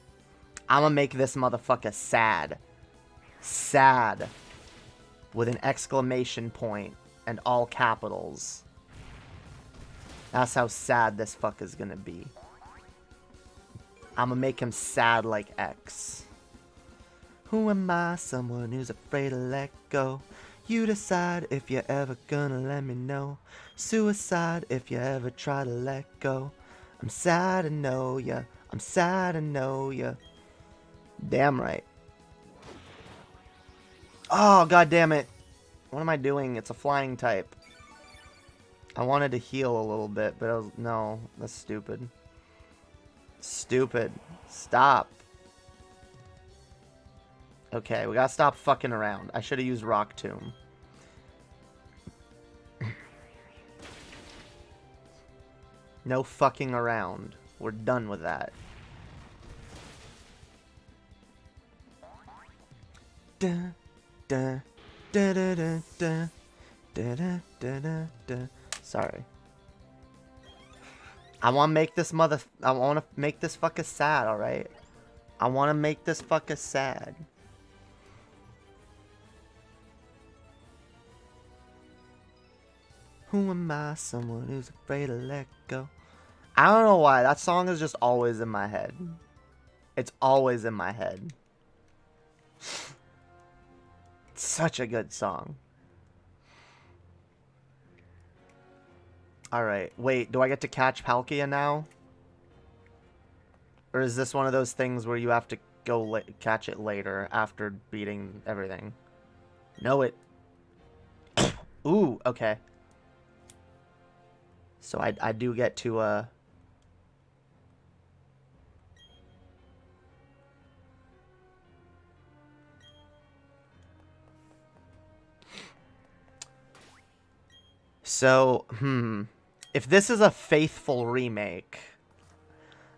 I'ma make this motherfucker sad. Sad. With an exclamation point and all capitals. That's how sad this fucker's gonna be. I'ma make him sad like X. Who am I? Someone who's afraid to let go. You decide if you're ever gonna let me know. Suicide if you ever try to let go. I'm sad to know ya. I'm sad to know ya. Damn right. Oh, god damn it. What am I doing? It's a flying type. I wanted to heal a little bit, but I was... No, that's stupid. Stupid. Stop. Okay, we gotta stop fucking around. I should have used Rock Tomb. No fucking around. We're done with that. Da, da, da, da, da, da, da, da, da, da, da. Sorry. I want to make this I want to make this fucker sad, alright? I want to make this fucker sad. Who am I? Someone who's afraid to let go. I don't know why. That song is just always in my head. It's always in my head. It's such a good song. Alright, wait, do I get to catch Palkia now? Or is this one of those things where you have to go catch it later after beating everything? No, it... Ooh, okay. So I do get to, So, if this is a faithful remake,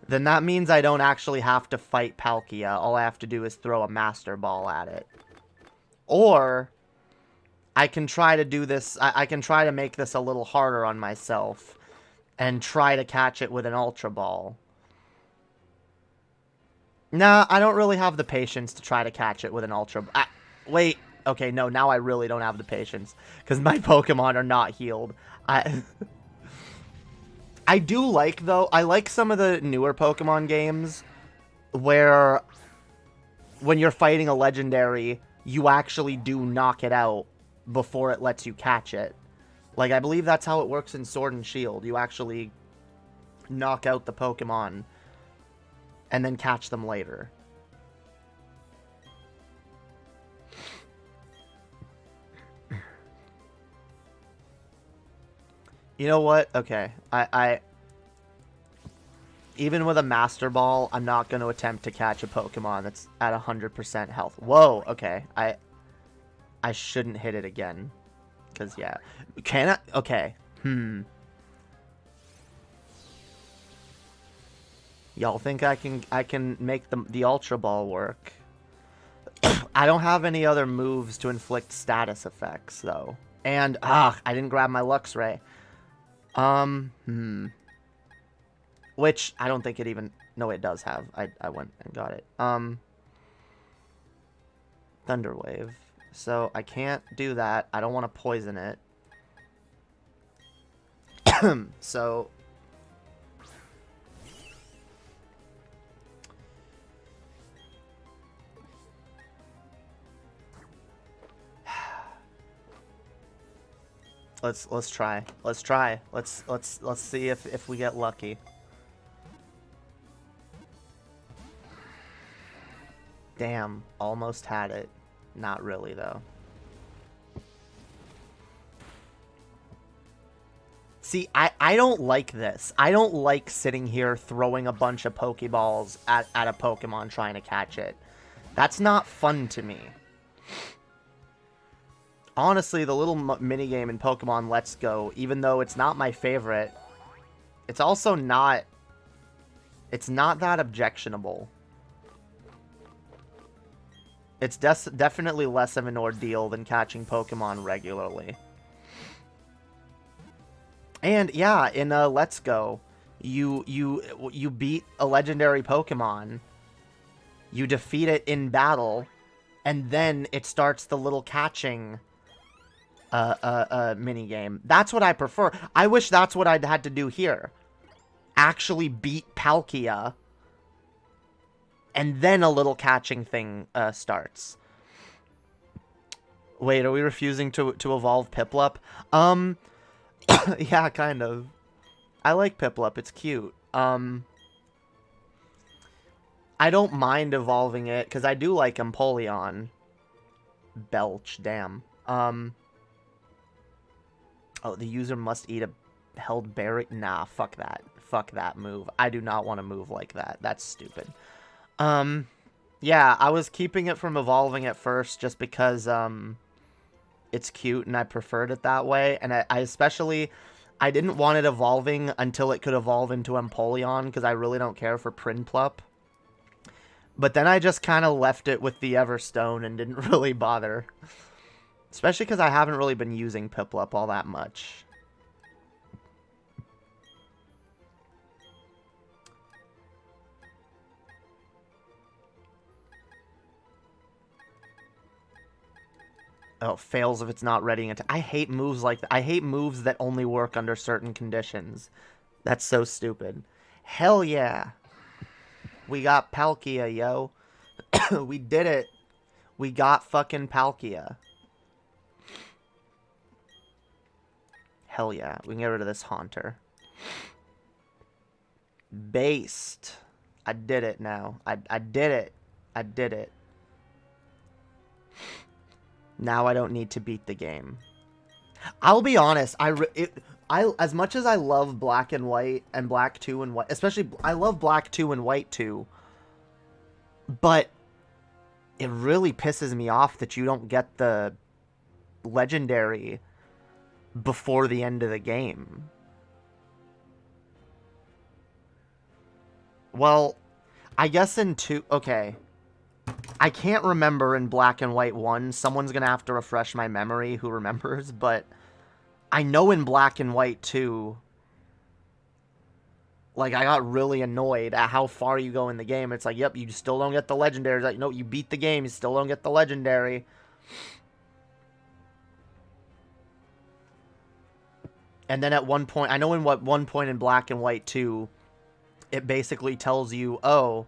then that means I don't actually have to fight Palkia. All I have to do is throw a Master Ball at it. Or, I can try to do this, I can try to make this a little harder on myself, and try to catch it with an Ultra Ball. Nah, I don't really have the patience to try to catch it with an Ultra Ball. Wait. Okay, no, now I really don't have the patience. Because my Pokemon are not healed. I do like, though, I like some of the newer Pokemon games where when you're fighting a legendary, you actually do knock it out before it lets you catch it. Like, I believe that's how it works in Sword and Shield. You actually knock out the Pokemon and then catch them later. You know what? Okay. Even with a Master Ball, I'm not going to attempt to catch a Pokemon that's at 100% health. Whoa, okay. I shouldn't hit it again. Because, yeah. Can I? Okay. Y'all think I can make the Ultra Ball work? I don't have any other moves to inflict status effects though. And I didn't grab my Lux Ray. Which I don't think it even, no, it does have. I went and got it. Thunder Wave. So I can't do that. I don't want to poison it. So let's try. Let's try. Let's see if we get lucky. Damn, almost had it. Not really though. See, I don't like this. I don't like sitting here throwing a bunch of Pokeballs at a Pokemon trying to catch it. That's not fun to me. Honestly, the little minigame in Pokemon Let's Go, even though it's not my favorite, it's also not... It's not that objectionable. It's definitely less of an ordeal than catching Pokemon regularly. And yeah, in Let's Go, you beat a legendary Pokemon, you defeat it in battle, and then it starts the little catching mini game. That's what I prefer. I wish that's what I'd had to do here. Actually beat Palkia, and then a little catching thing starts. Wait, are we refusing to evolve Piplup? Yeah, kind of. I like Piplup. It's cute. I don't mind evolving it, because I do like Empoleon. Belch, damn. Oh, the user must eat a held berry. Nah, fuck that. Fuck that move. I do not want to move like that. That's stupid. Yeah, I was keeping it from evolving at first just because, it's cute and I preferred it that way. And I especially, I didn't want it evolving until it could evolve into Empoleon, because I really don't care for Prinplup. But then I just kind of left it with the Everstone and didn't really bother. Especially because I haven't really been using Piplup all that much. Oh, fails if it's not ready. I hate moves like that. I hate moves that only work under certain conditions. That's so stupid. Hell yeah. We got Palkia, yo. We did it. We got fucking Palkia. Hell yeah. We can get rid of this Haunter. Based. I did it now. I did it. I did it. Now I don't need to beat the game. I'll be honest, as much as I love Black and White and Black 2 and White, especially I love Black 2 and White 2, but it really pisses me off that you don't get the legendary before the end of the game. Well, I guess in 2, okay. I can't remember in Black and White 1. Someone's going to have to refresh my memory who remembers, but I know in Black and White 2, like, I got really annoyed at how far you go in the game. It's like, yep, you still don't get the legendary. Like, no, you beat the game, you still don't get the legendary. And then at one point, I know in one point in Black and White 2, it basically tells you, oh,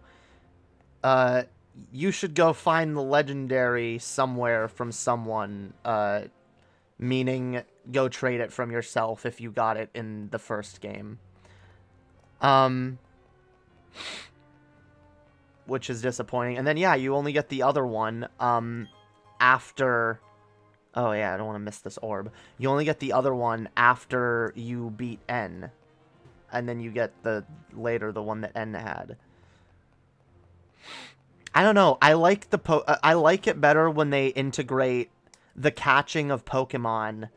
you should go find the legendary somewhere from someone, meaning go trade it from yourself if you got it in the first game. Which is disappointing. And then, yeah, you only get the other one, after... Oh, yeah, I don't want to miss this orb. You only get the other one after you beat N. And then you get the one that N had. I don't know. I like I like it better when they integrate the catching of Pokemon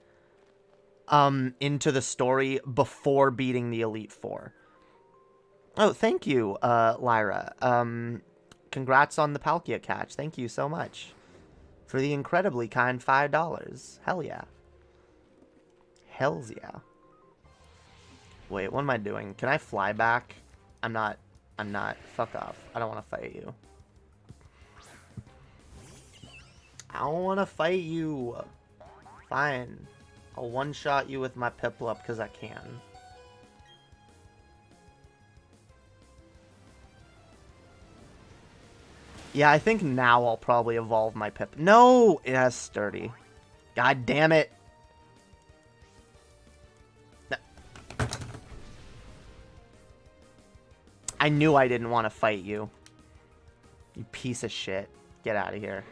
into the story before beating the Elite Four. Oh, thank you, Lyra. Congrats on the Palkia catch. Thank you so much for the incredibly kind $5. Hell yeah. Hells yeah. Wait, what am I doing? Can I fly back? I'm not. Fuck off. I don't want to fight you. I don't want to fight you. Fine. I'll one-shot you with my Piplup because I can. Yeah, I think now I'll probably evolve my Pip. No! It has sturdy. God damn it. I knew I didn't want to fight you. You piece of shit. Get out of here.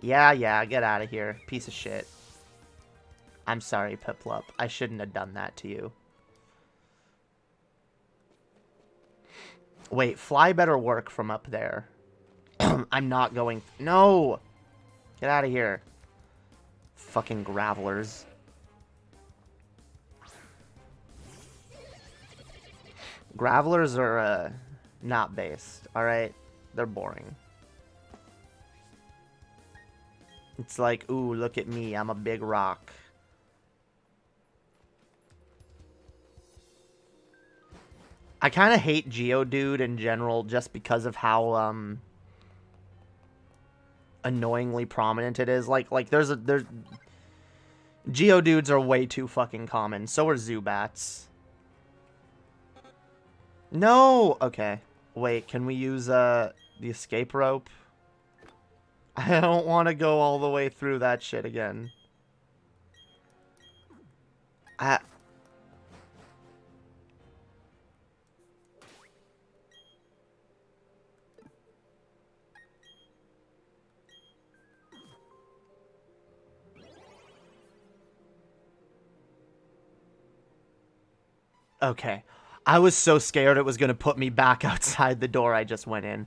Yeah, get out of here. Piece of shit. I'm sorry, Piplup. I shouldn't have done that to you. Wait, fly better work from up there. I'm not going... No! Get out of here. Fucking gravelers. Gravelers are, not based, alright? They're boring. It's like, ooh, look at me, I'm a big rock. I kind of hate Geodude in general just because of how, annoyingly prominent it is. Like there's Geodudes are way too fucking common. So are Zubats. No! Okay. Wait, can we use, the escape rope? I don't want to go all the way through that shit again. Okay. I was so scared it was going to put me back outside the door I just went in.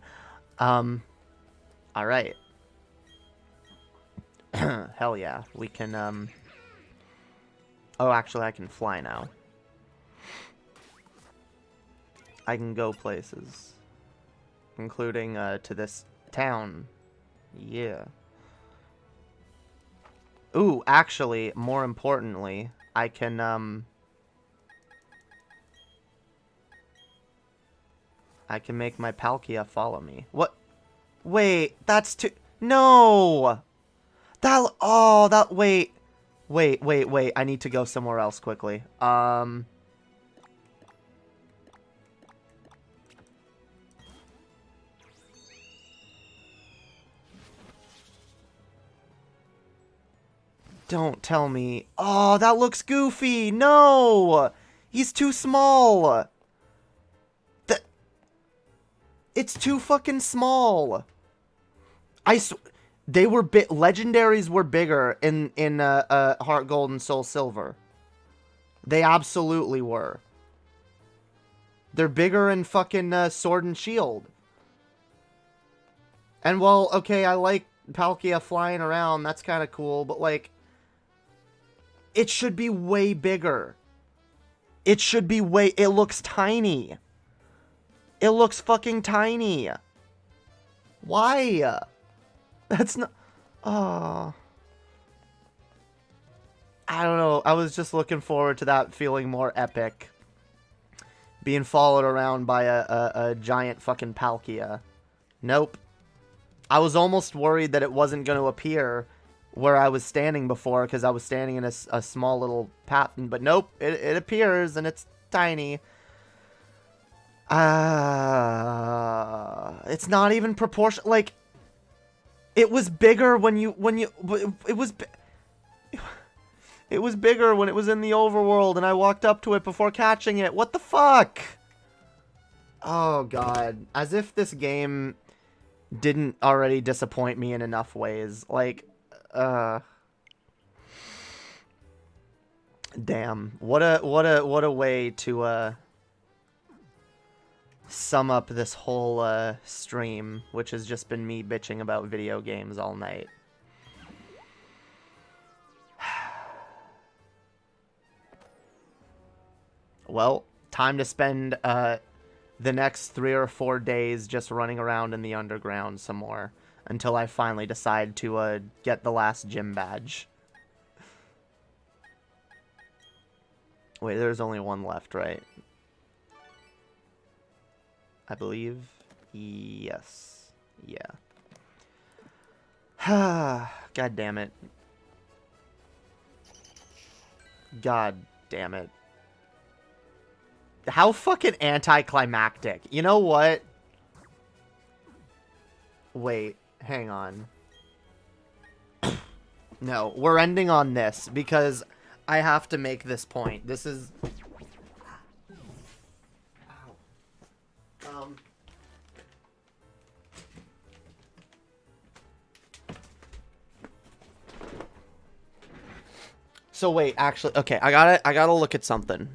Alright. Hell yeah. We can, Oh, actually, I can fly now. I can go places. Including, to this town. Yeah. Ooh, actually, more importantly, I can, I can make my Palkia follow me. What? Wait, that's too... No! Wait. Wait. I need to go somewhere else quickly. Don't tell me. Oh, that looks goofy. No! He's too small. It's too fucking small. They were legendaries were bigger in Heart Gold and Soul Silver. They absolutely were. They're bigger in fucking Sword and Shield. And well, okay, I like Palkia flying around. That's kind of cool, but like, it should be way bigger. It should be way. It looks tiny. It looks fucking tiny. Why? That's not... Oh. I don't know. I was just looking forward to that feeling more epic. Being followed around by a giant fucking Palkia. Nope. I was almost worried that it wasn't going to appear where I was standing before, because I was standing in a small little path. But nope. It appears, and it's tiny. It's not even proportional. Like, it was bigger it was bigger when it was in the overworld and I walked up to it before catching it. What the fuck? Oh god. As if this game didn't already disappoint me in enough ways. Like, damn. What a way to sum up this whole stream, which has just been me bitching about video games all night. Well, time to spend the next 3 or 4 days just running around in the underground some more until I finally decide to get the last gym badge. Wait, there's only one left, right? I believe. Yes. Yeah. God damn it. God damn it. How fucking anticlimactic. You know what? Wait, hang on. No, we're ending on this because I have to make this point. This is... Ow. So wait, actually, okay, I gotta look at something.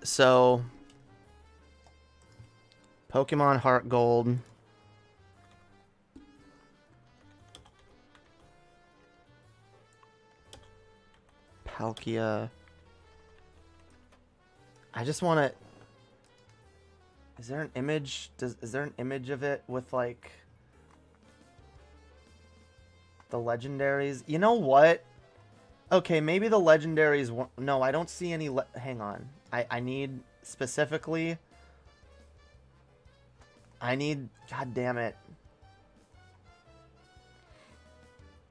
So, Pokemon Heart Gold. Palkia. I just want to... Is there an image? Is there an image of it with, like, the legendaries? You know what? Okay, maybe the legendaries... No, I don't see any... Hang on. I need specifically... I need... God damn it.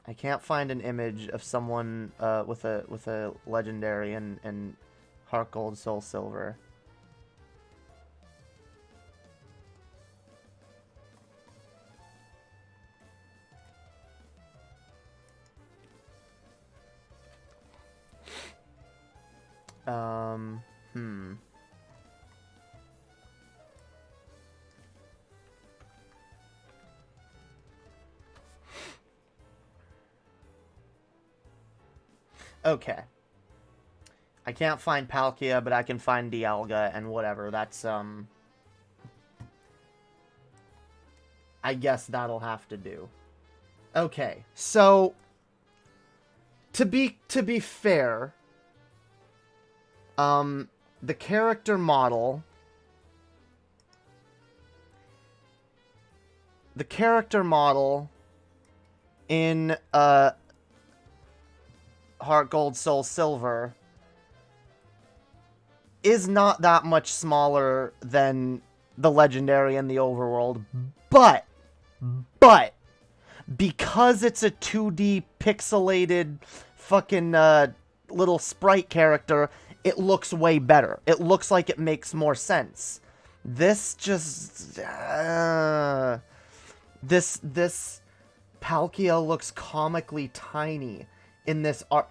I can't find an image of someone with a legendary and Heart Gold, Soul Silver. Okay. I can't find Palkia, but I can find Dialga and whatever. That's, I guess that'll have to do. Okay, so... To be fair... the character model... The character model... in, Heart Gold, Soul Silver is not that much smaller than the legendary and the overworld, but because it's a 2D pixelated fucking little sprite character, it looks way better. It looks like it makes more sense. This just this Palkia looks comically tiny in this art,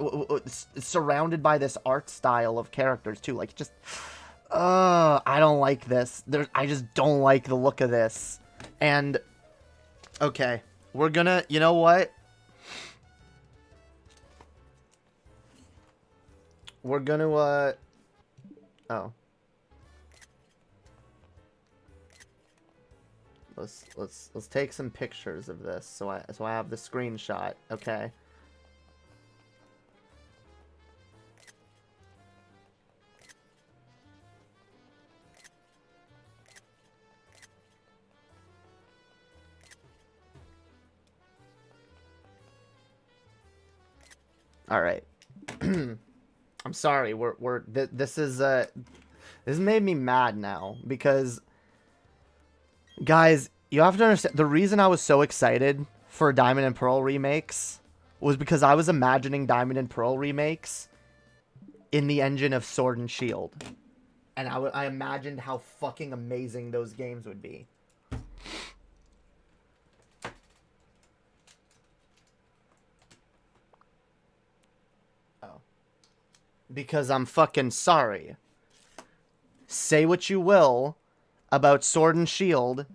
surrounded by this art style of characters too. Like, just, I don't like this. I just don't like the look of this. And, okay, we're gonna, you know what? We're gonna, oh. Let's take some pictures of this so I have the screenshot, okay? All right. I'm sorry. This made me mad now because, guys, you have to understand the reason I was so excited for Diamond and Pearl remakes was because I was imagining Diamond and Pearl remakes in the engine of Sword and Shield, and I imagined how fucking amazing those games would be. Because I'm fucking sorry. Say what you will about Sword and Shield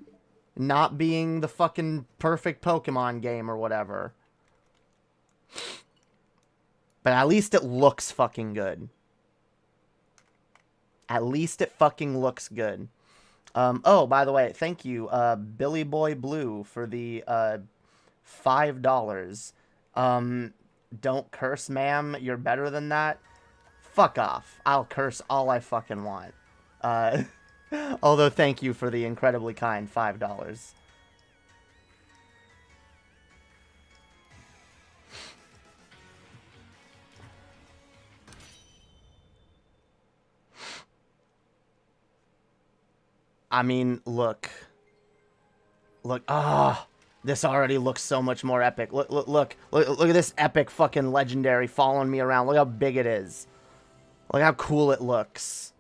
not being the fucking perfect Pokemon game or whatever. But at least it looks fucking good. At least it fucking looks good. Oh, by the way, thank you, Billy Boy Blue, for the $5. Don't curse, ma'am. You're better than that. Fuck off. I'll curse all I fucking want. Uh, although, thank you for the incredibly kind $5. I mean, look. Look, this already looks so much more epic. Look at this epic fucking legendary following me around. Look how big it is. Look how cool it looks.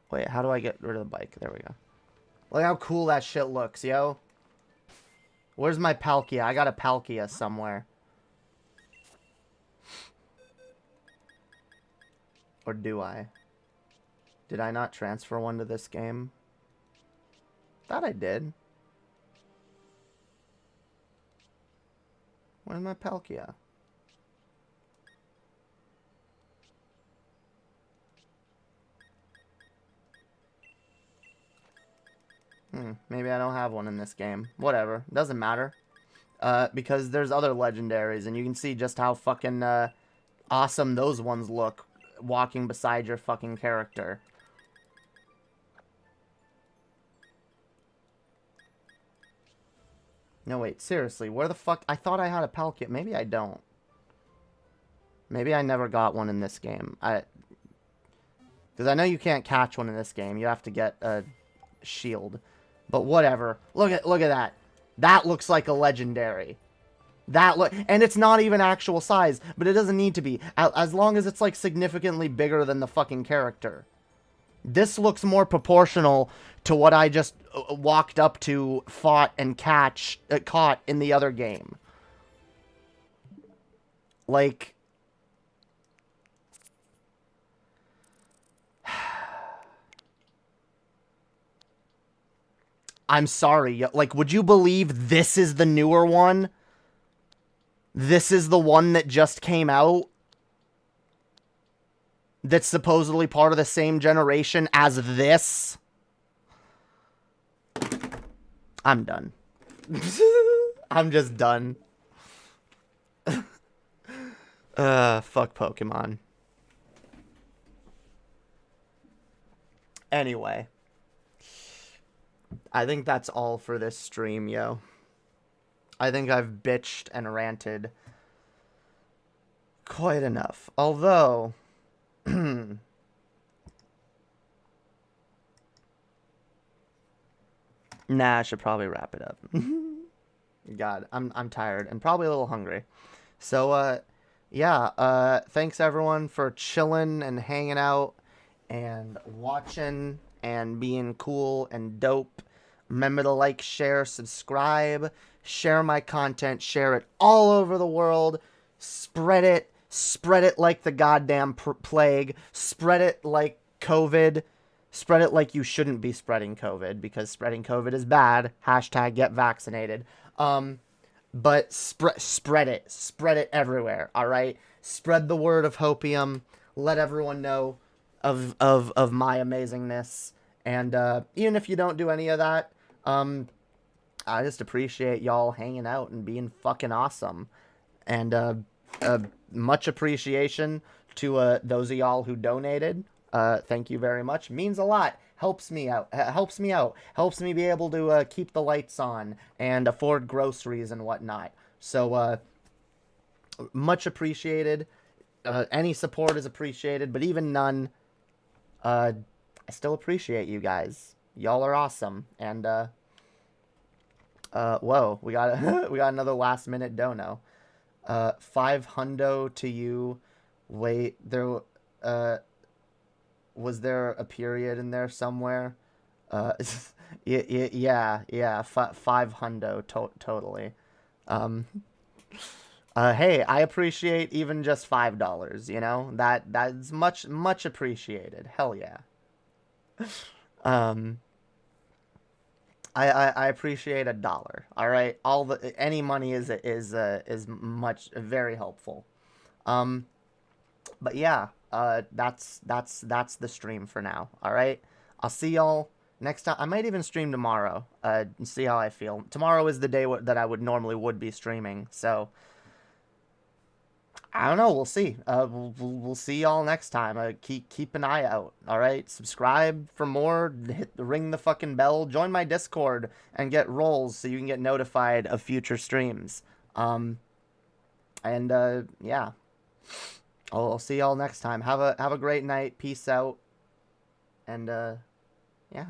Wait, how do I get rid of the bike? There we go. Look how cool that shit looks, yo. Where's my Palkia? I got a Palkia somewhere. Or do I? Did I not transfer one to this game? Thought I did. Where's my Palkia? Maybe I don't have one in this game. Whatever. Doesn't matter. Because there's other legendaries, and you can see just how fucking awesome those ones look walking beside your fucking character. No, wait, seriously, where the fuck? I thought I had a Palkia. Maybe I don't. Maybe I never got one in this game. Because I know you can't catch one in this game. You have to get a shield. But whatever. Look at that. That looks like a legendary. And it's not even actual size, but it doesn't need to be. As long as it's like significantly bigger than the fucking character. This looks more proportional to what I just walked up to, fought, and caught in the other game. Like, I'm sorry. Like, would you believe this is the newer one? This is the one that just came out? That's supposedly part of the same generation as this? I'm done. I'm just done. Fuck Pokemon. Anyway. I think that's all for this stream, yo. I think I've bitched and ranted quite enough. Although... Nah, I should probably wrap it up. God, I'm tired and probably a little hungry. So, yeah, thanks everyone for chilling and hanging out and watching and being cool and dope. Remember to like, share, subscribe, share my content, share it all over the world, spread it like the goddamn plague, spread it like COVID, spread it like you shouldn't be spreading COVID, because spreading COVID is bad, hashtag get vaccinated, but spread it everywhere, alright? Spread the word of Hopium, let everyone know of my amazingness, and even if you don't do any of that, I just appreciate y'all hanging out and being fucking awesome, and much appreciation to those of y'all who donated. Thank you very much. Means a lot. Helps me out. Helps me be able to keep the lights on and afford groceries and whatnot. So much appreciated. Any support is appreciated, but even none, I still appreciate you guys. Y'all are awesome. And whoa, we got we got another last minute dono. 5 hundo to you. Wait, there was there a period in there somewhere? Yeah, 5 hundo totally. Hey, I appreciate even just $5, you know? That's much appreciated. Hell yeah. I appreciate $1. All right, any money is very helpful. But yeah, that's the stream for now. All right, I'll see y'all next time. I might even stream tomorrow. And see how I feel. Tomorrow is the day that I would normally be streaming. So I don't know. We'll see. We'll see y'all next time. Keep an eye out. All right. Subscribe for more. Ring the fucking bell. Join my Discord and get roles so you can get notified of future streams. Yeah. I'll see y'all next time. Have a great night. Peace out. And yeah.